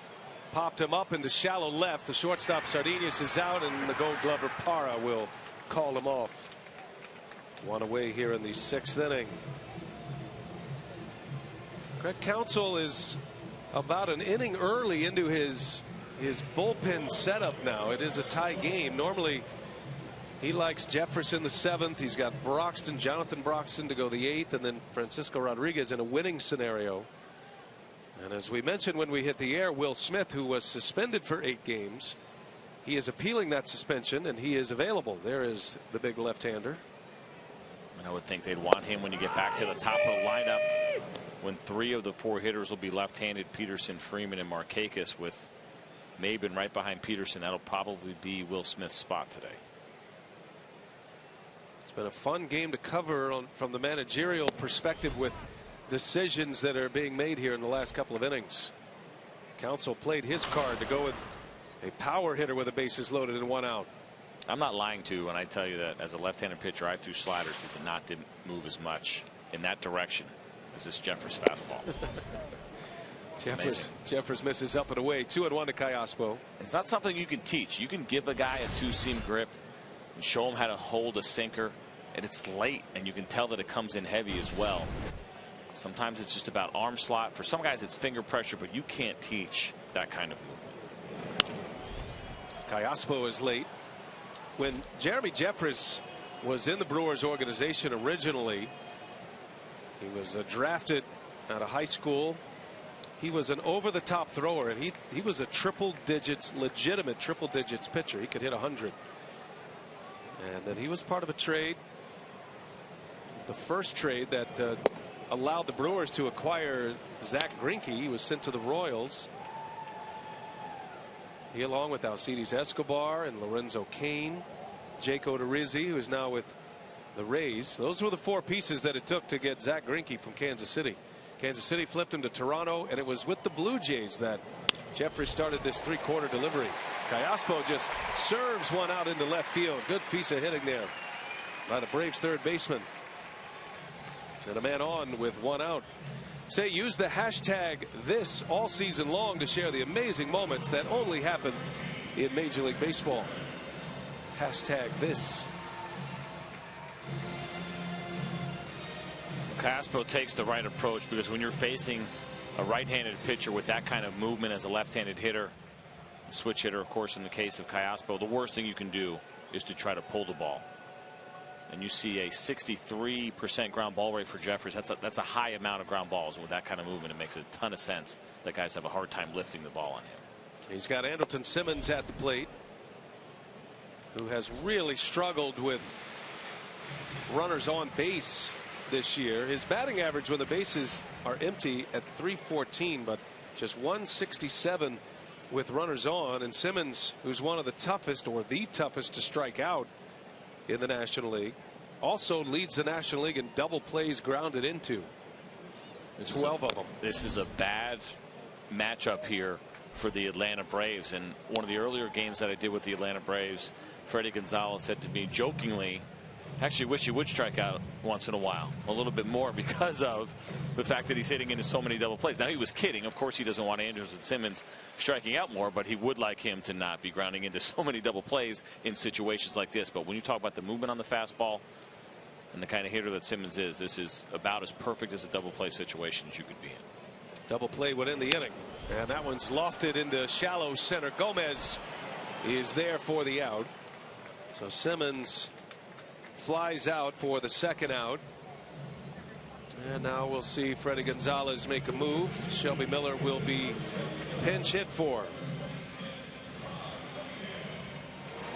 popped him up into shallow left. The shortstop Sardinius is out, and the Gold Glover Parra will call him off. 1 away here in the 6th inning. Craig Counsell is about an inning early into his bullpen setup now. It is a tie game. Normally he likes Jefferson the 7th. He's got Jonathan Broxton to go the 8th, and then Francisco Rodriguez in a winning scenario. And as we mentioned when we hit the air, Will Smith, who was suspended for 8 games, he is appealing that suspension and he is available. There is the big left-hander. And I would think they'd want him when you get back to the top of the lineup, when 3 of the 4 hitters will be left-handed: Peterson, Freeman, and Markakis, with Maben right behind Peterson. That'll probably be Will Smith's spot today. It's been a fun game to cover from the managerial perspective, with decisions that are being made here in the last couple of innings. Counsell played his card to go with a power hitter with the bases loaded and 1 out. I'm not lying to you when I tell you that as a left-handed pitcher, I threw sliders that didn't move as much in that direction as this Jeffers fastball. Jeffers misses up and away. 2-1 to Callaspo. It's not something you can teach. You can give a guy a 2-seam grip and show him how to hold a sinker, and it's late, and you can tell that it comes in heavy as well. Sometimes it's just about arm slot. For some guys it's finger pressure, but you can't teach that kind of movement. Callaspo is late. When Jeremy Jeffress was in the Brewers organization originally, he was drafted out of high school. He was an over-the-top thrower, and he was a legitimate triple digits pitcher. He could hit 100. And then he was part of a trade, the first trade that allowed the Brewers to acquire Zach Greinke. He was sent to the Royals. He, along with Alcides Escobar and Lorenzo Cain, Jake Odorizzi, who is now with the Rays. Those were the 4 pieces that it took to get Zach Greinke from Kansas City. Kansas City flipped him to Toronto, and it was with the Blue Jays that Jeffrey started this 3-quarter delivery. Callaspo just serves 1 out into left field. Good piece of hitting there by the Braves third baseman. And a man on with 1 out. Say, use the hashtag this all season long to share the amazing moments that only happen in Major League Baseball. Hashtag this. Callaspo takes the right approach, because when you're facing a right-handed pitcher with that kind of movement as a left-handed hitter, switch hitter, of course, in the case of Callaspo, the worst thing you can do is to try to pull the ball. And you see a 63% ground ball rate for Jeffers. That's a high amount of ground balls. And with that kind of movement, it makes a ton of sense that guys have a hard time lifting the ball on him. He's got Andrelton Simmons at the plate, who has really struggled with runners on base this year. His batting average when the bases are empty at .314, but just 167 with runners on. And Simmons, who's one of the toughest, or the toughest, to strike out in the National League, also leads the National League in double plays grounded into. 12 of them. This is a bad matchup here for the Atlanta Braves. And one of the earlier games that I did with the Atlanta Braves, Freddie Gonzalez said to me jokingly, actually wish he would strike out once in a while, a little bit more, because of the fact that he's hitting into so many double plays. Now, he was kidding. Of course, he doesn't want Andrelton Simmons striking out more, but he would like him to not be grounding into so many double plays in situations like this. But when you talk about the movement on the fastball and the kind of hitter that Simmons is, this is about as perfect as a double play situation as you could be in. Double play would end the inning, and that one's lofted into shallow center. Gomez is there for the out. So Simmons flies out for the second out. And now we'll see Freddie Gonzalez make a move. Shelby Miller will be pinch hit for.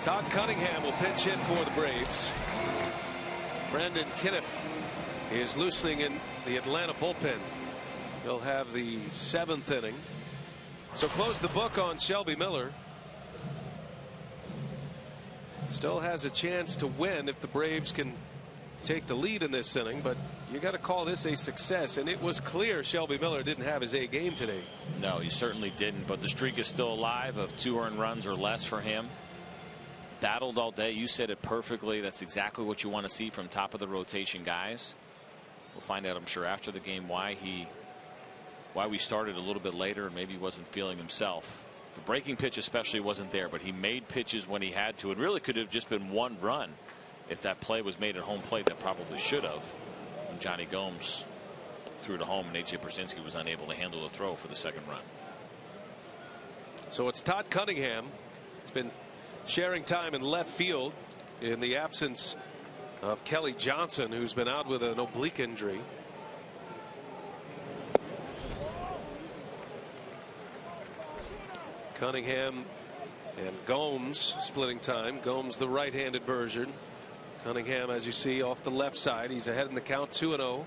Todd Cunningham will pinch hit for the Braves. Brandon Kinniff is loosening in the Atlanta bullpen. He'll have the 7th inning. So close the book on Shelby Miller. Still has a chance to win if the Braves can take the lead in this inning, but you got to call this a success. And it was clear Shelby Miller didn't have his A game today. No, he certainly didn't, but the streak is still alive of 2 earned runs or less for him. Battled all day. You said it perfectly. That's exactly what you want to see from top of the rotation guys. We'll find out, I'm sure, after the game why we started a little bit later, and maybe he wasn't feeling himself. The breaking pitch especially wasn't there, but he made pitches when he had to. It really could have just been 1 run if that play was made at home plate. That probably should have, when Johnny Gomes threw to home, and A.J. Brzezinski was unable to handle the throw for the second run. So it's Todd Cunningham. It's been sharing time in left field in the absence of Kelly Johnson, who's been out with an oblique injury. Cunningham and Gomes splitting time. Gomes the right-handed version. Cunningham, as you see, off the left side. He's ahead in the count, 2-0.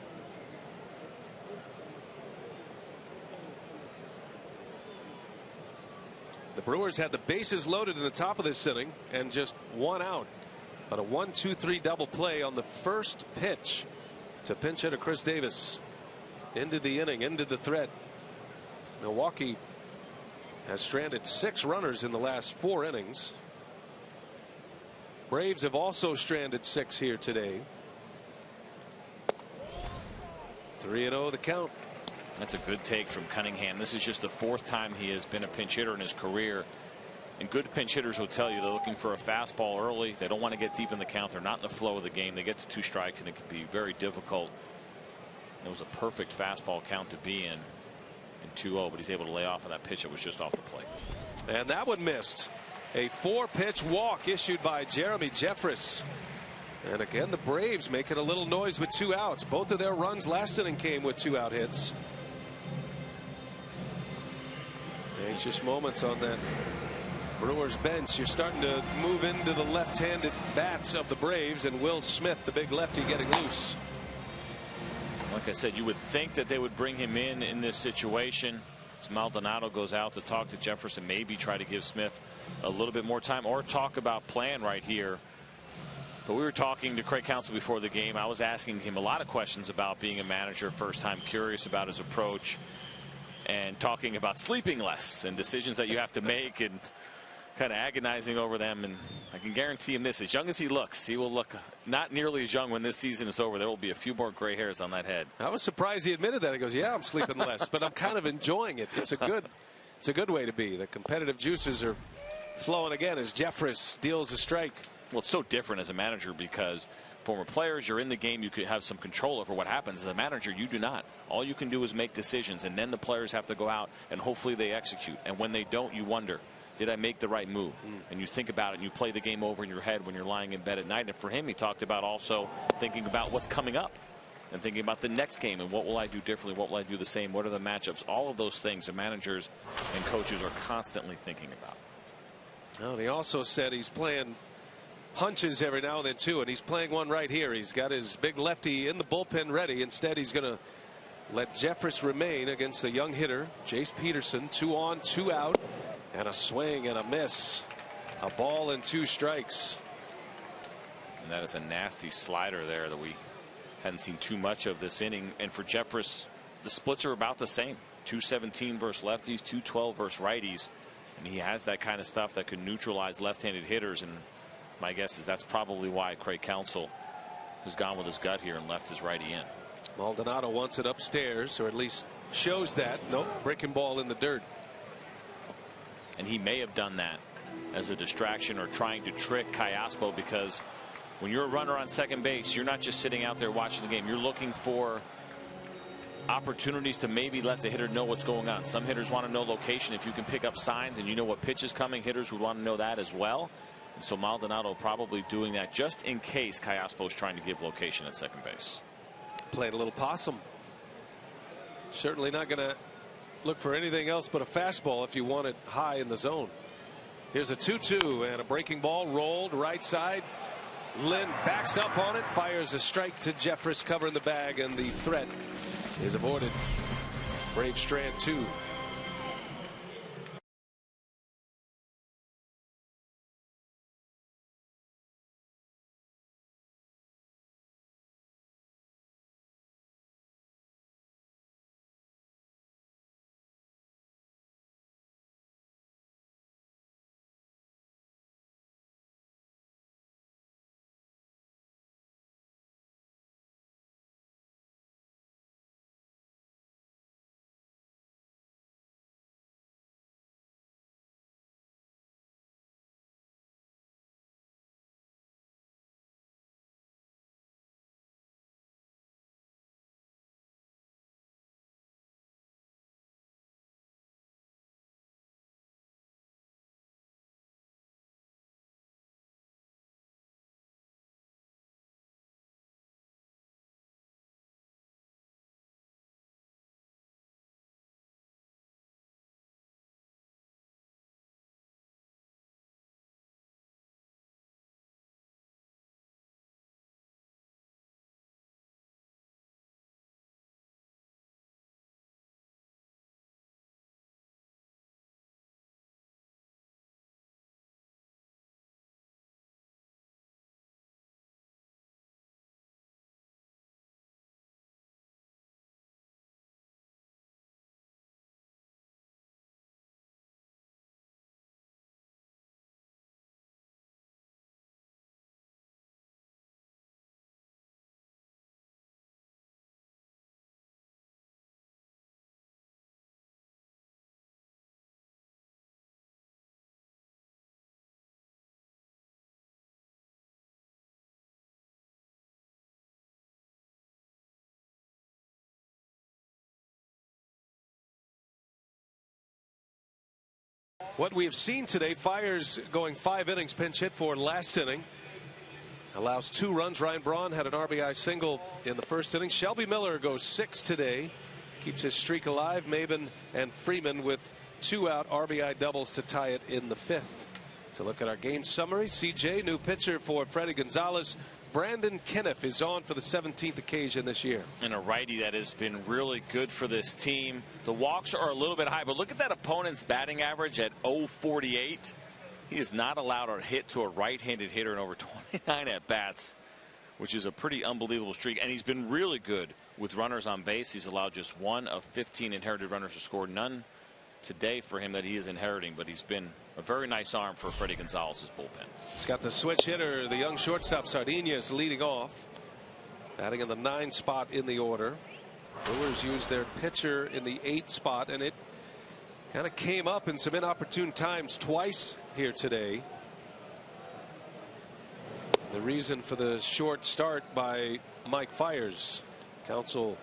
The Brewers had the bases loaded in the top of this inning and just one out. But a 1-2-3 double play on the first pitch to pinch hitter Chris Davis. Into the inning, into the threat. Milwaukee has stranded 6 runners in the last 4 innings. Braves have also stranded 6 here today. 3-0 the count. That's a good take from Cunningham. This is just the 4th time he has been a pinch hitter in his career. And good pinch hitters will tell you they're looking for a fastball early. They don't want to get deep in the count. They're not in the flow of the game. They get to 2 strikes and it can be very difficult. It was a perfect fastball count to be in 2-0, but he's able to lay off on that pitch that was just off the plate. And that one missed. A 4-pitch walk issued by Jeremy Jeffress. And again, the Braves making a little noise with 2 outs. Both of their runs last inning came with 2-out hits. Anxious moments on that Brewers bench. You're starting to move into the left-handed bats of the Braves, and Will Smith, the big lefty, getting loose. Like I said, you would think that they would bring him in this situation. As Maldonado goes out to talk to Jefferson, maybe try to give Smith a little bit more time or talk about plan right here. But we were talking to Craig Counsell before the game. I was asking him a lot of questions about being a manager, first time, curious about his approach, and talking about sleeping less and decisions that you have to make and kind of agonizing over them. And I can guarantee him this: as young as he looks, he will look not nearly as young when this season is over. There will be a few more gray hairs on that head. I was surprised he admitted that. He goes, yeah, I'm sleeping less, but I'm kind of enjoying it. It's a good way to be. The competitive juices are flowing again as Jeffress deals a strike. Well, it's so different as a manager because former players, you're in the game, you could have some control over what happens. As a manager, you do not. All you can do is make decisions, and then the players have to go out and hopefully they execute. And when they don't, you wonder, did I make the right move? And you think about it and you play the game over in your head when you're lying in bed at night. And for him, he talked about also thinking about what's coming up and thinking about the next game and what will I do differently, what will I do the same, what are the matchups, all of those things that managers and coaches are constantly thinking about. Well, he also said he's playing hunches every now and then too, and he's playing one right here. He's got his big lefty in the bullpen ready. Instead, he's going to let Jeffress remain against the young hitter Jace Peterson. 2 on, 2 out, and a swing and a miss. A ball and 2 strikes. And that is a nasty slider there that we hadn't seen too much of this inning. And for Jeffress, the splits are about the same: 217 versus lefties, 212 versus righties, and he has that kind of stuff that can neutralize left-handed hitters. And my guess is that's probably why Craig Counsell has gone with his gut here and left his righty in. Maldonado wants it upstairs, or at least shows that. Nope, breaking ball in the dirt. And he may have done that as a distraction or trying to trick Callaspo, because when you're a runner on second base, you're not just sitting out there watching the game. You're looking for opportunities to maybe let the hitter know what's going on. Some hitters want to know location. If you can pick up signs and you know what pitch is coming, hitters would want to know that as well. And so Maldonado probably doing that just in case Callaspo is trying to give location at second base. Played a little possum. Certainly not going to look for anything else but a fastball if you want it high in the zone. Here's a 2-2 and a breaking ball rolled right side. Lynn backs up on it, fires a strike to Jeffress, covering the bag, and the threat is avoided. Braves strand 2. what we have seen today. Fiers going 5 innings, pinch hit for last inning. Allows 2 runs. Ryan Braun had an RBI single in the first inning. Shelby Miller goes 6 today. Keeps his streak alive. Maven and Freeman with 2 out RBI doubles to tie it in the 5th. To look at our game summary, CJ, new pitcher for Freddie Gonzalez. Brandon Kenneth is on for the 17th occasion this year. And a righty that has been really good for this team. The walks are a little bit high, but look at that opponent's batting average at .048. He has not allowed a hit to a right-handed hitter in over 29 at-bats, which is a pretty unbelievable streak. And he's been really good with runners on base. He's allowed just 1 of 15 inherited runners to score. None today for him that he is inheriting, but he's been a very nice arm for Freddie Gonzalez's bullpen. He's got the switch hitter, the young shortstop Sardinez leading off, batting in the 9 spot in the order. Brewers used their pitcher in the 8 spot, and it kind of came up in some inopportune times twice here today. The reason for the short start by Mike Fiers. Counsell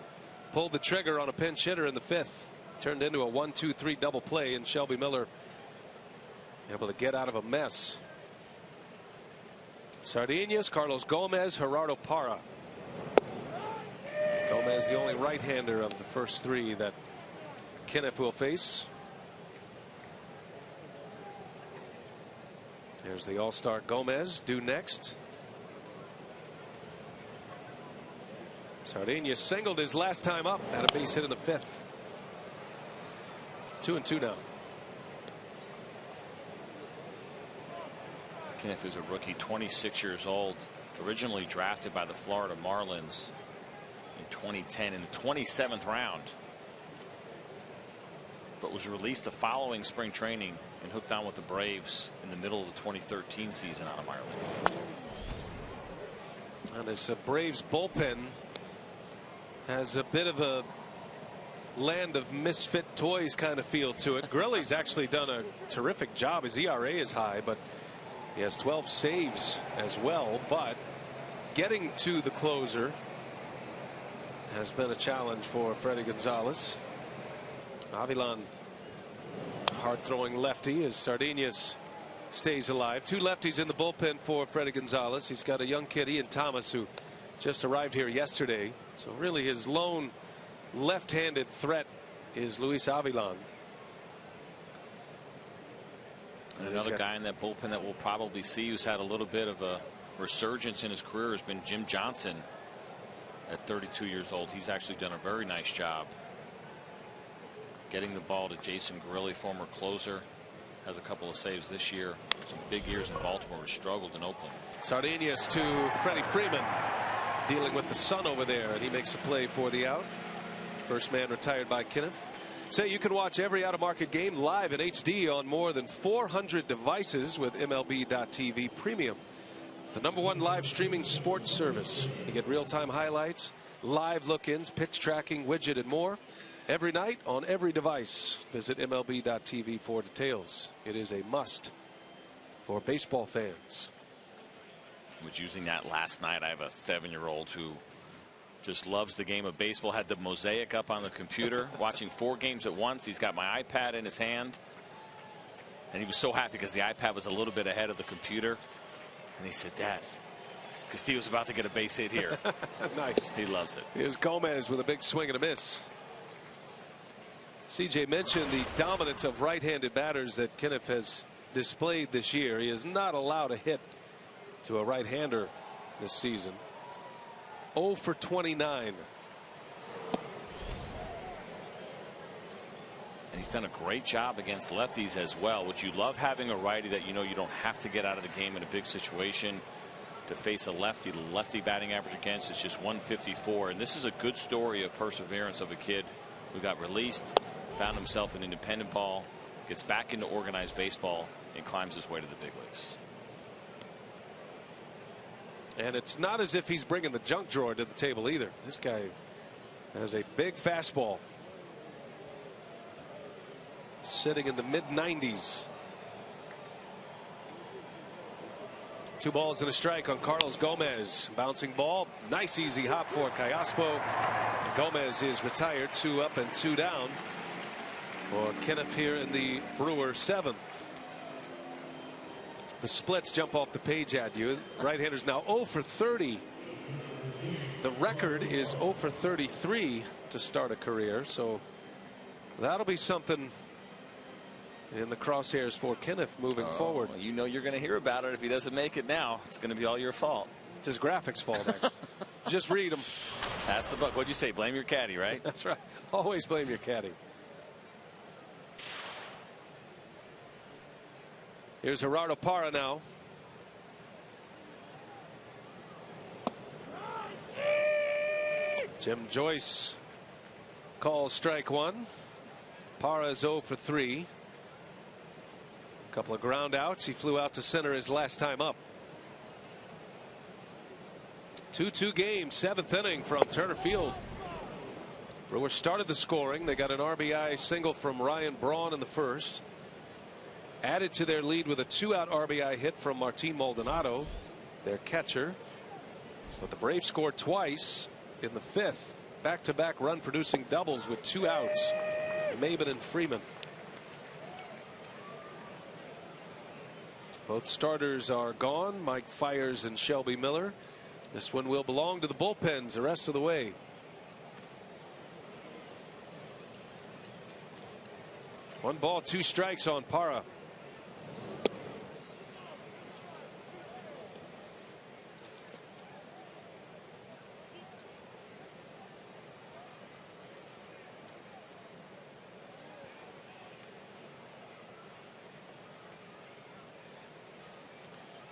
pulled the trigger on a pinch hitter in the 5th. Turned into a 1-2-3 double play, and Shelby Miller able to get out of a mess. Sardinez, Carlos Gomez, Gerardo Parra. Gomez the only right-hander of the first 3 that Kenneth will face. There's the all-star Gomez due next. Sardinez singled his last time up, had a base hit in the 5th. 2-2 now. Kenneth is a rookie, 26 years old, originally drafted by the Florida Marlins in 2010 in the 27th round, but was released the following spring training and hooked on with the Braves in the middle of the 2013 season out of minor league. And this Braves bullpen has a bit of a land of misfit toys kind of feel to it. Grilly's actually done a terrific job. His ERA is high, but he has 12 saves as well. But getting to the closer has been a challenge for Freddie Gonzalez. Avilan hard throwing lefty as Sardinez stays alive. 2 lefties in the bullpen for Freddie Gonzalez. He's got a young kid, Ian Thomas, who just arrived here yesterday. So really his lone left-handed threat is Luis Avilan. And another guy in that bullpen that we'll probably see who's had a little bit of a resurgence in his career has been Jim Johnson at 32 years old. He's actually done a very nice job getting the ball to Jason Grilli, former closer. Has a couple of saves this year. Some big years in Baltimore, who struggled in Oakland. Sardinez to Freddie Freeman, dealing with the sun over there, and he makes a play for the out. First man retired by Kenneth. Say you can watch every out-of-market game live in HD on more than 400 devices with MLB.TV Premium, the #1 live streaming sports service. You get real-time highlights, live look-ins, pitch tracking, widget, and more every night on every device. Visit MLB.TV for details. It is a must for baseball fans. I was using that last night. I have a 7-year-old who just loves the game of baseball. Had the mosaic up on the computer, watching 4 games at once. He's got my iPad in his hand, and he was so happy because the iPad was a little bit ahead of the computer. And he said, "Dad, Castillo's about to get a base hit here." Nice. He loves it. Here's Gomez with a big swing and a miss. CJ mentioned the dominance of right-handed batters that Kenneth has displayed this year. He has not allowed a hit to a right-hander this season. 0 for 29. And he's done a great job against lefties as well, which you love having a righty that you know you don't have to get out of the game in a big situation to face a lefty. The lefty batting average against is just 154. And this is a good story of perseverance of a kid who got released, found himself in independent ball, gets back into organized baseball, and climbs his way to the big leagues. And it's not as if he's bringing the junk drawer to the table either. This guy has a big fastball sitting in the mid-90s. 2 balls and a strike on Carlos Gomez. Bouncing ball. Nice easy hop for Callaspo. Gomez is retired. 2 up and 2 down for Kenneth here in the Brewers 7th. The splits jump off the page at you. Right-handers now 0 for 30. The record is 0 for 33 to start a career, so that'll be something in the crosshairs for Kenneth moving forward. You know you're going to hear about it if he doesn't make it now. It's going to be all your fault. It's his graphics fault. Just read them. That's the buck. What'd you say? Blame your caddy, right? That's right. Always blame your caddy. Here's Gerardo Parra now. Jim Joyce calls strike one. Parra is 0 for 3. A couple of ground outs. He flew out to center his last time up. 2-2 game, 7th inning from Turner Field. Brewers started the scoring. They got an RBI single from Ryan Braun in the first. Added to their lead with a 2-out RBI hit from Martin Maldonado, their catcher. But the Braves scored twice in the 5th. Back-to-back run-producing doubles with 2 outs. Maben and Freeman. Both starters are gone. Mike Fiers and Shelby Miller. This one will belong to the bullpens the rest of the way. One ball, 2 strikes on Parra.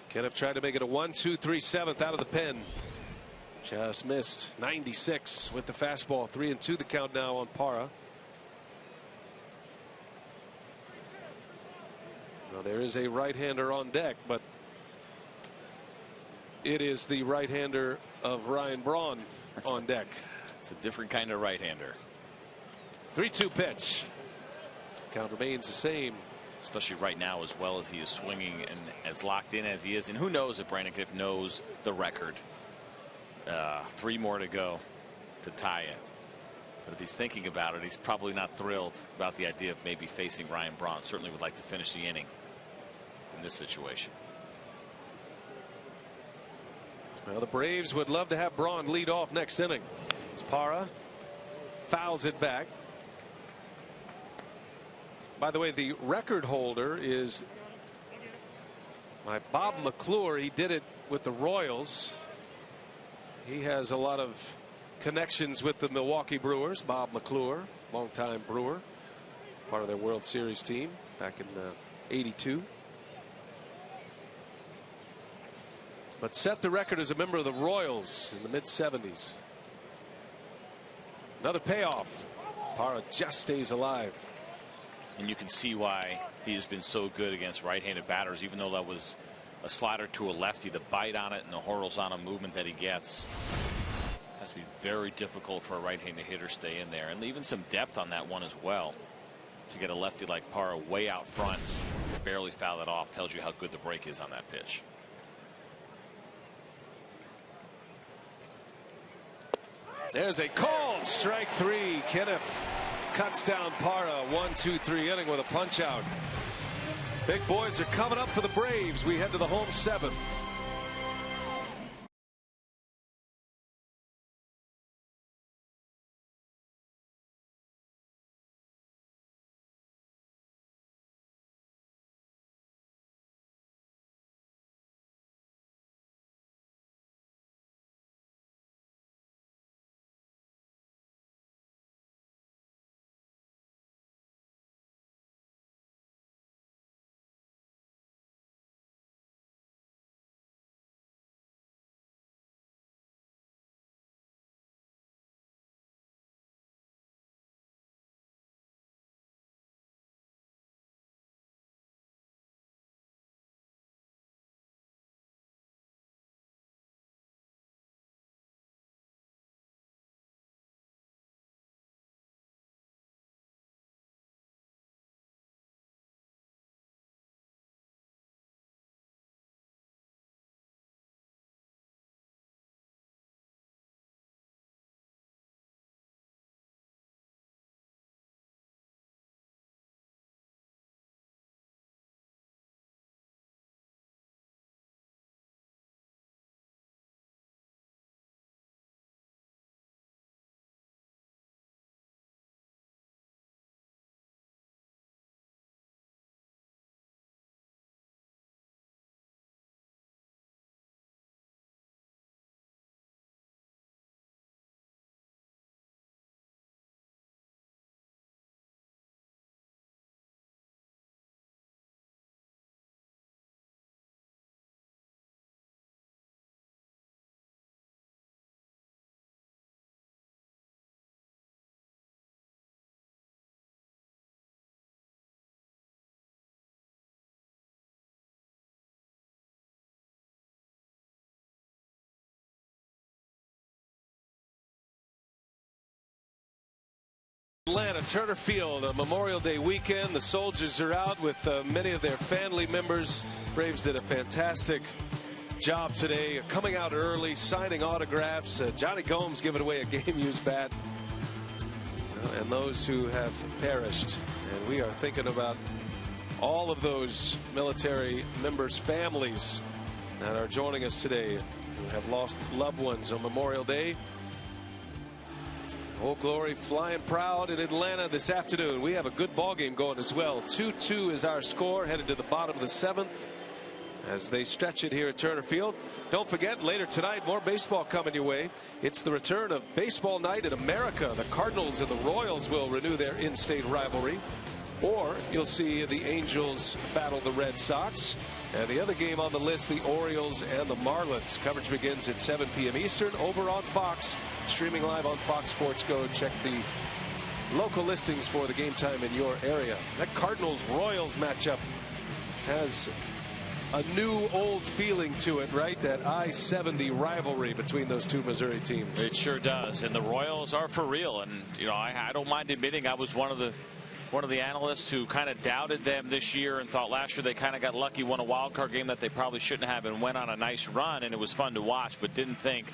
Kenneth tried to make it a 1-2-3 7th out of the pen. Just missed. 96 with the fastball. 3-2 the count now on Parra. Now there is a right-hander on deck, but it is the right-hander of Ryan Braun on deck. It's a different kind of right-hander. 3-2 pitch. Count remains the same. Especially right now, as well as he is swinging and as locked in as he is. And who knows if Brandon Knipp knows the record. 3 more to go to tie it. But if he's thinking about it, he's probably not thrilled about the idea of maybe facing Ryan Braun. Certainly would like to finish the inning in this situation. Well, the Braves would love to have Braun lead off next inning. As Parra fouls it back. By the way, the record holder is Bob McClure. He did it with the Royals. He has a lot of connections with the Milwaukee Brewers. Bob McClure, longtime Brewer, part of their World Series team back in '82. But set the record as a member of the Royals in the mid-'70s. Another payoff. Parra just stays alive. And you can see why he has been so good against right-handed batters, even though that was a slider to a lefty. The bite on it and the horizontal movement that he gets has to be very difficult for a right-handed hitter to stay in there. And even some depth on that one as well. To get a lefty like Parra way out front, barely foul it off, tells you how good the break is on that pitch. There's a call. Strike 3. Kenneth cuts down Parra. 1-2-3 inning with a punch out. Big boys are coming up for the Braves. We head to the home 7th. Atlanta, Turner Field, a Memorial Day weekend. The soldiers are out with many of their family members. Braves did a fantastic job today, coming out early, signing autographs. Johnny Gomes giving away a game-used bat. And those who have perished. And we are thinking about all of those military members' families that are joining us today who have lost loved ones on Memorial Day. Old Glory flying proud in Atlanta this afternoon. We have a good ball game going as well. 2-2 is our score, headed to the bottom of the 7th as they stretch it here at Turner Field. Don't forget, later tonight, more baseball coming your way. It's the return of baseball night in America. The Cardinals and the Royals will renew their in-state rivalry. Or you'll see the Angels battle the Red Sox. And the other game on the list, the Orioles and the Marlins. Coverage begins at 7 p.m. Eastern over on Fox. Streaming live on Fox Sports Go. Check the local listings for the game time in your area. That Cardinals-Royals matchup has a new old feeling to it, right? That I-70 rivalry between those two Missouri teams. It sure does. And the Royals are for real. And, you know, I don't mind admitting I was one of the analysts who kind of doubted them this year and thought last year they kind of got lucky, won a wild card game that they probably shouldn't have, and went on a nice run, and it was fun to watch, but didn't think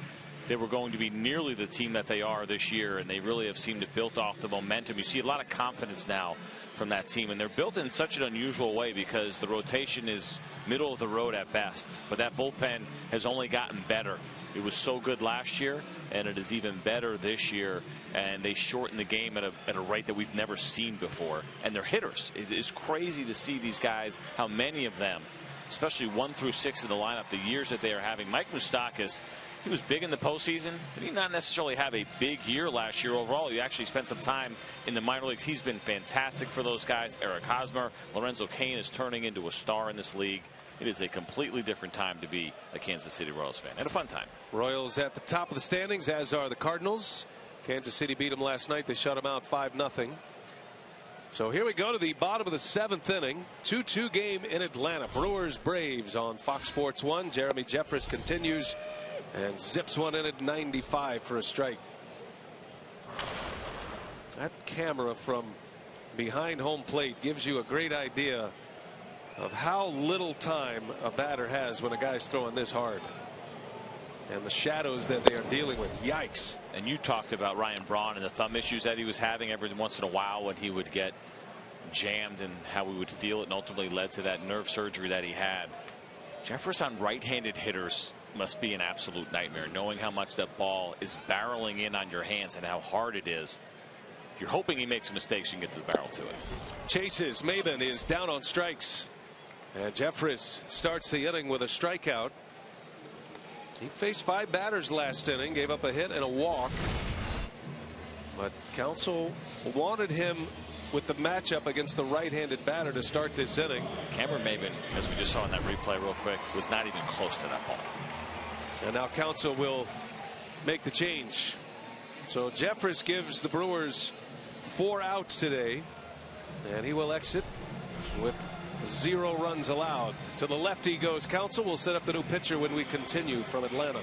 they were going to be nearly the team that they are this year. And they really have seemed to build off the momentum. You see a lot of confidence now from that team, and they're built in such an unusual way because the rotation is middle of the road at best, but that bullpen has only gotten better. It was so good last year, and it is even better this year. And they shorten the game at a rate that we've never seen before. And they're hitters. It is crazy to see these guys, how many of them, especially 1 through 6 in the lineup, the years that they are having. Mike Moustakas, he was big in the postseason, but he did not necessarily have a big year last year overall. He actually spent some time in the minor leagues. He's been fantastic for those guys. Eric Hosmer, Lorenzo Cain is turning into a star in this league. It is a completely different time to be a Kansas City Royals fan, and a fun time. Royals at the top of the standings, as are the Cardinals. Kansas City beat them last night. They shut them out 5-0. So here we go to the bottom of the 7th inning. 2-2 game in Atlanta. Brewers Braves on Fox Sports 1. Jeremy Jeffress continues and zips one in at 95 for a strike. That camera from behind home plate gives you a great idea of how little time a batter has when a guy's throwing this hard. And the shadows that they are dealing with. Yikes. And you talked about Ryan Braun and the thumb issues that he was having every once in a while when he would get jammed and how we would feel it, and ultimately led to that nerve surgery that he had. Jeffress on right-handed hitters must be an absolute nightmare, knowing how much that ball is barreling in on your hands and how hard it is. You're hoping he makes mistakes, you can get to the barrel to it. Chases. Maven is down on strikes. And Jeffress starts the inning with a strikeout. He faced 5 batters last inning, gave up a hit and a walk. But Counsell wanted him with the matchup against the right-handed batter to start this inning. Cameron Maven, as we just saw in that replay real quick, was not even close to that ball. And now Counsell will make the change. So Jeffress gives the Brewers 4 outs today, and he will exit with 0 runs allowed. To the lefty goes Counsell. We'll set up the new pitcher when we continue from Atlanta.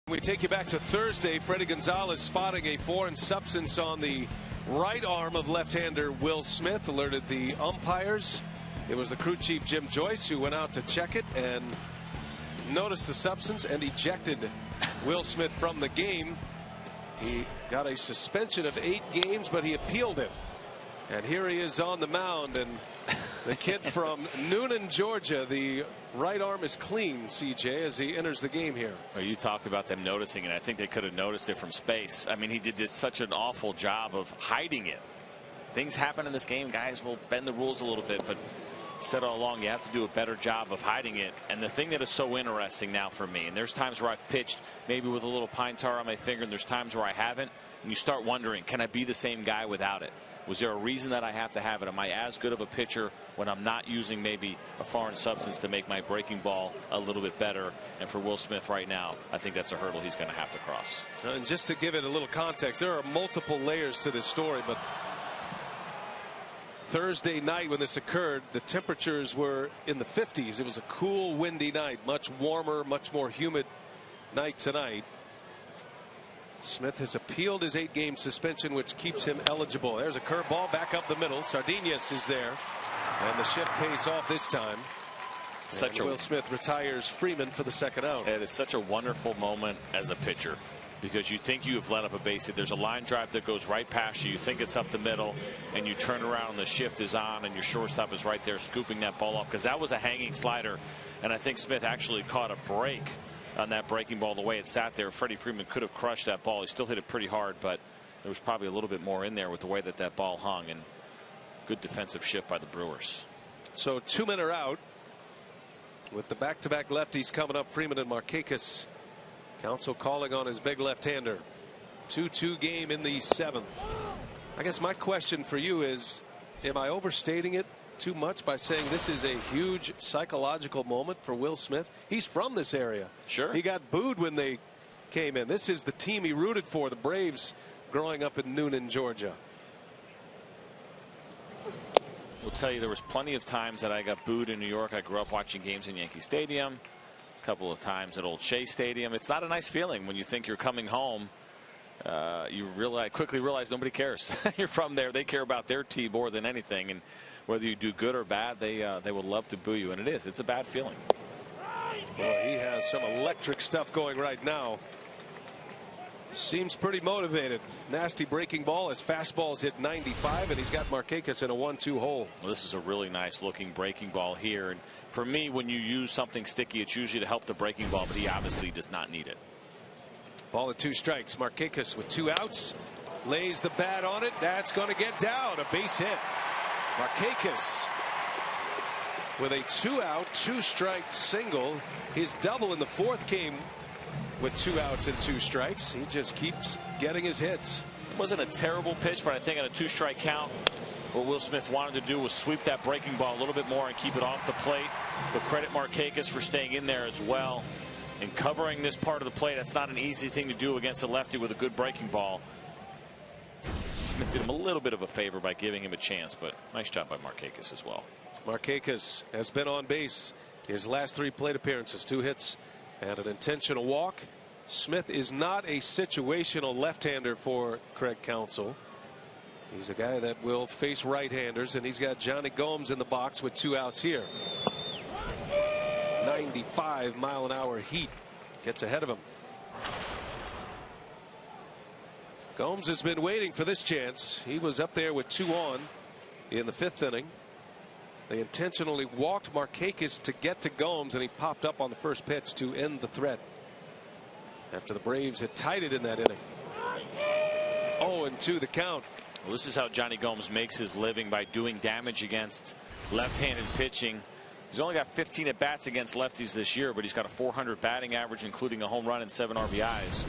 We take you back to Thursday. Freddie Gonzalez spotting a foreign substance on the right arm of left-hander Will Smith, alerted the umpires. It was the crew chief Jim Joyce who went out to check it and noticed the substance and ejected Will Smith from the game. He got a suspension of 8 games, but he appealed it. And here he is on the mound, and the kid from Noonan, Georgia, the right arm is clean, CJ, as he enters the game here. Well, you talked about them noticing it. I think they could have noticed it from space. I mean, he did such an awful job of hiding it. Things happen in this game. Guys will bend the rules a little bit, but said all along, you have to do a better job of hiding it. And the thing that is so interesting now for me, and there's times where I've pitched maybe with a little pine tar on my finger, and there's times where I haven't, and you start wondering, can I be the same guy without it? Was there a reason that I have to have it? Am I as good of a pitcher when I'm not using maybe a foreign substance to make my breaking ball a little bit better? And for Will Smith right now, I think that's a hurdle he's going to have to cross. And just to give it a little context, there are multiple layers to this story, but Thursday night when this occurred, the temperatures were in the 50s. It was a cool, windy night, much warmer, much more humid night tonight. Smith has appealed his 8-game suspension, which keeps him eligible. There's a curveball back up the middle. Sardinas is there, and the ship pays off this time. Will Smith retires Freeman for the second out. It is such a wonderful moment as a pitcher, because you think you have let up a base hit. There's a line drive that goes right past you. You think it's up the middle, and you turn around and the shift is on, and your shortstop is right there scooping that ball up, because that was a hanging slider, and I think Smith actually caught a break on that breaking ball. The way it sat there, Freddie Freeman could have crushed that ball. He still hit it pretty hard, but there was probably a little bit more in there with the way that ball hung, and good defensive shift by the Brewers. So 2 men are out with the back-to-back lefties coming up, Freeman and Markakis. Counsel calling on his big left-hander. 2-2 game in the 7th. I guess my question for you is, am I overstating it too much by saying this is a huge psychological moment for Will Smith? He's from this area. Sure. He got booed when they came in. This is the team he rooted for, the Braves, growing up in Noonan, Georgia. We'll tell you, there was plenty of times that I got booed in New York. I grew up watching games in Yankee Stadium, a couple of times at Old Shea Stadium. It's not a nice feeling when you think you're coming home. You quickly realize nobody cares. You're from there. They care about their team more than anything, and whether you do good or bad, they would love to boo you, and it's a bad feeling. Boy, he has some electric stuff going right now. Seems pretty motivated. Nasty breaking ball. His fastball's hit 95, and he's got Markakis in a 1-2 hole. Well, this is a really nice looking breaking ball here, and for me, when you use something sticky, it's usually to help the breaking ball, but he obviously does not need it. Ball at 2 strikes. Markakis with 2 outs, lays the bat on it. That's going to get down. A base hit. Markakis with a 2-out, 2-strike single. His double in the 4th came with 2 outs and 2 strikes. He just keeps getting his hits. It wasn't a terrible pitch, but I think on a 2-strike count, what Will Smith wanted to do was sweep that breaking ball a little bit more and keep it off the plate. But credit Markakis for staying in there as well and covering this part of the plate. That's not an easy thing to do against a lefty with a good breaking ball. Smith did him a little bit of a favor by giving him a chance, but nice job by Markakis as well. Markakis has been on base his last 3 plate appearances, 2 hits and an intentional walk. Smith is not a situational left-hander for Craig Counsell. He's a guy that will face right-handers, and he's got Johnny Gomes in the box with 2 outs here. 95-mile-an-hour heat gets ahead of him. Gomes has been waiting for this chance. He was up there with 2 on in the 5th inning. They intentionally walked Markakis to get to Gomes, and he popped up on the first pitch to end the threat after the Braves had tied it in that inning. 0-2 the count. Well, this is how Johnny Gomes makes his living, by doing damage against left-handed pitching. He's only got 15 at bats against lefties this year, but he's got a .400 batting average, including a home run and 7 RBIs.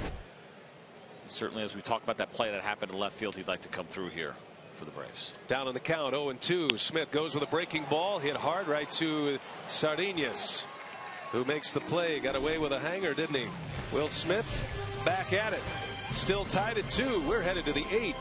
Certainly, as we talk about that play that happened in left field, he'd like to come through here for the Braves. Down on the count, 0-2. Smith goes with a breaking ball, hit hard right to Sardinas, who makes the play. Got away with a hanger, didn't he? Will Smith back at it. Still tied at 2. We're headed to the 8th.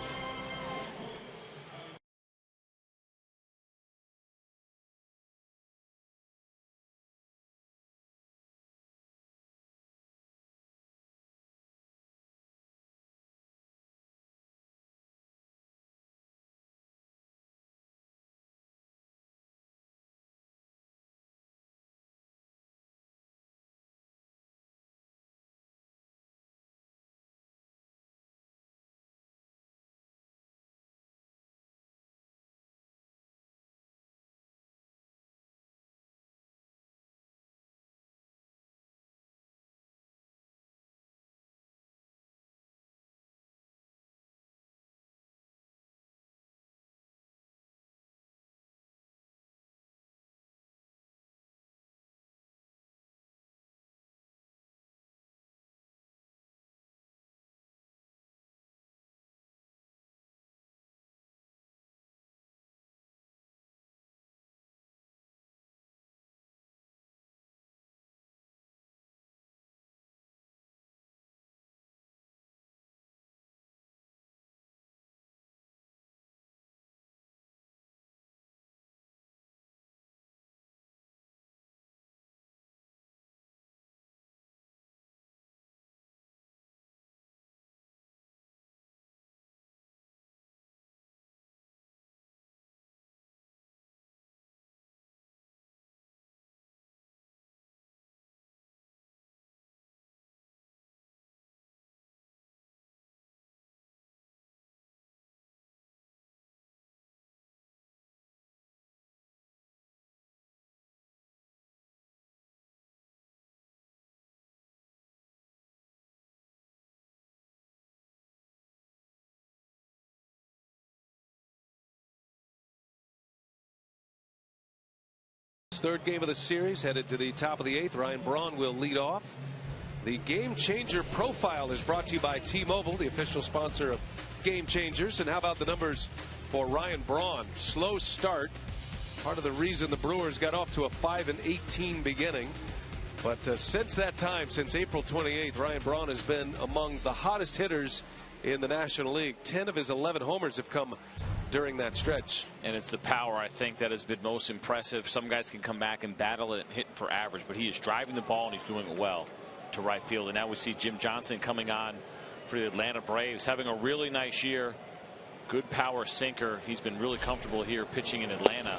Orioles. Third game of the series, headed to the top of the 8th. Ryan Braun will lead off. The Game Changer Profile is brought to you by T-Mobile, the official sponsor of Game Changers. And how about the numbers for Ryan Braun? Slow start. Part of the reason the Brewers got off to a 5-18 beginning. But since that time, since April 28th, Ryan Braun has been among the hottest hitters in the National League. 10 of his 11 homers have come during that stretch. And it's the power, I think, that has been most impressive. Some guys can come back and battle it and hit for average, but he is driving the ball and he's doing it well to right field. And now we see Jim Johnson coming on for the Atlanta Braves, having a really nice year. Good power sinker. He's been really comfortable here pitching in Atlanta.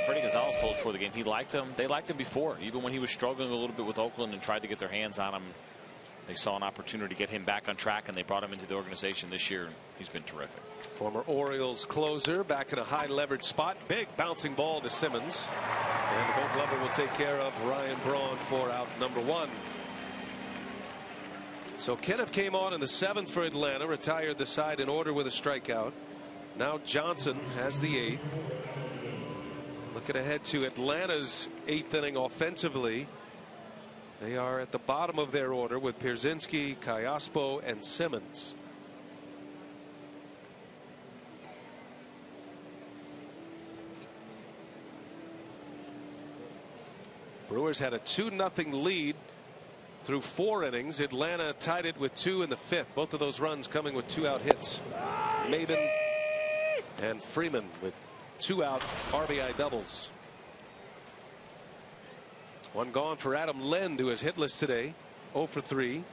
Freddie Gonzalez told us before the game he liked him. They liked him before, even when he was struggling a little bit with Oakland and tried to get their hands on him. They saw an opportunity to get him back on track, and they brought him into the organization this year. He's been terrific. Former Orioles closer back in a high leverage spot. Big bouncing ball to Simmons. And the Gold Glover will take care of Ryan Braun for out number 1. So Kenneth came on in the 7th for Atlanta, retired the side in order with a strikeout. Now Johnson has the 8th. Looking ahead to Atlanta's 8th inning offensively. They are at the bottom of their order with Pierzynski, Callaspo, and Simmons. Brewers had a 2-0 lead through 4 innings. Atlanta tied it with 2 in the 5th. Both of those runs coming with 2-out hits. Maben and Freeman with 2-out RBI doubles. One gone for Adam Lind, who is hitless today, 0 for 3.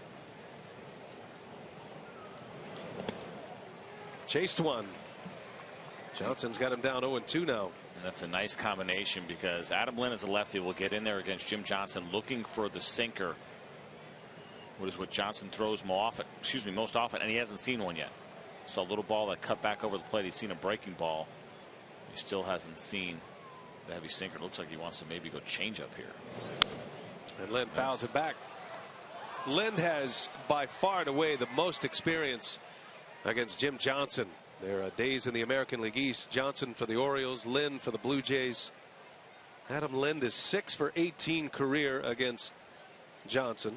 Chased one. Johnson's got him down 0-2 now. And that's a nice combination because Adam Lind is a lefty, will get in there against Jim Johnson looking for the sinker. What is what Johnson throws most often, and he hasn't seen one yet. So a little ball that cut back over the plate. He's seen a breaking ball. He still hasn't seen the heavy sinker. Looks like he wants to maybe go change up here. And Lind fouls it back. Lind has by far and away the most experience against Jim Johnson. There are days in the American League East. Johnson for the Orioles, Lind for the Blue Jays. Adam Lind is 6 for 18 career against Johnson.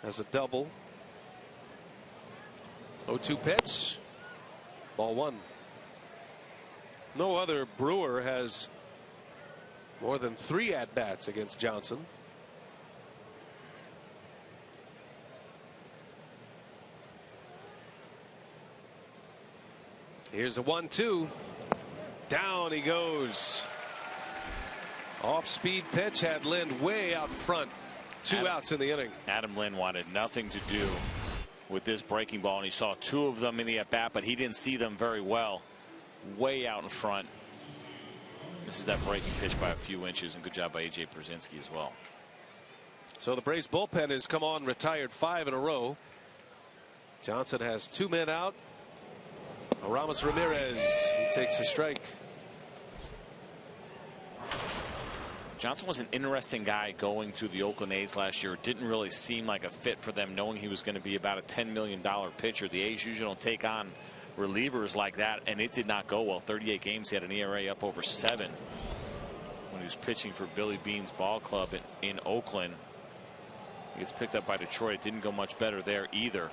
Has a double. 0-2 pitch. Ball 1. No other Brewer has more than 3 at-bats against Johnson. Here's a 1-2. Down he goes. Off-speed pitch had Lind way out in front. 2 outs in the inning. Adam Lind wanted nothing to do with this breaking ball, and he saw 2 of them in the at-bat, but he didn't see them very well. Way out in front. This is that breaking pitch by a few inches, and good job by A.J. Pierzynski as well. So the Braves bullpen has come on, retired 5 in a row. Johnson has 2 men out. Aramis Ramirez, he takes a strike. Johnson was an interesting guy going to the Oakland A's last year. It didn't really seem like a fit for them, knowing he was going to be about a $10 million pitcher. The A's usually don't take on relievers like that, and it did not go well. 38 games, he had an ERA up over 7 when he was pitching for Billy Bean's ball club in Oakland. He gets picked up by Detroit. It didn't go much better there either.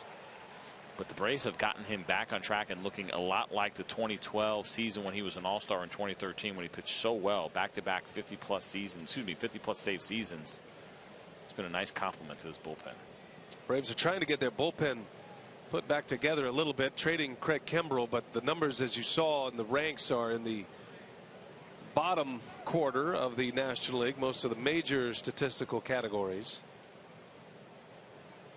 But the Braves have gotten him back on track and looking a lot like the 2012 season when he was an all-star in 2013 when he pitched so well. Back-to-back 50-plus seasons, 50-plus save seasons. It's been a nice compliment to this bullpen. Braves are trying to get their bullpen put back together a little bit, trading Craig Kimbrell, but the numbers, as you saw in the ranks, are in the bottom quarter of the National League, most of the major statistical categories.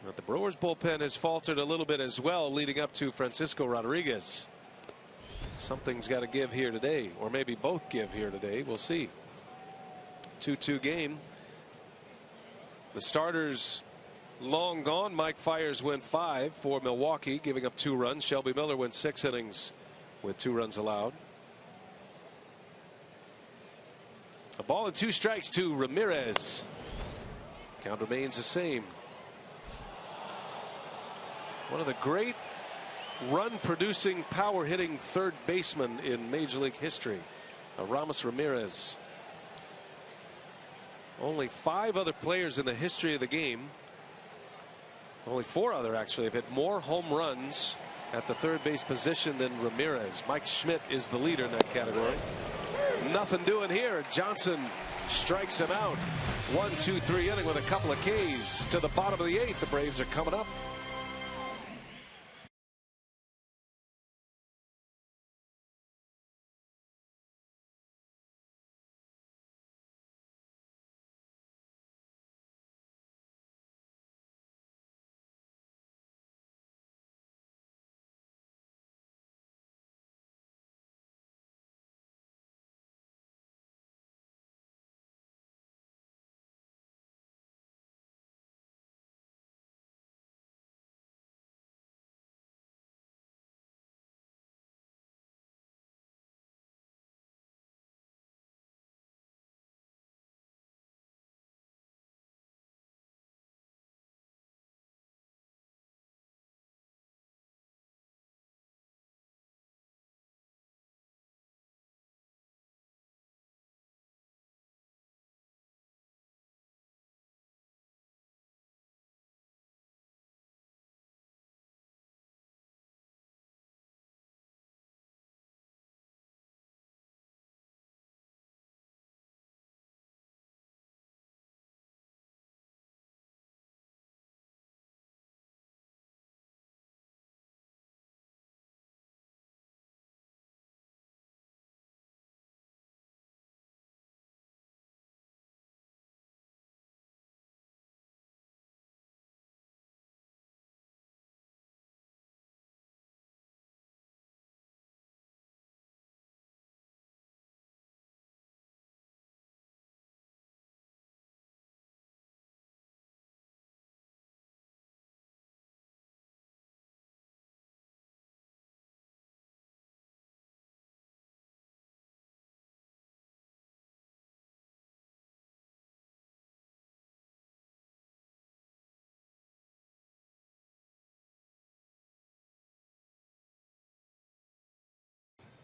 But the Brewers bullpen has faltered a little bit as well, leading up to Francisco Rodriguez. Something's got to give here today, or maybe both give here today. We'll see. 2-2 game. The starters long gone. Mike Fiers went 5 for Milwaukee, giving up 2 runs. Shelby Miller went 6 innings with 2 runs allowed. A ball and 2 strikes to Ramirez. Count remains the same. One of the great run-producing, power-hitting third baseman in Major League history, Aramis Ramirez. Only 5 other players in the history of the game, only 4 other actually, have hit more home runs at the third base position than Ramirez. Mike Schmidt is the leader in that category. Nothing doing here. Johnson strikes him out. 1-2-3 inning with a couple of Ks. To the bottom of the 8th, the Braves are coming up.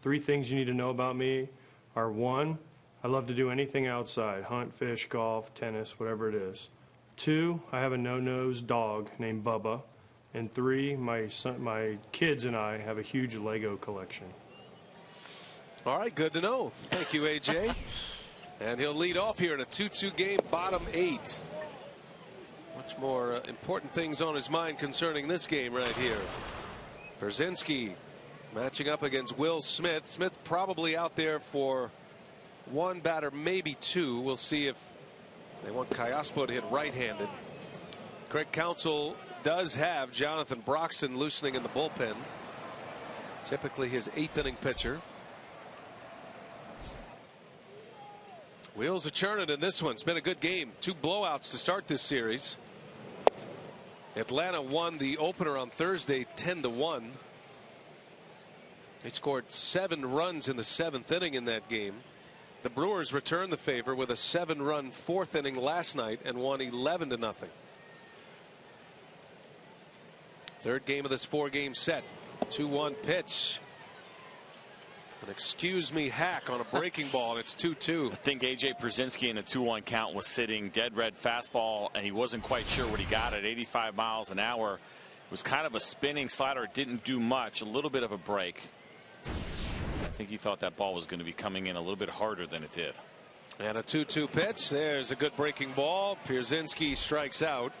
Three things you need to know about me are: 1, I love to do anything outside, hunt, fish, golf, tennis, whatever it is. 2, I have a no-nose dog named Bubba. And 3, my kids and I have a huge Lego collection. All right, good to know. Thank you, AJ. And he'll lead off here in a 2-2 game, bottom 8. Much more important things on his mind concerning this game right here. Brzezinski matching up against Will Smith. Smith probably out there for 1 batter, maybe 2. We'll see if they want Callaspo to hit right-handed. Craig Counsell does have Jonathan Broxton loosening in the bullpen. Typically his 8th inning pitcher. Wheels are churning in this one. It's been a good game. 2 blowouts to start this series. Atlanta won the opener on Thursday 10-1. They scored 7 runs in the 7th inning in that game. The Brewers returned the favor with a 7-run 4th inning last night and won 11-0. Third game of this 4-game set. 2-1 pitch. An excuse me hack on a breaking ball, and it's 2-2. I think AJ Brzezinski in a 2-1 count was sitting dead red fastball, and he wasn't quite sure what he got at 85 miles an hour. It was kind of a spinning slider. It didn't do much, a little bit of a break. I think he thought that ball was going to be coming in a little bit harder than it did. And a 2-2 pitch. There's a good breaking ball. Brzezinski strikes out.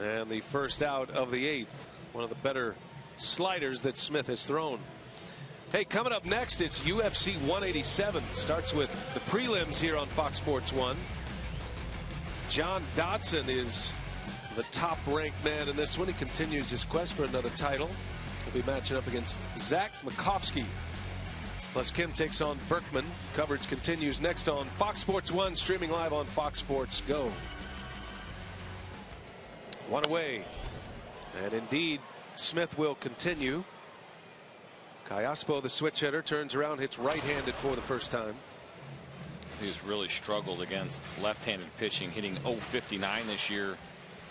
And the first out of the 8th. One of the better sliders that Smith has thrown. Hey, coming up next, it's UFC 187. Starts with the prelims here on Fox Sports 1. John Dodson is the top-ranked man in this one. He continues his quest for another title. He'll be matching up against Zach Makovsky. Plus, Kim takes on Berkman. Coverage continues next on Fox Sports 1, streaming live on Fox Sports Go. 1 away. And indeed, Smith will continue. Callaspo, the switch hitter, turns around, hits right-handed for the first time. He's really struggled against left-handed pitching, hitting .059 this year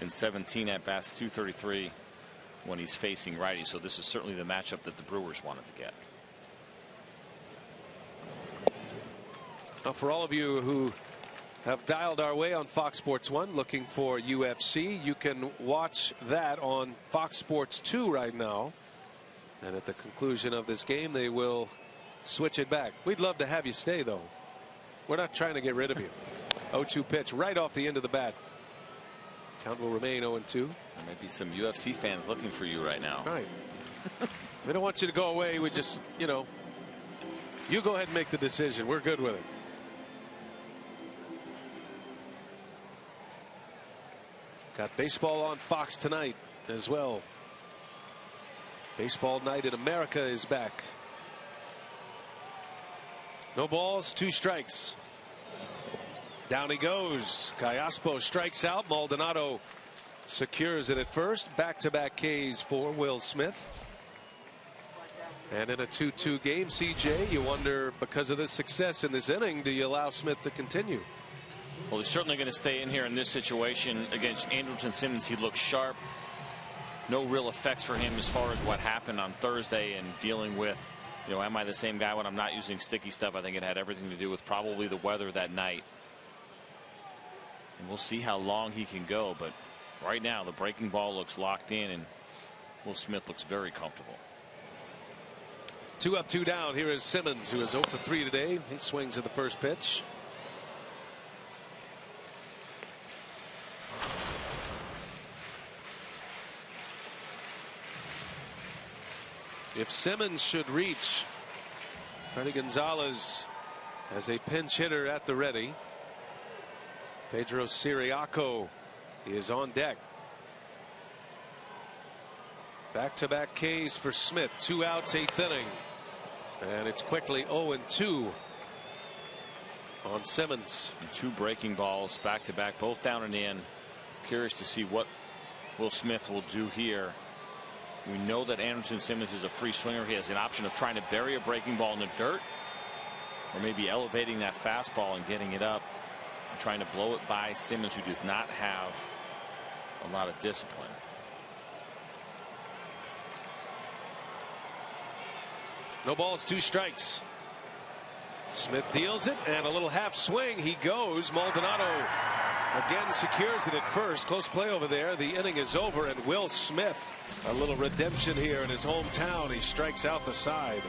in 17 at-bats, .233 when he's facing righty. So this is certainly the matchup that the Brewers wanted to get. Now, for all of you who have dialed our way on Fox Sports 1 looking for UFC. You can watch that on Fox Sports 2 right now. And at the conclusion of this game, they will switch it back. We'd love to have you stay, though. We're not trying to get rid of you. 0-2 pitch right off the end of the bat. Count will remain 0-2. There might be some UFC fans looking for you right now. Right. We don't want you to go away. We just, you know, you go ahead and make the decision. We're good with it. Got baseball on Fox tonight as well. Baseball Night in America is back. No balls, 2 strikes. Down he goes. Callaspo strikes out. Maldonado secures it at first. Back-to-back Ks for Will Smith. And in a 2-2 game, CJ, you wonder, because of this success in this inning, do you allow Smith to continue? Well, he's certainly going to stay in here in this situation against Andrelton Simmons. He looks sharp. No real effects for him as far as what happened on Thursday and dealing with, you know, am I the same guy when I'm not using sticky stuff? I think it had everything to do with probably the weather that night. And we'll see how long he can go. But right now, the breaking ball looks locked in, and Will Smith looks very comfortable. 2 up, 2 down. Here is Simmons, who is 0 for 3 today. He swings at the first pitch. If Simmons should reach, Freddie Gonzalez as a pinch hitter at the ready. Pedro Siriaco is on deck. Back-to-back Ks for Smith. 2 outs, 8th inning. And it's quickly 0-2 on Simmons. And 2 breaking balls back-to-back, both down and in. Curious to see what Will Smith will do here. We know that Andrelton Simmons is a free swinger. He has an option of trying to bury a breaking ball in the dirt, or maybe elevating that fastball and getting it up and trying to blow it by Simmons, who does not have a lot of discipline. No balls, 2 strikes. Smith deals it, and a little half swing. He goes. Maldonado again secures it at first. Close play over there. The inning is over, and Will Smith, a little redemption here in his hometown. He strikes out the side.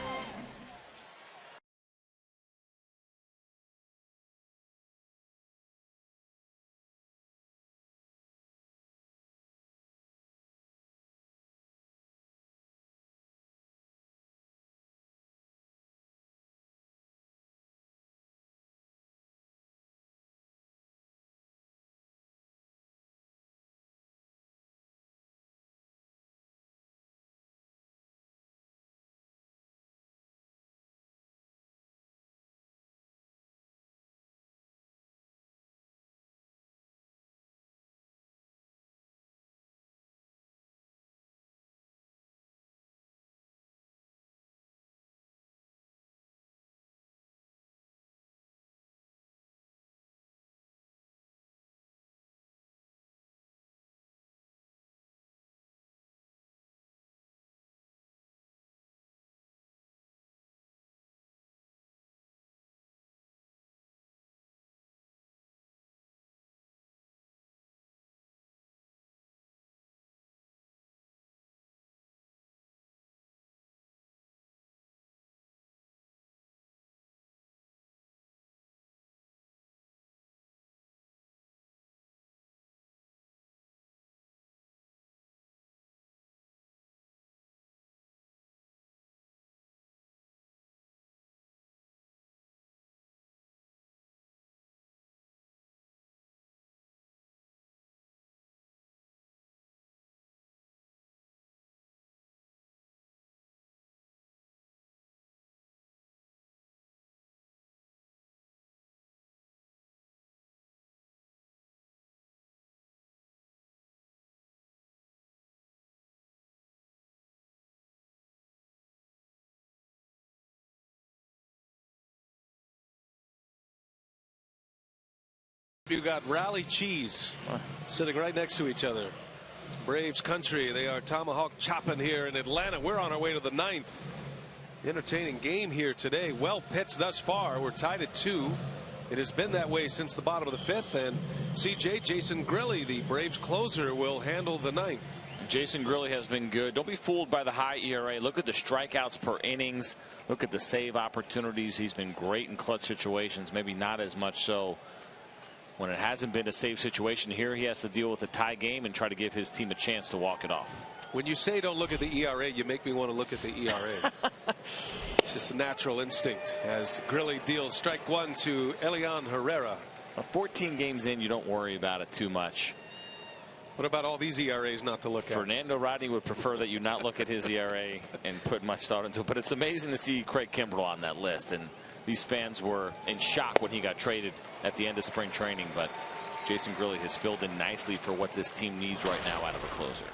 You got Rally Cheese sitting right next to each other. Braves country. They are tomahawk chopping here in Atlanta. We're on our way to the 9th. Entertaining game here today. Well pitched thus far. We're tied at 2 It has been that way since the bottom of the 5th, and Jason Grilli, the Braves closer, will handle the 9th. Jason Grilli has been good. Don't be fooled by the high ERA. Look at the strikeouts per innings. Look at the save opportunities. He's been great in clutch situations, maybe not as much so when it hasn't been a save situation. Here he has to deal with a tie game and try to give his team a chance to walk it off. When you say don't look at the ERA, you make me want to look at the ERA. It's just a natural instinct as Grilli deals strike 1 to Elian Herrera. 14 games in, you don't worry about it too much. What about all these ERAs not to look at? Fernando Rodney would prefer that you not look at his ERA and put much thought into it. But it's amazing to see Craig Kimbrell on that list. And these fans were in shock when he got traded at the end of spring training. But Jason Grilli has filled in nicely for what this team needs right now out of a closer.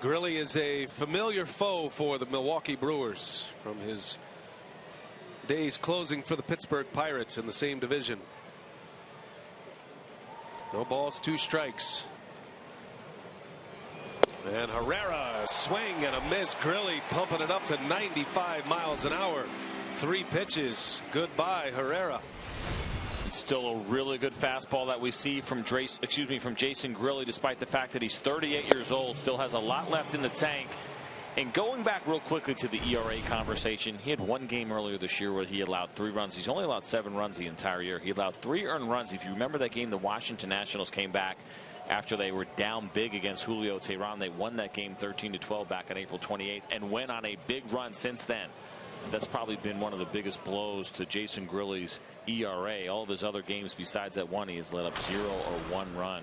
Grilli is a familiar foe for the Milwaukee Brewers from his days closing for the Pittsburgh Pirates in the same division. No balls, 2 strikes. And Herrera, a swing and a miss. Grilli pumping it up to 95 miles an hour. 3 pitches. Goodbye, Herrera. It's still a really good fastball that we see from Jason Grilli, despite the fact that he's 38 years old, still has a lot left in the tank. And going back real quickly to the ERA conversation, he had 1 game earlier this year where he allowed 3 runs. He's only allowed 7 runs the entire year. He allowed 3 earned runs. If you remember that game, the Washington Nationals came back after they were down big against Julio Teheran. They won that game 13-12 back on April 28th and went on a big run since then. That's probably been one of the biggest blows to Jason Grilli's ERA. All of his other games besides that one, he has let up 0 or 1 run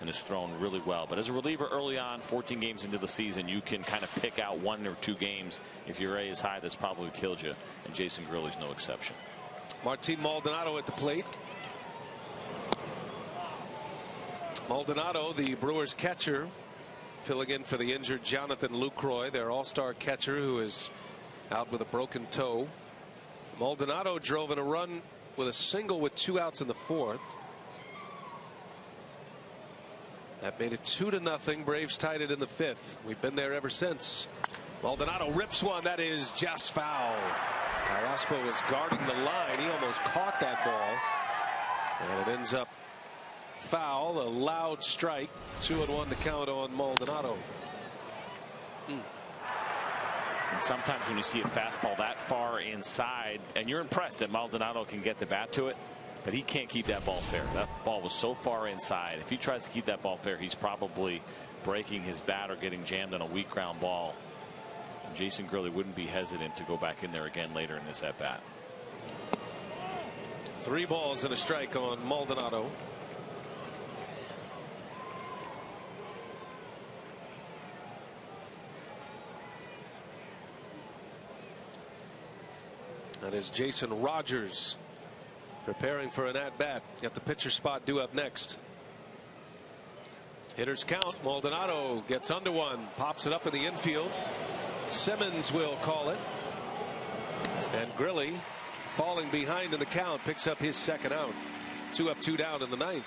and has thrown really well. But as a reliever early on, 14 games into the season, you can kind of pick out 1 or 2 games. If your ERA is high, that's probably killed you. And Jason Grilli's no exception. Martin Maldonado at the plate. Maldonado, the Brewers catcher, filling in for the injured Jonathan Lucroy, their all-star catcher who is out with a broken toe. Maldonado drove in a run with a single with 2 outs in the 4th. That made it 2-0. Braves tied it in the 5th. We've been there ever since. Maldonado rips one that is just foul. Carrasco was guarding the line. He almost caught that ball, and it ends up foul. A loud strike. 2-1 to count on Maldonado. And sometimes when you see a fastball that far inside, and you're impressed that Maldonado can get the bat to it, but he can't keep that ball fair. That ball was so far inside. If he tries to keep that ball fair, he's probably breaking his bat or getting jammed on a weak ground ball. And Jason Grilli wouldn't be hesitant to go back in there again later in this at bat. 3 balls and a strike on Maldonado. That is Jason Rogers preparing for an at-bat. Got the pitcher spot due up next. Hitters count. Maldonado gets under one, pops it up in the infield. Simmons will call it. And Grilli, falling behind in the count, picks up his 2nd out. 2 up, 2 down in the 9th.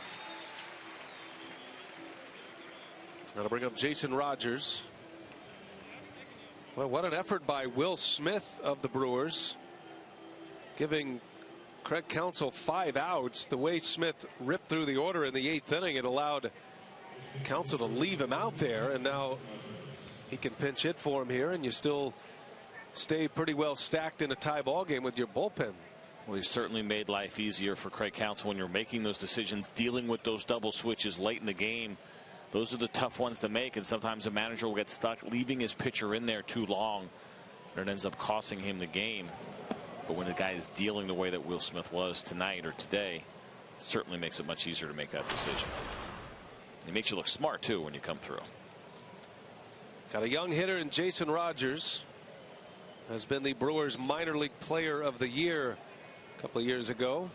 That'll bring up Jason Rogers. Well, what an effort by Will Smith of the Brewers, giving Craig Counsell 5 outs. The way Smith ripped through the order in the 8th inning, it allowed Counsell to leave him out there, and now he can pinch hit for him here, and you still stay pretty well stacked in a tie ball game with your bullpen. Well, he certainly made life easier for Craig Counsell when you're making those decisions, dealing with those double switches late in the game. Those are the tough ones to make, and sometimes a manager will get stuck leaving his pitcher in there too long, and it ends up costing him the game. But when the guy is dealing the way that Will Smith was tonight or today, it certainly makes it much easier to make that decision. It makes you look smart too when you come through. Got a young hitter in Jason Rogers. Has been the Brewers minor league player of the year a couple of years ago.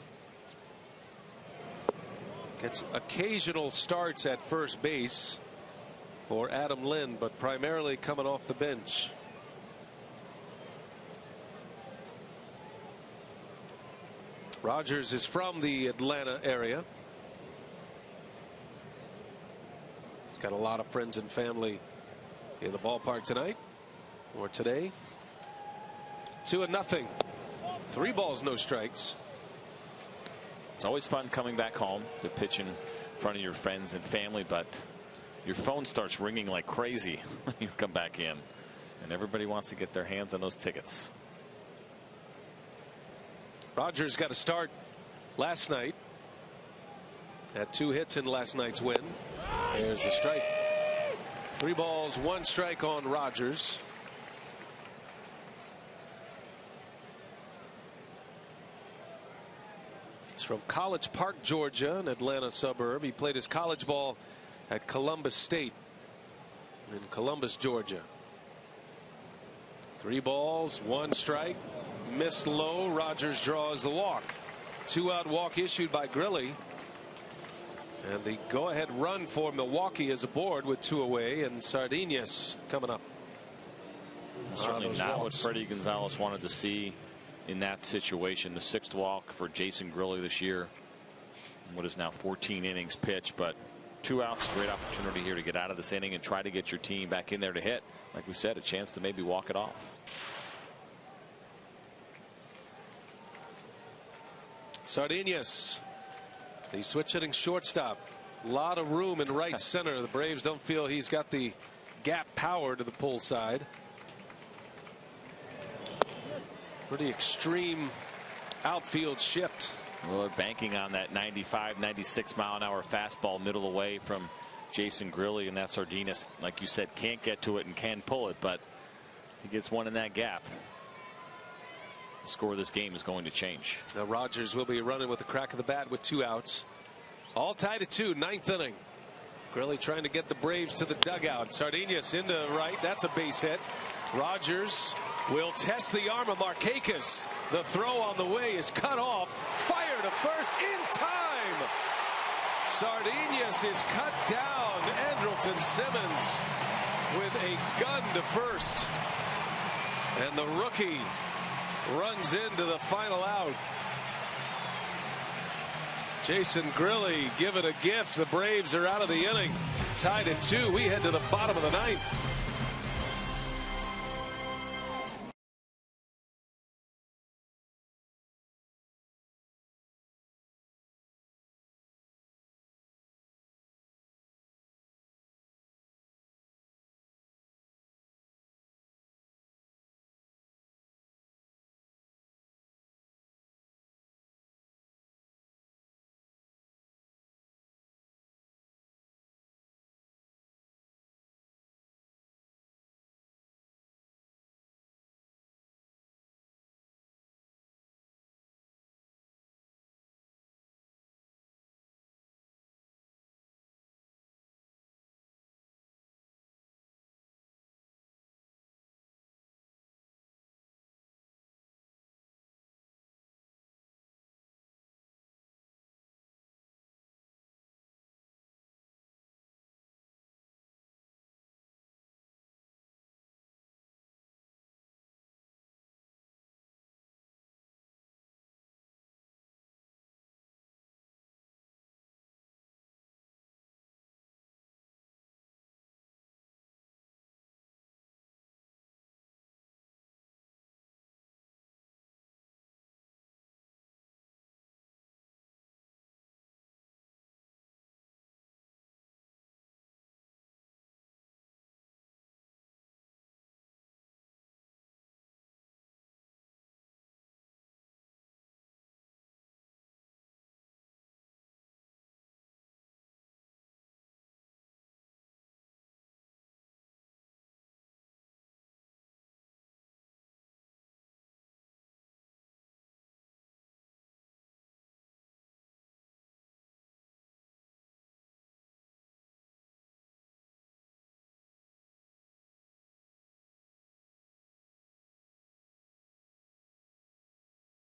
Gets occasional starts at first base for Adam Lind, but primarily coming off the bench. Rogers is from the Atlanta area. He's got a lot of friends and family in the ballpark tonight or today. 2-0. 3 balls, no strikes. It's always fun coming back home to pitch in front of your friends and family, but your phone starts ringing like crazy when you come back in, and everybody wants to get their hands on those tickets. Rogers got a start last night. Had 2 hits in last night's win. There's a strike. 3 balls, 1 strike on Rogers. He's from College Park, Georgia, an Atlanta suburb. He played his college ball at Columbus State in Columbus, Georgia. 3 balls, 1 strike. Missed low. Rogers draws the walk. 2-out walk issued by Grilly. And the go-ahead run for Milwaukee is aboard with 2 away, and Sardinas coming up. Certainly not what Freddie Gonzalez wanted to see in that situation. The 6th walk for Jason Grilly this year. What is now 14 innings pitched, but 2 outs. Great opportunity here to get out of this inning and try to get your team back in there to hit. Like we said, a chance to maybe walk it off. Sardinas, the switch-hitting shortstop. A lot of room in right center. The Braves don't feel he's got the gap power to the pull side. Pretty extreme outfield shift. Well, they're banking on that 95, 96 mile an hour fastball middle away from Jason Grilly, and that Sardinas, like you said, can't get to it and can pull it, but he gets one in that gap. The score of this game is going to change. Now Rogers will be running with the crack of the bat with 2 outs. All tied at 2, 9th inning. Grilly trying to get the Braves to the dugout. Sardinas into right. That's a base hit. Rogers will test the arm of Markakis. The throw on the way is cut off. Fire to first in time. Sardinas is cut down. Andrelton Simmons with a gun to first. And the rookie runs into the final out. Jason Grilly give it a gift. The Braves are out of the inning. Tied at 2. We head to the bottom of the 9th.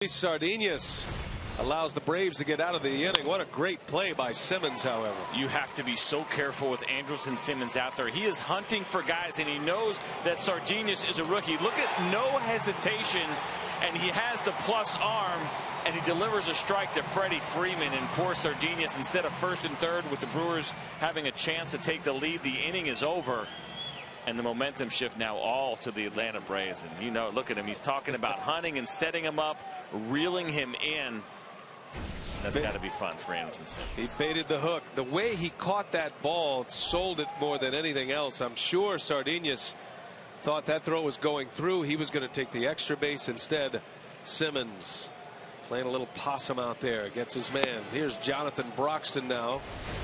Sardinas allows the Braves to get out of the inning. What a great play by Simmons, however. You have to be so careful with Andrelton Simmons out there. He is hunting for guys, and he knows that Sardinas is a rookie. Look at no hesitation, and he has the plus arm, and he delivers a strike to Freddie Freeman. And poor Sardinas, instead of first and third with the Brewers having a chance to take the lead, the inning is over. And the momentum shift now all to the Atlanta Braves. And you know, look at him. He's talking about hunting and setting him up, reeling him in. That's got to be fun for Anderson Simmons. He baited the hook. The way he caught that ball sold it more than anything else. I'm sure Sardinhas thought that throw was going through. He was going to take the extra base. Instead, Simmons playing a little possum out there. Gets his man. Here's Jonathan Broxton now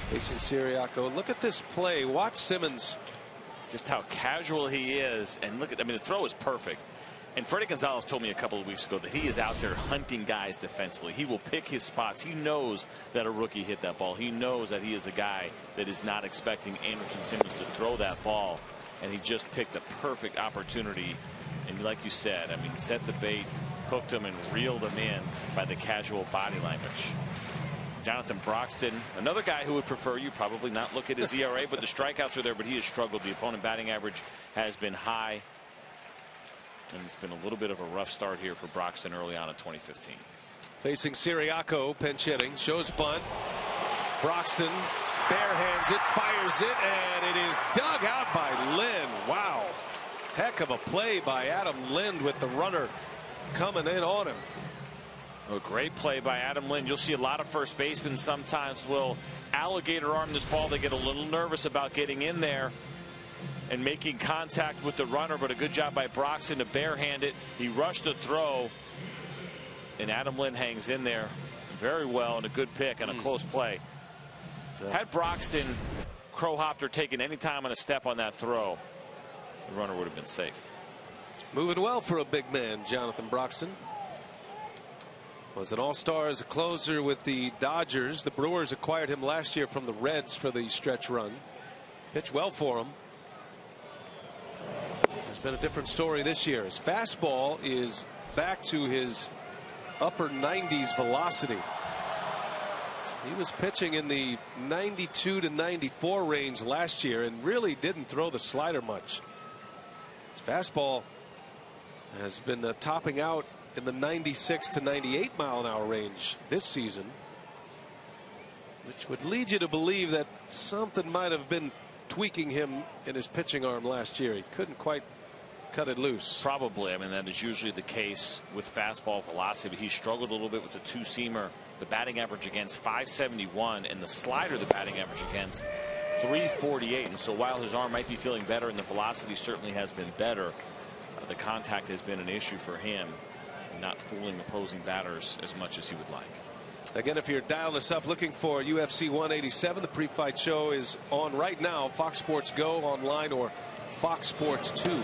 facing Siriaco. Look at this play. Watch Simmons. Just how casual he is. And look at, I mean, the throw is perfect. And Freddie Gonzalez told me a couple of weeks ago that he is out there hunting guys defensively. He will pick his spots. He knows that a rookie hit that ball. He knows that he is a guy that is not expecting Anderson Simmons to throw that ball. And he just picked a perfect opportunity. And like you said, I mean, set the bait, hooked him, and reeled him in by the casual body language. Jonathan Broxton, another guy who would prefer you probably not look at his ERA, but the strikeouts are there, but he has struggled. The opponent batting average has been high. And it's been a little bit of a rough start here for Broxton early on in 2015. Facing Siriaco, pinch hitting, shows bunt. Broxton barehands it, fires it, and it is dug out by Lind. Wow. Heck of a play by Adam Lind with the runner coming in on him. A great play by Adam Lind. You'll see a lot of first basemen sometimes will alligator arm this ball. They get a little nervous about getting in there and making contact with the runner, but a good job by Broxton to barehand it. He rushed the throw, and Adam Lind hangs in there very well, and a good pick and a close play. Had Broxton crow-hopped or taken any time on a step on that throw, the runner would have been safe. Moving well for a big man, Jonathan Broxton. Was an all-star as a closer with the Dodgers. The Brewers acquired him last year from the Reds for the stretch run. Pitched well for him. There's been a different story this year. His fastball is back to his upper 90s velocity. He was pitching in the 92 to 94 range last year and really didn't throw the slider much. His fastball has been topping out in the 96 to 98 mile an hour range this season, which would lead you to believe that something might have been tweaking him in his pitching arm last year. He couldn't quite cut it loose. Probably. I mean, that is usually the case with fastball velocity. He struggled a little bit with the two-seamer. The batting average against 571, and the slider, the batting average against 348. And so while his arm might be feeling better and the velocity certainly has been better, the contact has been an issue for him, not fooling opposing batters as much as he would like. Again, if you're dialing us up looking for UFC 187, the pre-fight show is on right now. Fox Sports Go online or Fox Sports 2.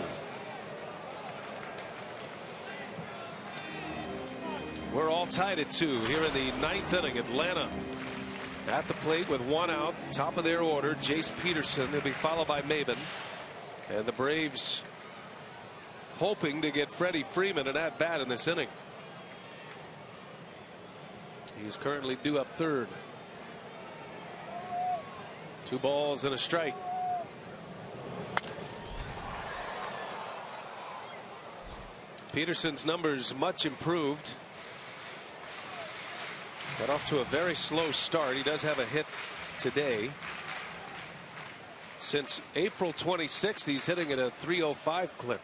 We're all tied at 2 here in the 9th inning. Atlanta at the plate with 1 out, top of their order. Jace Peterson. He'll be followed by Maben, and the Braves hoping to get Freddie Freeman an at bat in this inning. He's currently due up third. 2 balls and a strike. Peterson's numbers much improved. Got off to a very slow start. He does have a hit today. Since April 26th, he's hitting at a .305 clip.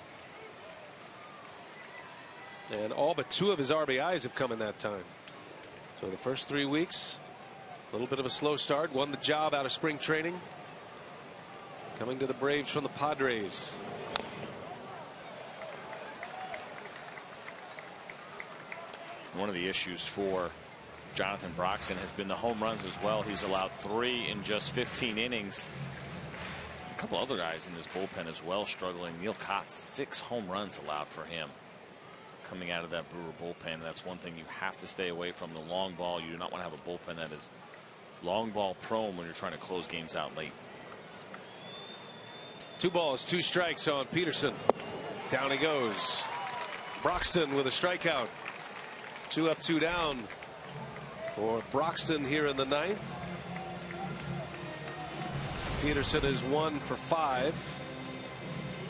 And all but 2 of his RBIs have come in that time. So the first 3 weeks, a little bit of a slow start. Won the job out of spring training. Coming to the Braves from the Padres. One of the issues for Jonathan Broxton has been the home runs as well. He's allowed 3 in just 15 innings. A couple other guys in this bullpen as well struggling. Neil Kotz, 6 home runs allowed for him coming out of that Brewer bullpen. That's one thing you have to stay away from, the long ball. You do not want to have a bullpen that is long ball prone when you're trying to close games out late. 2 balls, 2 strikes on Peterson. Down he goes. Broxton with a strikeout. 2 up, 2 down for Broxton here in the 9th. Peterson is 1 for 5.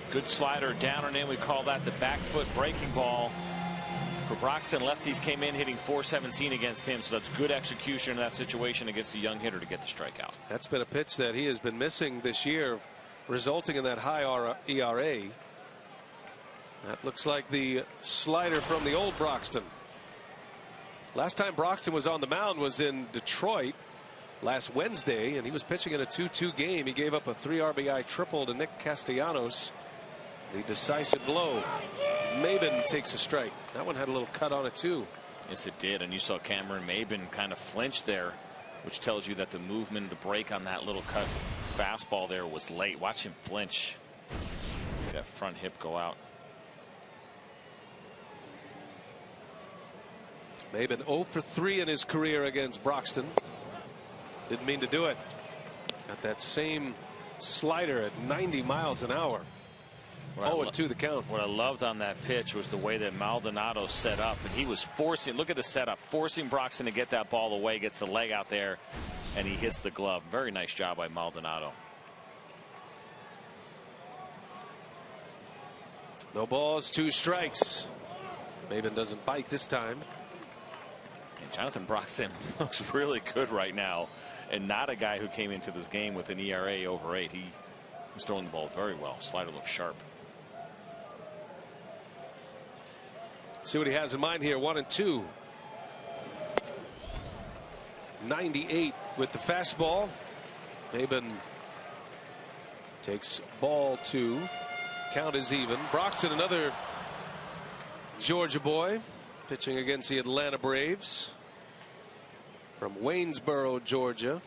Good slider down and in. We call that the back foot breaking ball for Broxton. Lefties came in hitting .417 against him, so that's good execution in that situation against a young hitter to get the strikeout. That's been a pitch that he has been missing this year, resulting in that high ERA. That looks like the slider from the old Broxton. Last time Broxton was on the mound was in Detroit last Wednesday, and he was pitching in a 2-2 game. He gave up a 3 RBI triple to Nick Castellanos. The decisive blow. Maben takes a strike. That one had a little cut on it too. Yes, it did. And you saw Cameron Maben kind of flinch there, which tells you that the movement, the break on that little cut fastball there was late. Watch him flinch. See that front hip go out. Maben 0 for 3 in his career against Broxton. Didn't mean to do it. Got that same slider at 90 miles an hour. 0-2 the count. What I loved on that pitch was the way that Maldonado set up, and he was forcing, look at the setup, forcing Broxton to get that ball away, gets the leg out there, and he hits the glove. Very nice job by Maldonado. No balls, 2 strikes. Maben doesn't bite this time. And Jonathan Broxton looks really good right now, and not a guy who came into this game with an ERA over 8. He was throwing the ball very well. Slider looks sharp. See what he has in mind here. 1-2. 98 with the fastball. Maben takes ball 2. Count is even. Broxton, another Georgia boy, pitching against the Atlanta Braves from Waynesboro, Georgia.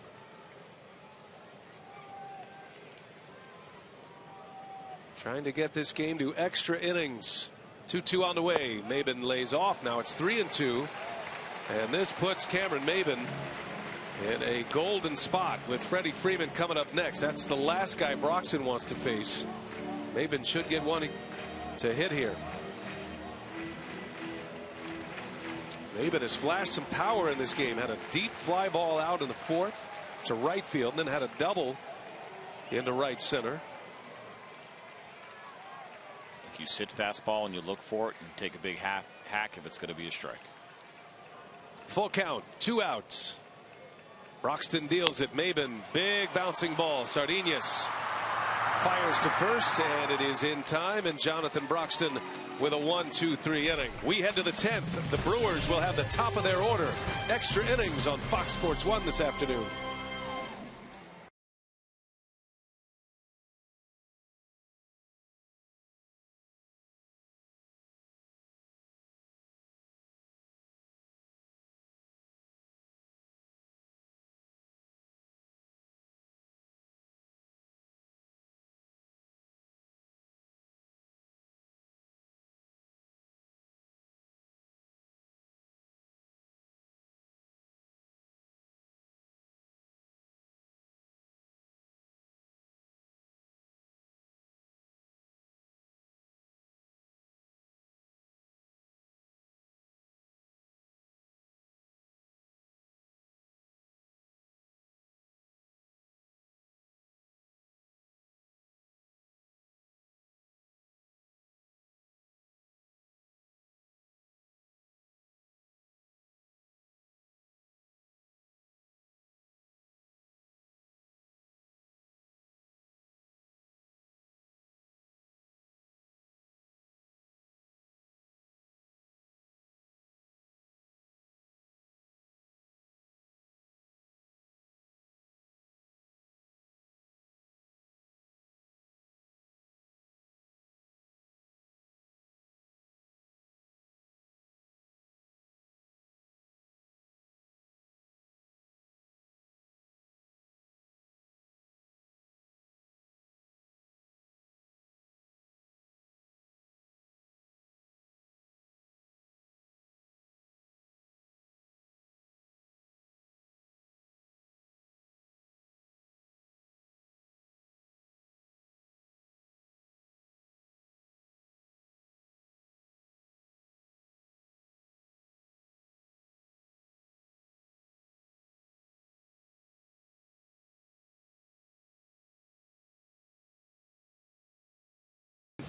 Trying to get this game to extra innings. 2-2 on the way. Maben lays off. Now it's 3-2. And this puts Cameron Maben in a golden spot with Freddie Freeman coming up next. That's the last guy Broxton wants to face. Maben should get one to hit here. Maben has flashed some power in this game. Had a deep fly ball out in the 4th to right field, and then had a double into right center. You sit fastball and you look for it and take a big hack if it's going to be a strike. Full count, 2 outs. Broxton deals it. Maben, big bouncing ball. Sardinhas fires to first, and it is in time. And Jonathan Broxton with a 1-2-3 inning. We head to the 10th. The Brewers will have the top of their order. Extra innings on Fox Sports 1 this afternoon.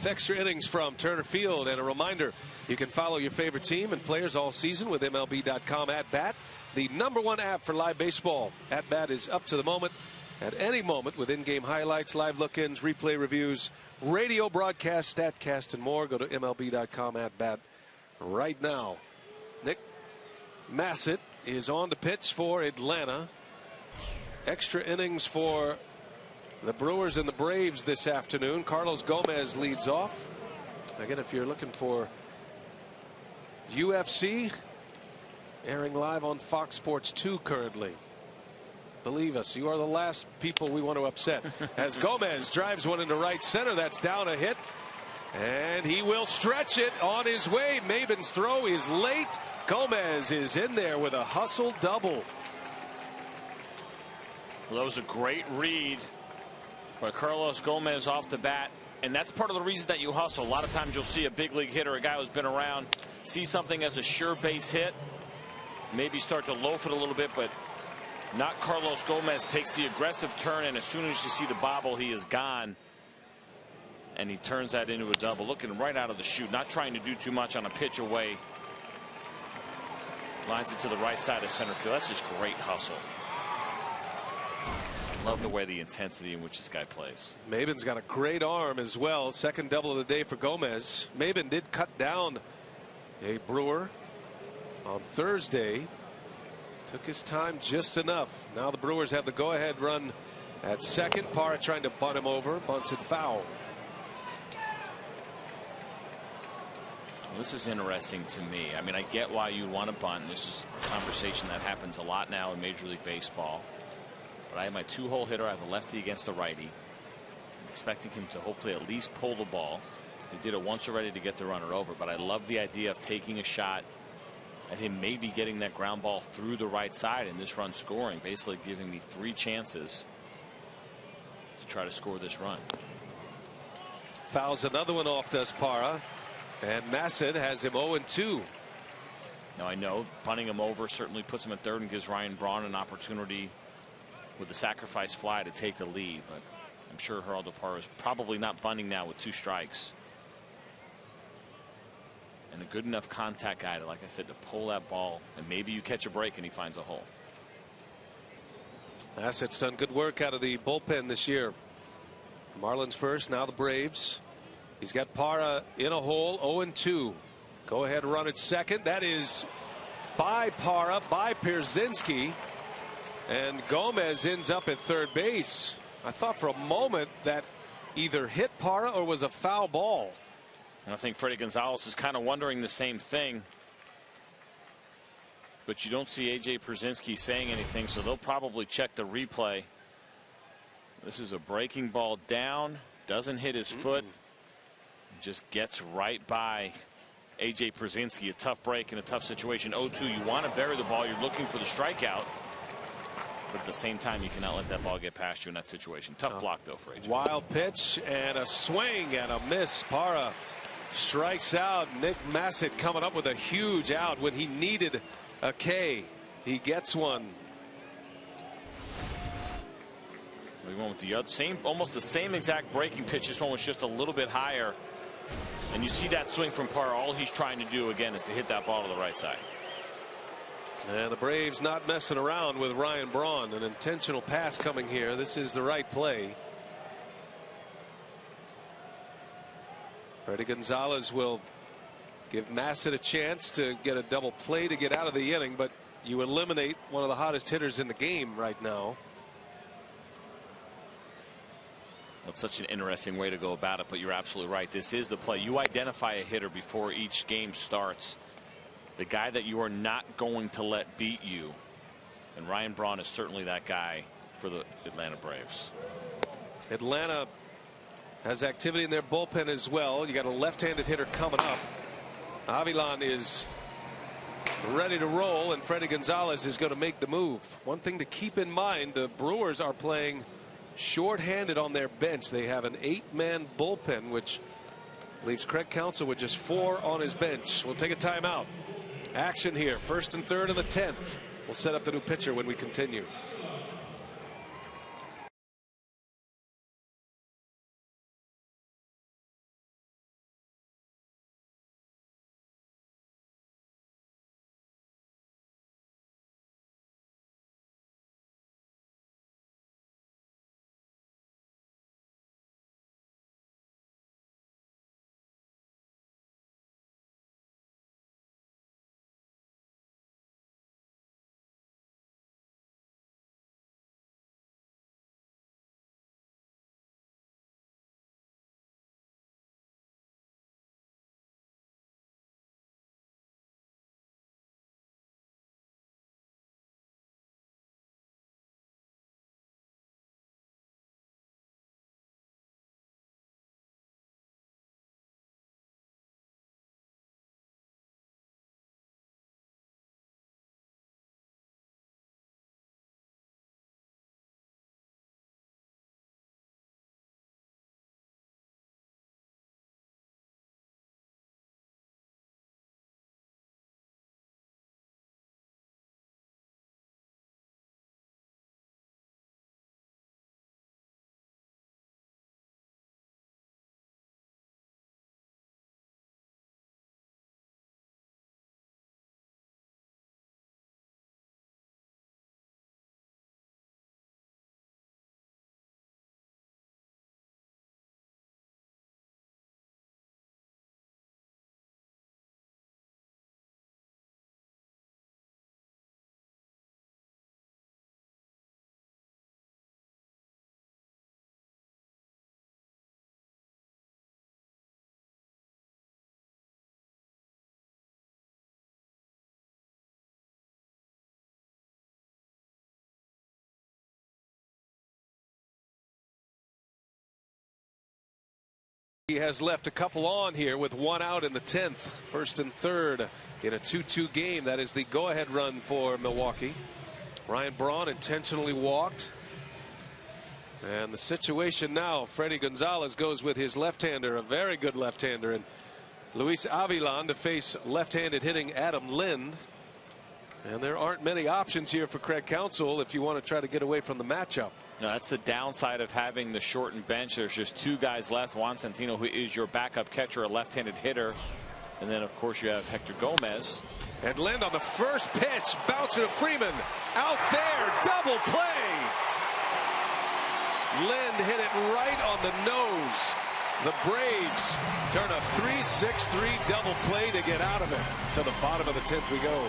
Extra innings from Turner Field, and a reminder, you can follow your favorite team and players all season with MLB.com At Bat, the #1 app for live baseball. At Bat is up to the moment at any moment with in-game highlights, live look-ins, replay reviews, radio broadcast, statcast, and more. Go to MLB.com At Bat right now. Nick? Massett is on the pitch for Atlanta. Extra innings for the Brewers and the Braves this afternoon. Carlos Gomez leads off. Again, if you're looking for UFC, airing live on Fox Sports 2 currently. Believe us, you are the last people we want to upset. As Gomez drives one into right center, that's down a hit. And he will stretch it on his way. Maben's throw is late. Gomez is in there with a hustle double. Well, that was a great read by Carlos Gomez off the bat. And that's part of the reason that you hustle. A lot of times you'll see a big league hitter, a guy who's been around, see something as a sure base hit, maybe start to loaf it a little bit, but not Carlos Gomez. Takes the aggressive turn, and as soon as you see the bobble, he is gone. And he turns that into a double, looking right out of the chute, not trying to do too much on a pitch away. Lines it to the right side of center field. That's just great hustle. Love the way the intensity in which this guy plays. Maben's got a great arm as well. Second double of the day for Gomez. Maben did cut down a Brewer on Thursday. Took his time just enough. Now the Brewers have the go-ahead run at second. Parra trying to bunt him over. Bunts it foul. Well, this is interesting to me. I mean, I get why you want to bunt. This is a conversation that happens a lot now in Major League Baseball. But I have my two-hole hitter. I have a lefty against a righty. I'm expecting him to hopefully at least pull the ball. He did it once already to get the runner over. But I love the idea of taking a shot at him maybe getting that ground ball through the right side and this run scoring, basically giving me 3 chances to try to score this run. Fouls another one off, does Parra. And Massett has him 0-2. Now I know punting him over certainly puts him at third and gives Ryan Braun an opportunity with the sacrifice fly to take the lead, but I'm sure Geraldo Parra is probably not bunting now with 2 strikes. And a good enough contact guy to, like I said, to pull that ball, and maybe you catch a break and he finds a hole. Massett's done good work out of the bullpen this year. The Marlins first, now the Braves. He's got Parra in a hole, 0-2. Go ahead run at second. That is by Parra, by Pierzynski. And Gomez ends up at third base. I thought for a moment that either hit Parra or was a foul ball. And I think Freddie Gonzalez is kind of wondering the same thing. But you don't see A.J. Pierzynski saying anything, so they'll probably check the replay. This is a breaking ball down, doesn't hit his foot, just gets right by A.J. Pierzynski. A tough break in a tough situation. 0-2. You want to bury the ball. You're looking for the strikeout. But at the same time, you cannot let that ball get past you in that situation. Tough block, though, for A.J. Wild pitch and a swing and a miss. Parra strikes out. Nick Massett coming up with a huge out when he needed a K. He gets one. We went with the same, almost the same exact breaking pitch. This one was just a little bit higher. And you see that swing from Parra. All he's trying to do again is to hit that ball to the right side. And the Braves not messing around with Ryan Braun. An intentional pass coming here. This is the right play. Freddie Gonzalez will give Massett a chance to get a double play to get out of the inning, but you eliminate one of the hottest hitters in the game right now. It's such an interesting way to go about it, but you're absolutely right. This is the play. You identify a hitter before each game starts. The guy that you are not going to let beat you. And Ryan Braun is certainly that guy for the Atlanta Braves. Atlanta has activity in their bullpen as well. You got a left-handed hitter coming up. Avilan is ready to roll, and Freddie Gonzalez is going to make the move. One thing to keep in mind, the Brewers are playing short-handed on their bench. They have an 8-man bullpen, which leaves Craig Counsell with just 4 on his bench. We'll take a timeout. Action here, first and third of the 10th. We'll set up the new pitcher when we continue. He has left a couple on here with one out in the 10th. First and third in a 2-2 game. That is the go-ahead run for Milwaukee. Ryan Braun intentionally walked. And the situation now, Freddie Gonzalez goes with his left-hander, a very good left-hander, and Luis Avilan to face left-handed hitting Adam Lind. And there aren't many options here for Craig Counsell if you want to try to get away from the matchup. No, that's the downside of having the shortened bench. There's just two guys left. Juan Santino, who is your backup catcher, a left-handed hitter. And then, of course, you have Hector Gomez. And Lind on the first pitch. Bouncer to Freeman. Out there. Double play. Lind hit it right on the nose. The Braves turn a 3-6-3 double play to get out of it. To the bottom of the 10th we go.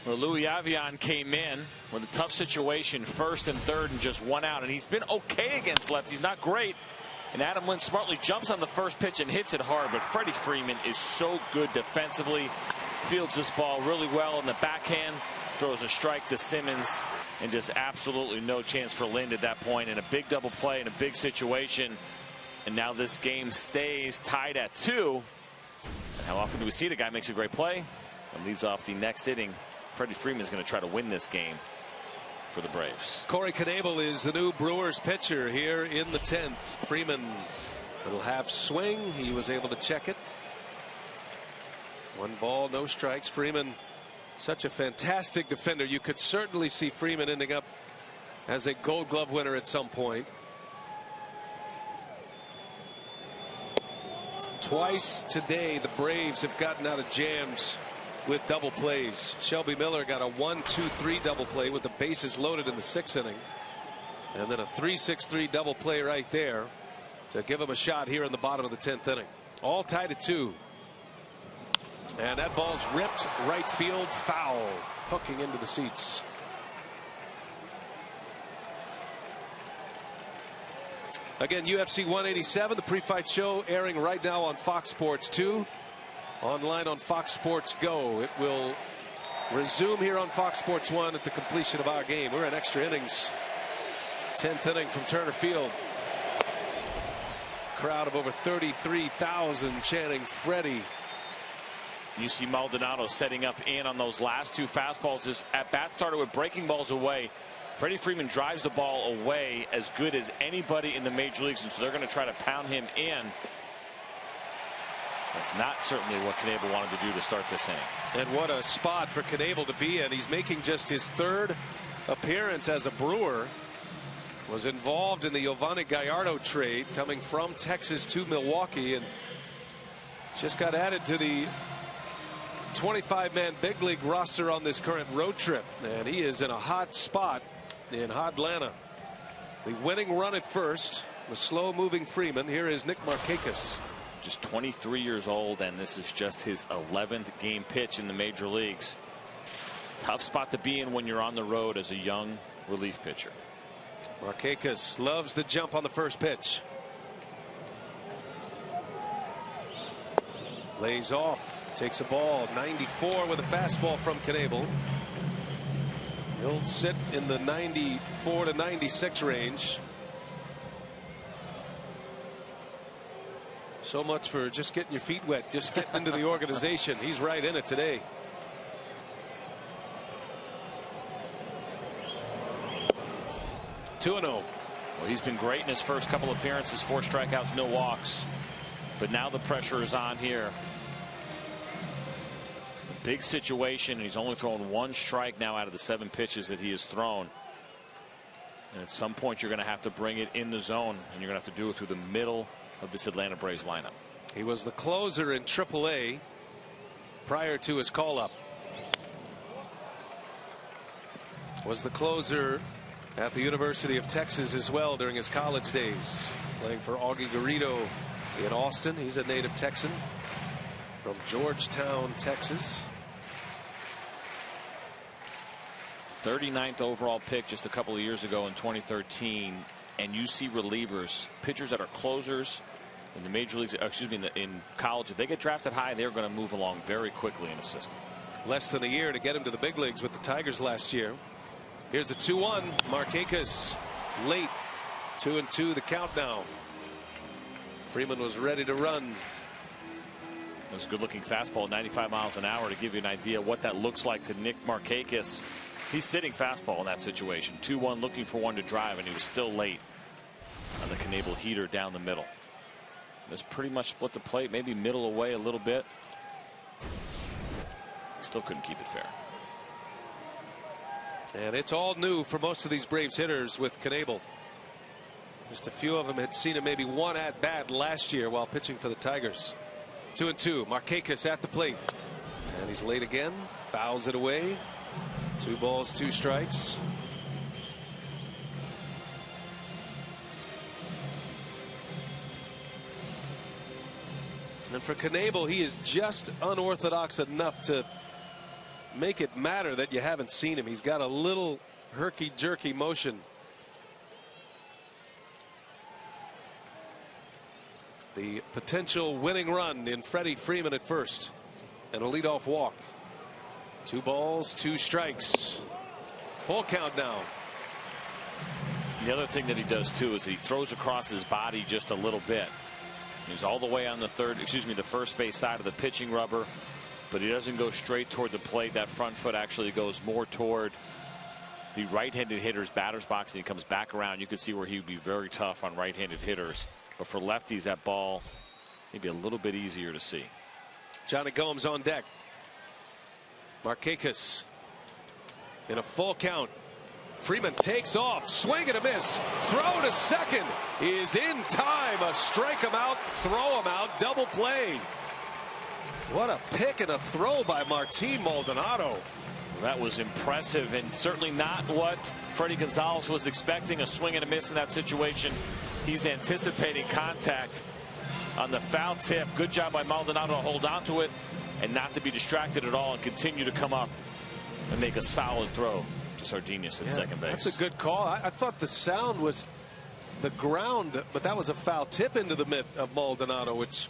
Well, Louis Avilan came in with a tough situation, first and third, and just one out. And he's been okay against lefties, not great. And Adam Lind smartly jumps on the first pitch and hits it hard. But Freddie Freeman is so good defensively. Fields this ball really well in the backhand. Throws a strike to Simmons. And just absolutely no chance for Lind at that point. And a big double play in a big situation. And now this game stays tied at 2. And how often do we see the guy makes a great play and leads off the next inning? Freddie Freeman is going to try to win this game for the Braves. Corey Knebel is the new Brewers pitcher here in the 10th. Freeman, little half swing. He was able to check it. 1 ball, no strikes. Freeman, such a fantastic defender. You could certainly see Freeman ending up as a Gold Glove winner at some point. Twice today, the Braves have gotten out of jams with double plays. Shelby Miller got a 1-2-3 double play with the bases loaded in the 6th inning. And then a 3-6-3 double play right there to give him a shot here in the bottom of the 10th inning. All tied at 2. And that ball's ripped right field, foul, hooking into the seats. Again, UFC 187, the pre-fight show airing right now on Fox Sports 2. Online on Fox Sports Go. It will resume here on Fox Sports 1 at the completion of our game. We're in extra innings. 10th inning from Turner Field. Crowd of over 33,000 chanting Freddie. You see Maldonado setting up in on those last 2 fastballs. His at-bat started with breaking balls away. Freddie Freeman drives the ball away as good as anybody in the major leagues, and so they're going to try to pound him in. That's not certainly what Knebel wanted to do to start this inning. And what a spot for Knebel to be in. He's making just his 3rd appearance as a Brewer. was involved in the Giovanni Gallardo trade coming from Texas to Milwaukee and just got added to the 25-man big league roster on this current road trip, and he is in a hot spot in hot Atlanta. The winning run at first, the slow-moving Freeman. Here is Nick Markakis. Just 23 years old, and this is just his 11th game pitch in the major leagues. Tough spot to be in when you're on the road as a young relief pitcher. Markakis loves the jump on the first pitch. Lays off, takes a ball, 94 with a fastball from Knebel. He'll sit in the 94 to 96 range. So much for just getting your feet wet, just getting into the organization. He's right in it today. Two and 0. Well, he's been great in his first couple appearances, 4 strikeouts, no walks. But now the pressure is on here. Big situation, and he's only thrown 1 strike now out of the 7 pitches that he has thrown. And at some point you're going to have to bring it in the zone, and you're going to have to do it through the middle of this Atlanta Braves lineup. He was the closer in AAA prior to his call-up. Was the closer at the University of Texas as well during his college days, playing for Augie Garrido in Austin. He's a native Texan from Georgetown, Texas. 39th overall pick just a couple of years ago in 2013. And you see relievers, pitchers that are closers in the major leagues, excuse me, in college, if they get drafted high, they're going to move along very quickly in a system. Less than a year to get him to the big leagues with the Tigers last year. Here's a 2-1. Markakis late. 2-2 the count now. Freeman was ready to run. It was a good looking fastball, 95 miles an hour, to give you an idea what that looks like to Nick Markakis. He's sitting fastball in that situation. 2-1, looking for one to drive, and he was still late on the Knebel heater down the middle. That's pretty much split the plate, maybe middle away a little bit. Still couldn't keep it fair. And it's all new for most of these Braves hitters with Knebel. Just a few of them had seen him maybe 1 at bat last year while pitching for the Tigers. 2-2. Markakis at the plate. And he's late again. Fouls it away. 2 balls, 2 strikes. And for Knebel, he is just unorthodox enough to make it matter that you haven't seen him. He's got a little herky-jerky motion. The potential winning run in Freddie Freeman at first, and a leadoff walk. 2 balls, 2 strikes. Full count now. The other thing that he does too is he throws across his body just a little bit. He's all the way on the the first base side of the pitching rubber, but he doesn't go straight toward the plate. That front foot actually goes more toward the right-handed hitter's batter's box, and he comes back around. You could see where he would be very tough on right-handed hitters, but for lefties, that ball maybe a little bit easier to see. Johnny Gomes on deck. Markakis in a full count. Freeman takes off, swing and a miss, throw to second is in time. A strike him out, throw him out, double play. What a pick and a throw by Martin Maldonado. That was impressive, and certainly not what Freddie Gonzalez was expecting. A swing and a miss in that situation. He's anticipating contact on the foul tip. Good job by Maldonado to hold on to it and not to be distracted at all and continue to come up and make a solid throw to Sardinas at second base. That's a good call. I thought the sound was the ground, but that was a foul tip into the mitt of Maldonado, which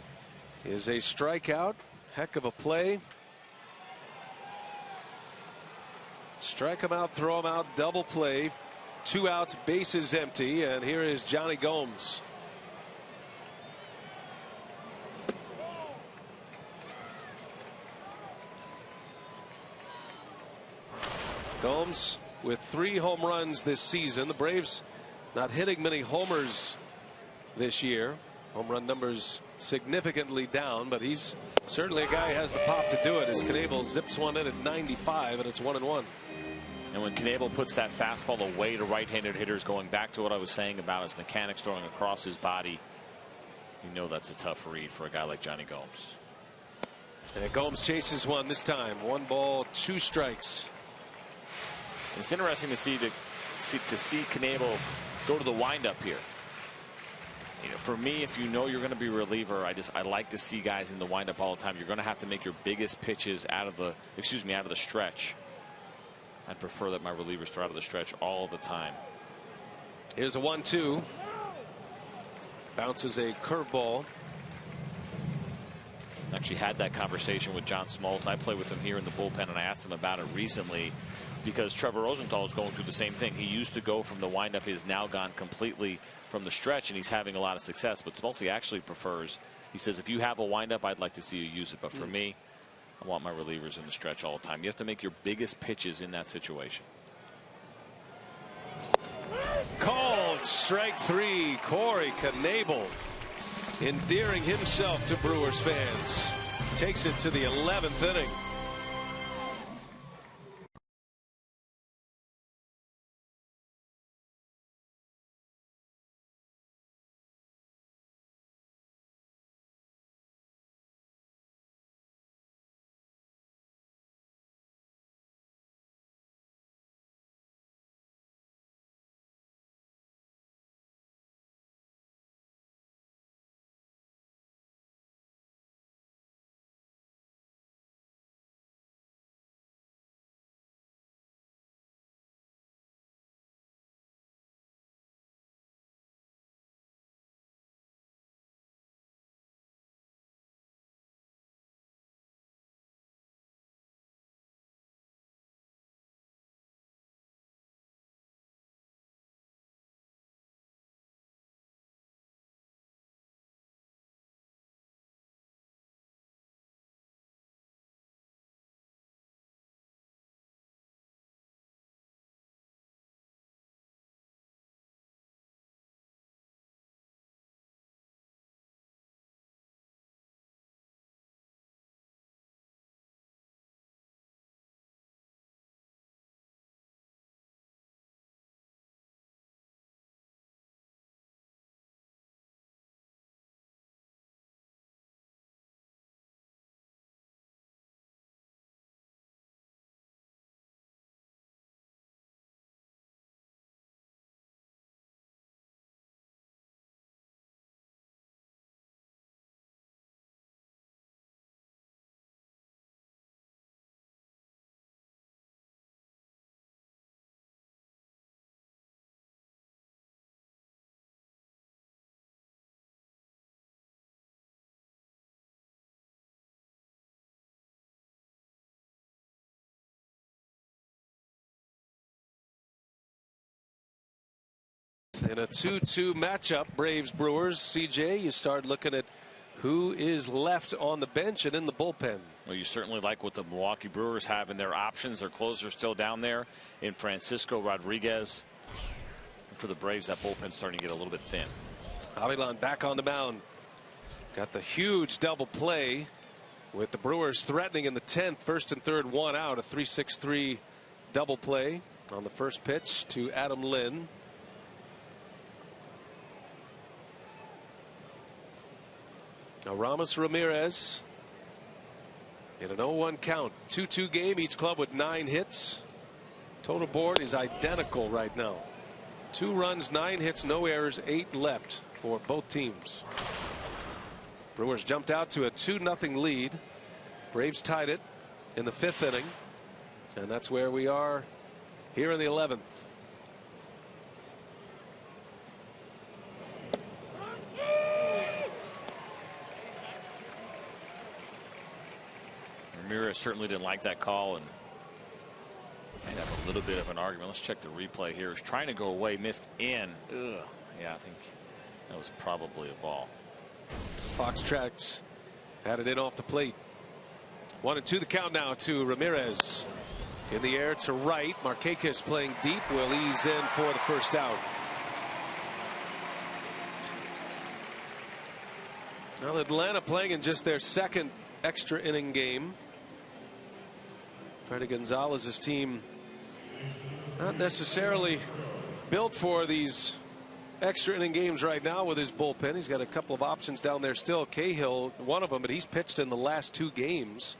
is a strikeout. Heck of a play. Strike him out, throw him out, double play. 2 outs, bases empty, and here is Johnny Gomes. Gomes with 3 home runs this season. The Braves not hitting many homers this year. Home run numbers significantly down, but he's certainly a guy who has the pop to do it as Knebel zips one in at 95, and it's 1-1. And when Knebel puts that fastball away to right-handed hitters, going back to what I was saying about his mechanics throwing across his body, you know that's a tough read for a guy like Johnny Gomes. And Gomes chases one this time. 1 ball, 2 strikes. It's interesting to see Knebel go to the windup here. You know, for me, if you know you're going to be a reliever, I like to see guys in the windup all the time. You're going to have to make your biggest pitches out of the stretch. I'd prefer that my relievers throw out of the stretch all the time. Here's a 1-2. Bounces a curveball. Actually had that conversation with John Smoltz. I play with him here in the bullpen, and I asked him about it recently because Trevor Rosenthal is going through the same thing. He used to go from the windup. He's now gone completely from the stretch, and he's having a lot of success. But Smoltz actually prefers, he says, if you have a windup, I'd like to see you use it. But for me, I want my relievers in the stretch all the time. You have to make your biggest pitches in that situation. Called strike 3. Corey Knebel endearing himself to Brewers fans. Takes it to the 11th inning. In a 2-2 matchup, Braves Brewers. CJ, you start looking at who is left on the bench and in the bullpen. Well, you certainly like what the Milwaukee Brewers have in their options. Their closer still down there in Francisco Rodriguez. And for the Braves, that bullpen's starting to get a little bit thin. Avilan back on the mound. Got the huge double play with the Brewers threatening in the 10th. First and third, 1 out. A 3-6-3 double play on the first pitch to Adam Lynn. Now Ramos Ramirez in an 0-1 count. 2-2 game, each club with 9 hits. Total board is identical right now. 2 runs, 9 hits, no errors, 8 left for both teams. Brewers jumped out to a 2-0 lead. Braves tied it in the 5th inning. And that's where we are here in the 11th. Ramirez certainly didn't like that call and might have a little bit of an argument. Let's check the replay here. He's trying to go away, missed in. Ugh. Yeah, I think that was probably a ball. Fox tracks had it in off the plate. 1-2 the count now to Ramirez. In the air to right. Markakis playing deep will ease in for the first out. Well, Atlanta playing in just their 2nd extra inning game. Freddy Gonzalez's team Not necessarily built for these extra inning games right now with his bullpen. He's got a couple of options down there still. Cahill, one of them, but he's pitched in the last 2 games.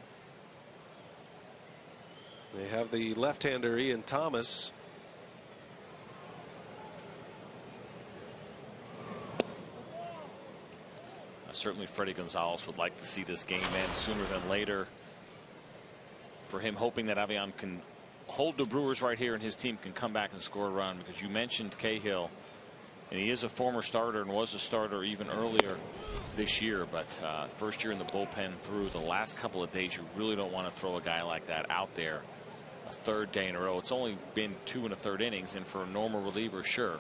They have the left-hander Ian Thomas. Certainly Freddie Gonzalez would like to see this game end sooner than later. For him, hoping that Avian can hold the Brewers right here and his team can come back and score a run, because you mentioned Cahill, and he is a former starter and was a starter even earlier this year, but first year in the bullpen through the last couple of days. You really don't want to throw a guy like that out there a 3rd day in a row. It's only been 2 1/3 innings, and for a normal reliever, sure,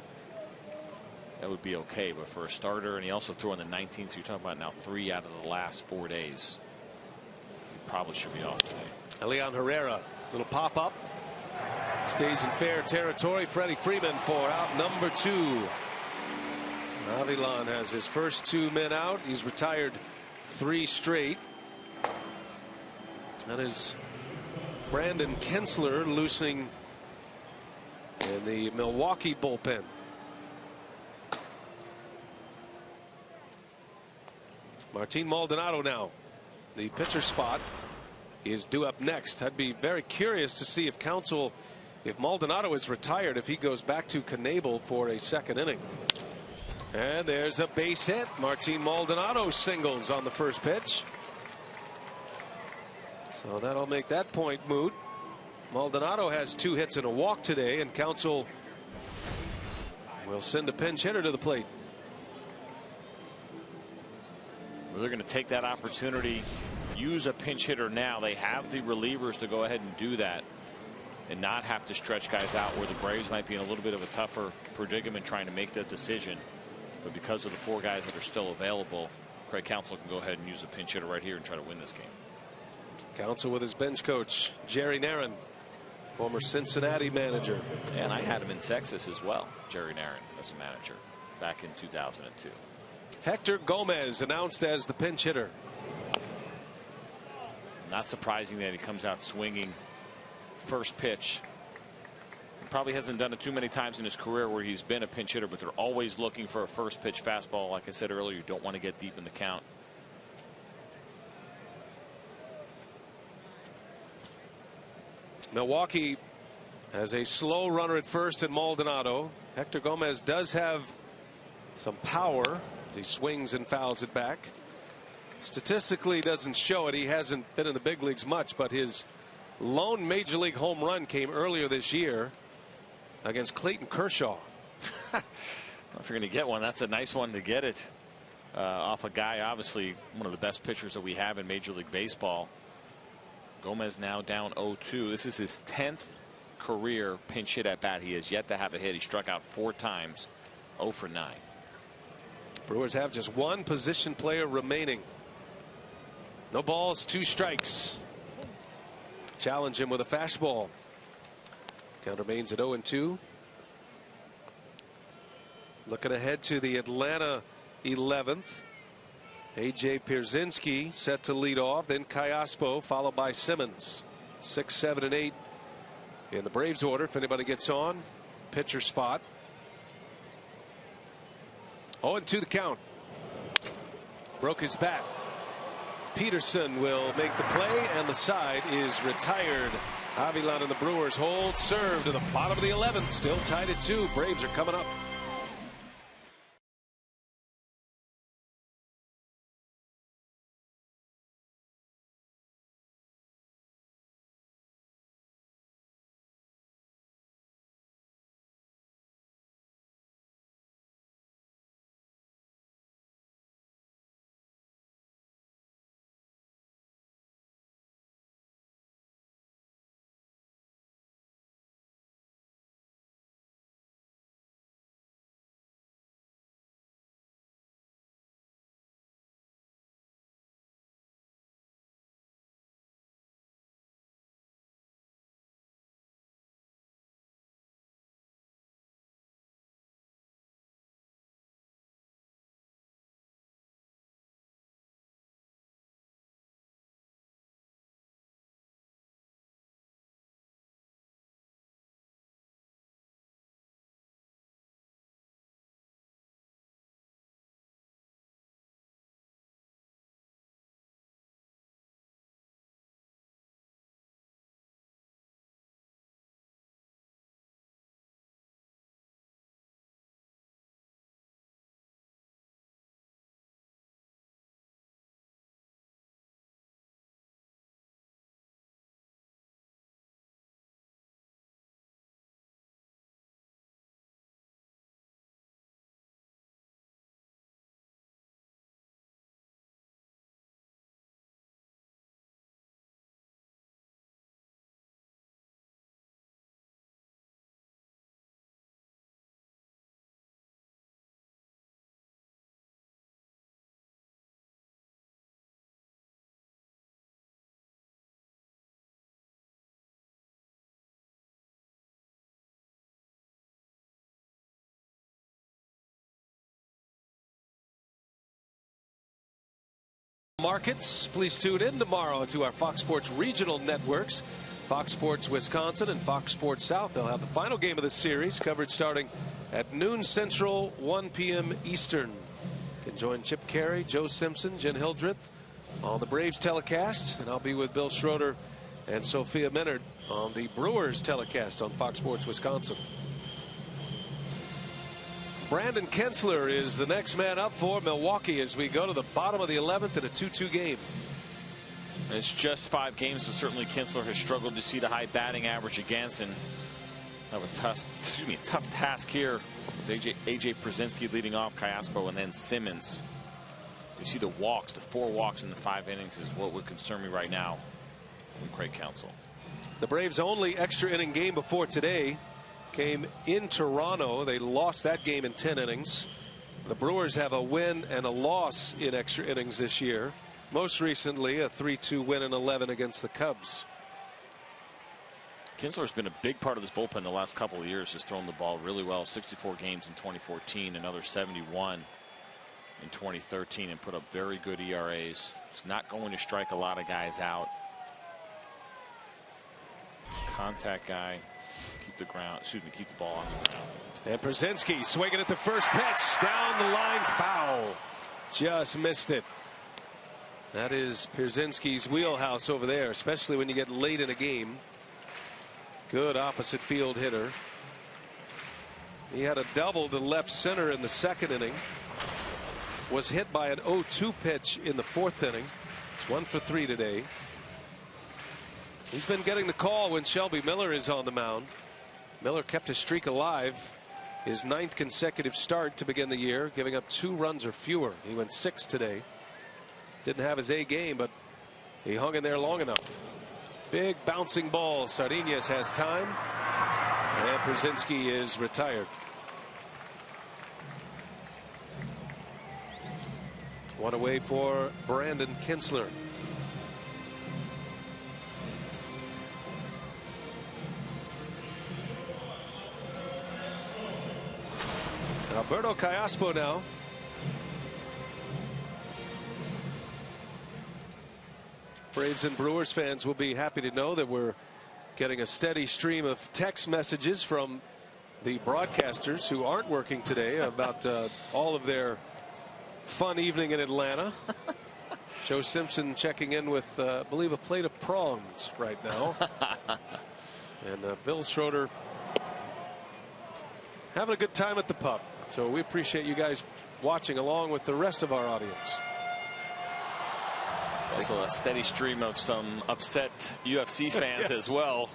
that would be okay, but for a starter, and he also threw on the 19th, so you're talking about now 3 out of the last 4 days. He probably should be off today. Elian Herrera, little pop up, stays in fair territory. Freddie Freeman for out number 2. Avilan has his first 2 men out. He's retired 3 straight. That is Brandon Kinsler loosening in the Milwaukee bullpen. Martin Maldonado now, the pitcher spot, is due up next. I'd be very curious to see if if Maldonado is retired, if he goes back to Knebel for a 2nd inning. And there's a base hit. Martin Maldonado singles on the first pitch. So that'll make that point moot. Maldonado has 2 hits and a walk today, and Counsell will send a pinch hitter to the plate. Well, they're going to take that opportunity, use a pinch hitter now. They have the relievers to go ahead and do that and not have to stretch guys out, where the Braves might be in a little bit of a tougher predicament trying to make that decision. But because of the 4 guys that are still available, Craig Counsell can go ahead and use a pinch hitter right here and try to win this game. Counsell with his bench coach, Jerry Narron, former Cincinnati manager. And I had him in Texas as well, Jerry Narron, as a manager back in 2002. Hector Gomez announced as the pinch hitter. Not surprising that he comes out swinging first pitch. He probably hasn't done it too many times in his career where he's been a pinch hitter, but they're always looking for a first pitch fastball. Like I said earlier, you don't want to get deep in the count. Milwaukee has a slow runner at first in Maldonado. Hector Gomez does have some power as he swings and fouls it back. Statistically doesn't show it. He hasn't been in the big leagues much, but his lone major league home run came earlier this year against Clayton Kershaw. If you're going to get one, that's a nice one to get it off a guy, obviously one of the best pitchers that we have in Major League Baseball. Gomez now down 0-2. This is his 10th career pinch hit at bat. He has yet to have a hit. He struck out 4 times, 0 for 9. Brewers have just 1 position player remaining. No balls, 2 strikes. Challenge him with a fastball. Count remains at 0-2. Looking ahead to the Atlanta 11th. A.J. Pierzynski set to lead off, then Callaspo, followed by Simmons. 6, 7, and 8 in the Braves order. If anybody gets on, pitcher spot. 0-2 the count. Broke his bat. Peterson will make the play, and the side is retired. Avilan and the Brewers hold serve to the bottom of the 11th. Still tied at 2. Braves are coming up. markets. Please tune in tomorrow to our Fox Sports regional networks, Fox Sports Wisconsin and Fox Sports South. They'll have the final game of the series, coverage starting at noon Central, 1 p.m. Eastern. You can join Chip Carey, Joe Simpson, Jen Hildreth on the Braves telecast, and I'll be with Bill Schroeder and Sophia Minard on the Brewers telecast on Fox Sports Wisconsin. Brandon Kinsler is the next man up for Milwaukee as we go to the bottom of the 11th in a 2-2 game. It's just 5 games, but certainly Kinsler has struggled to see the high batting average against, and have a tough task here. AJ Pierzynski leading off, Kayaspo, and then Simmons. You see the walks, the 4 walks in the 5 innings is what would concern me right now from Craig Counsell. The Braves' only extra inning game before today came in Toronto. They lost that game in 10 innings. The Brewers have a win and a loss in extra innings this year. Most recently, a 3-2 win in 11 against the Cubs. Kinsler's been a big part of this bullpen the last couple of years. Has thrown the ball really well. 64 games in 2014, another 71 in 2013, and put up very good ERAs. He's not going to strike a lot of guys out. Contact guy. Keep the ball on the ground. And Pierzynski swinging at the first pitch, down the line, foul. Just missed it. That is Pierzynski's wheelhouse over there, especially when you get late in a game. Good opposite field hitter. He had a double to left center in the 2nd inning. Was hit by an 0-2 pitch in the 4th inning. It's 1 for 3 today. He's been getting the call when Shelby Miller is on the mound. Miller kept his streak alive, his 9th consecutive start to begin the year, giving up 2 runs or fewer. He went 6 today. Didn't have his A game, but he hung in there long enough. Big bouncing ball. Sardinez has time, and Pierzynski is retired. One away for Brandon Kinsler. Alberto Kayaspo now. Braves and Brewers fans will be happy to know that we're getting a steady stream of text messages from the broadcasters who aren't working today about all of their fun evening in Atlanta. Joe Simpson checking in with, I believe, a plate of prawns right now. And Bill Schroeder having a good time at the pub. So we appreciate you guys watching along with the rest of our audience. Also a steady stream of some upset UFC fans Yes. as well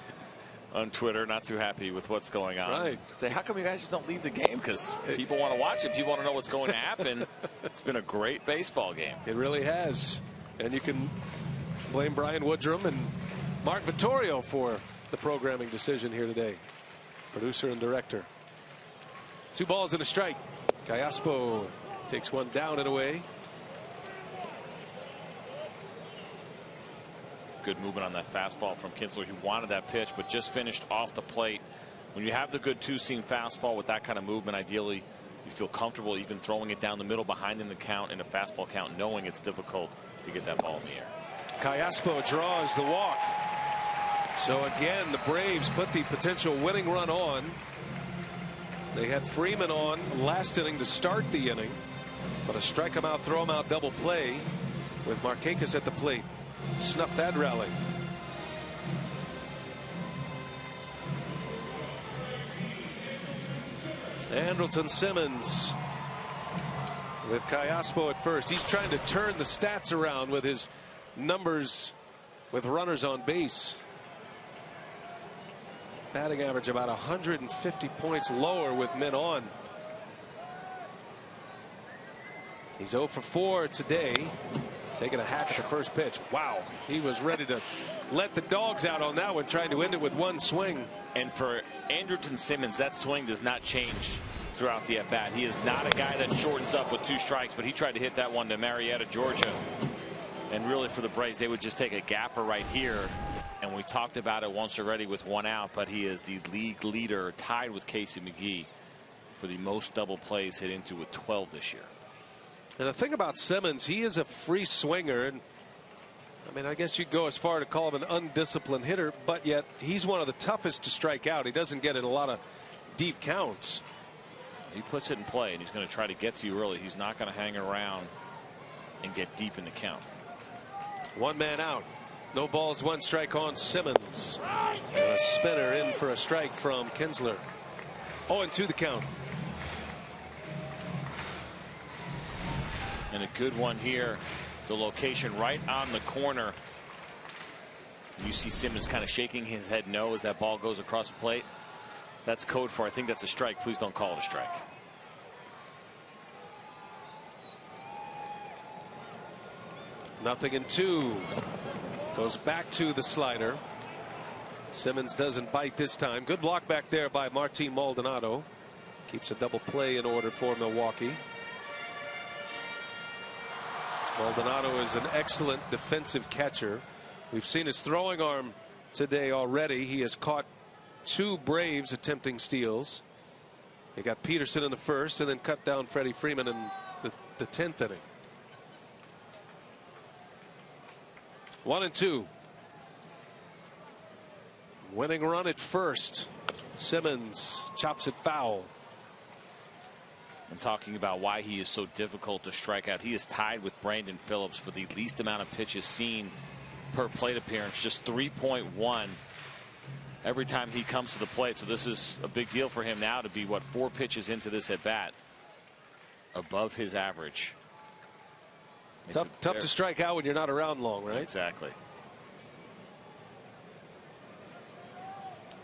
on Twitter, not too happy with what's going on. Right. Say, how come you guys just don't leave the game? Because people want to watch it. People want to know what's going to happen. It's been a great baseball game. It really has. And you can blame Brian Woodrum and Mark Vittorio for the programming decision here today. Producer and director. 2 balls and a strike. Kayaspo takes one down and away. Good movement on that fastball from Kinsler. He wanted that pitch, but just finished off the plate. When you have the good 2-seam fastball with that kind of movement, ideally you feel comfortable even throwing it down the middle behind in the count in a fastball count, knowing it's difficult to get that ball in the air. Kayaspo draws the walk. So again, the Braves put the potential winning run on. They had Freeman on last inning to start the inning, but a strike him out, throw him out double play with Markakis at the plate. Snuffed that rally. Andrelton Simmons with Kayaspo at first. He's trying to turn the stats around with his numbers with runners on base. Batting average about 150 points lower with men on. He's 0 for 4 today. Taking a hack at the first pitch. Wow. He was ready to let the dogs out on that one, trying to end it with one swing. And for Andrelton Simmons, that swing does not change throughout the at bat. He is not a guy that shortens up with 2 strikes, but he tried to hit that one to Marietta, Georgia. And really for the Braves, they would just take a gapper right here. And we talked about it once already with 1 out, but he is the league leader, tied with Casey McGee for the most double plays hit into with 12 this year. And the thing about Simmons, he is a free swinger. And I mean, I guess you'd go as far to call him an undisciplined hitter, but yet he's one of the toughest to strike out. He doesn't get in a lot of deep counts. He puts it in play, and he's going to try to get to you early. He's not going to hang around and get deep in the count. One man out. No balls, one strike on Simmons. And a spinner in for a strike from Kinsler. 0-2 the count. And a good one here. The location right on the corner. You see Simmons kind of shaking his head no as that ball goes across the plate. That's code for I think that's a strike. Please don't call it a strike. Nothing in 2. Goes back to the slider. Simmons doesn't bite this time. Good block back there by Martin Maldonado. Keeps a double play in order for Milwaukee. Maldonado is an excellent defensive catcher. We've seen his throwing arm today already. He has caught 2 Braves attempting steals. They got Peterson in the first and then cut down Freddie Freeman in the 10th inning. 1-2. Winning run at first. Simmons chops it foul. I'm talking about why he is so difficult to strike out. He is tied with Brandon Phillips for the least amount of pitches seen per plate appearance, just 3.1 every time he comes to the plate. So this is a big deal for him now to be, what, 4 pitches into this at bat above his average. Tough to strike out when you're not around long, right? Exactly.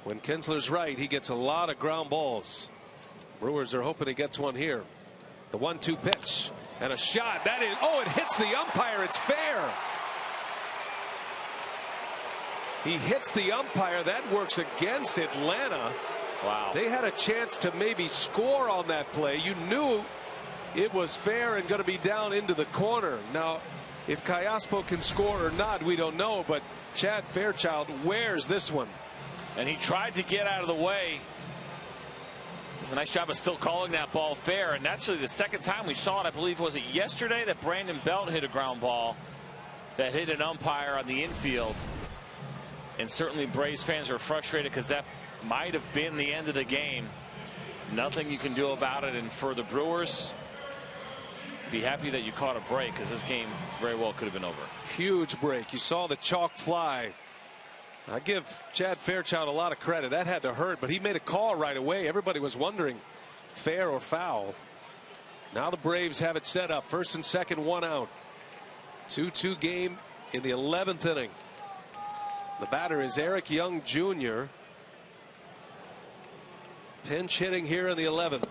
When Kinsler's right, he gets a lot of ground balls. Brewers are hoping he gets one here. The 1-2 pitch and a shot. That is, oh, it hits the umpire. It's fair. He hits the umpire. That works against Atlanta. Wow. They had a chance to maybe score on that play. You knew it was fair and going to be down into the corner. Now, if Callaspo can score or not, we don't know, but Chad Fairchild wears this one. And he tried to get out of the way. Does a nice job of still calling that ball fair. And that's the second time we saw it. I believe, was it yesterday that Brandon Belt hit a ground ball that hit an umpire on the infield. And certainly Braves fans are frustrated because that might have been the end of the game. Nothing you can do about it. And for the Brewers, be happy that you caught a break, because this game very well could have been over. Huge break. You saw the chalk fly. I give Chad Fairchild a lot of credit. That had to hurt, but he made a call right away. Everybody was wondering, fair or foul. Now the Braves have it set up. First and second, 1 out. 2-2 game in the 11th inning. The batter is Eric Young Jr. Pinch hitting here in the 11th.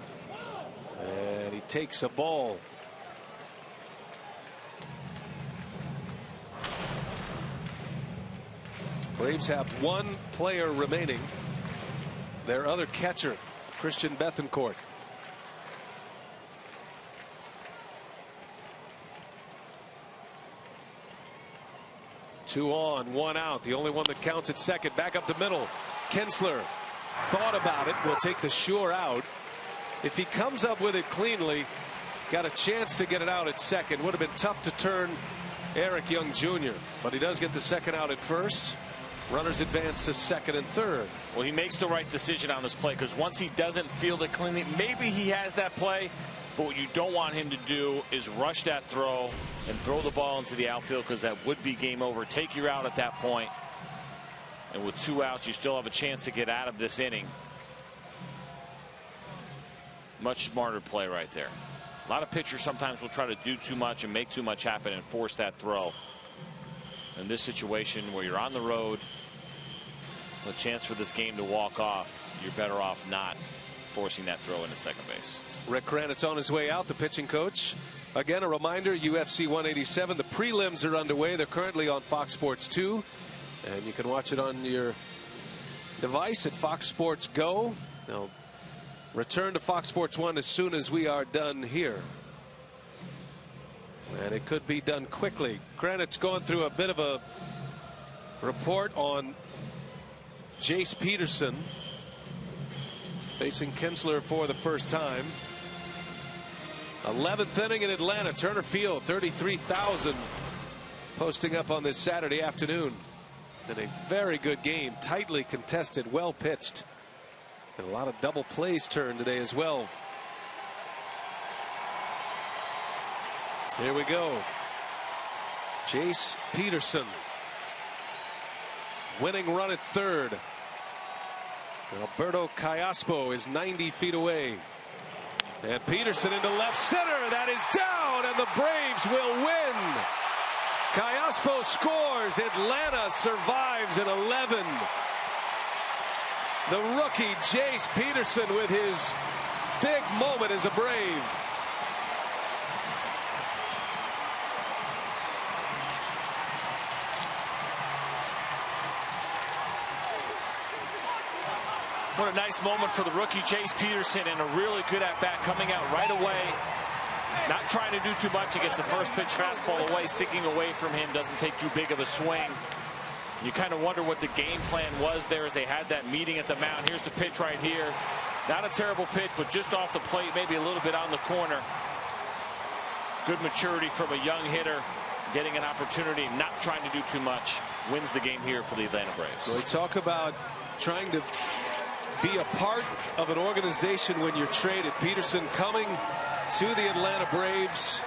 And he takes a ball. Braves have 1 player remaining. Their other catcher, Christian Bethancourt. Two on, 1 out. The only one that counts at second. Back up the middle. Kinsler thought about it. Will take the sure out. If he comes up with it cleanly, got a chance to get it out at second. Would have been tough to turn Eric Young Jr. But he does get the second out at first. Runners advance to second and third. Well, he makes the right decision on this play, because once he doesn't field it cleanly, maybe he has that play, but what you don't want him to do is rush that throw and throw the ball into the outfield, because that would be game over. Take you out at that point, and with 2 outs, you still have a chance to get out of this inning. Much smarter play right there. A lot of pitchers sometimes will try to do too much and make too much happen and force that throw. In this situation where you're on the road, a chance for this game to walk off, you're better off not forcing that throw into second base. Rick Kranitz on his way out, the pitching coach. Again, a reminder, UFC 187, the prelims are underway. They're currently on Fox Sports 2, and you can watch it on your device at Fox Sports Go. They'll return to Fox Sports 1 as soon as we are done here. And it could be done quickly. Kranitz going through a bit of a report on Jace Peterson facing Kinsler for the first time. 11th inning in Atlanta, Turner Field, 33,000 posting up on this Saturday afternoon. And a very good game, tightly contested, well pitched, and a lot of double plays turned today as well. Here we go. Jace Peterson, winning run at third. Alberto Callaspo is 90 feet away. And Peterson into left center. That is down, and the Braves will win. Callaspo scores. Atlanta survives in 11. The rookie Jace Peterson with his big moment as a Brave. What a nice moment for the rookie Jace Peterson, and a really good at-bat coming out right away. Not trying to do too much. He gets the first pitch fastball away, sinking away from him. Doesn't take too big of a swing. You kind of wonder what the game plan was there as they had that meeting at the mound. Here's the pitch right here. Not a terrible pitch, but just off the plate, maybe a little bit on the corner. Good maturity from a young hitter, getting an opportunity, not trying to do too much. Wins the game here for the Atlanta Braves. We talk about trying to be a part of an organization when you're traded. Peterson coming to the Atlanta Braves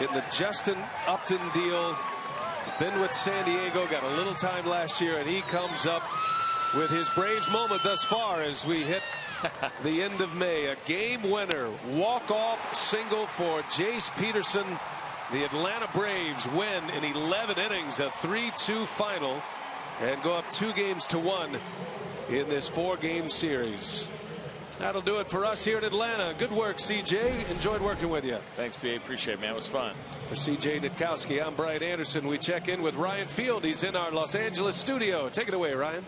in the Justin Upton deal. Been with San Diego, got a little time last year, and he comes up with his Braves moment thus far as we hit the end of May. A game winner, walk-off single for Jace Peterson. The Atlanta Braves win in 11 innings, a 3-2 final, and go up 2-1 in this 4-game series. That'll do it for us here in Atlanta. Good work, CJ. Enjoyed working with you. Thanks, PA. Appreciate it, man. It was fun. For CJ Nitkowski, I'm Brian Anderson. We check in with Ryan Field. He's in our Los Angeles studio. Take it away, Ryan.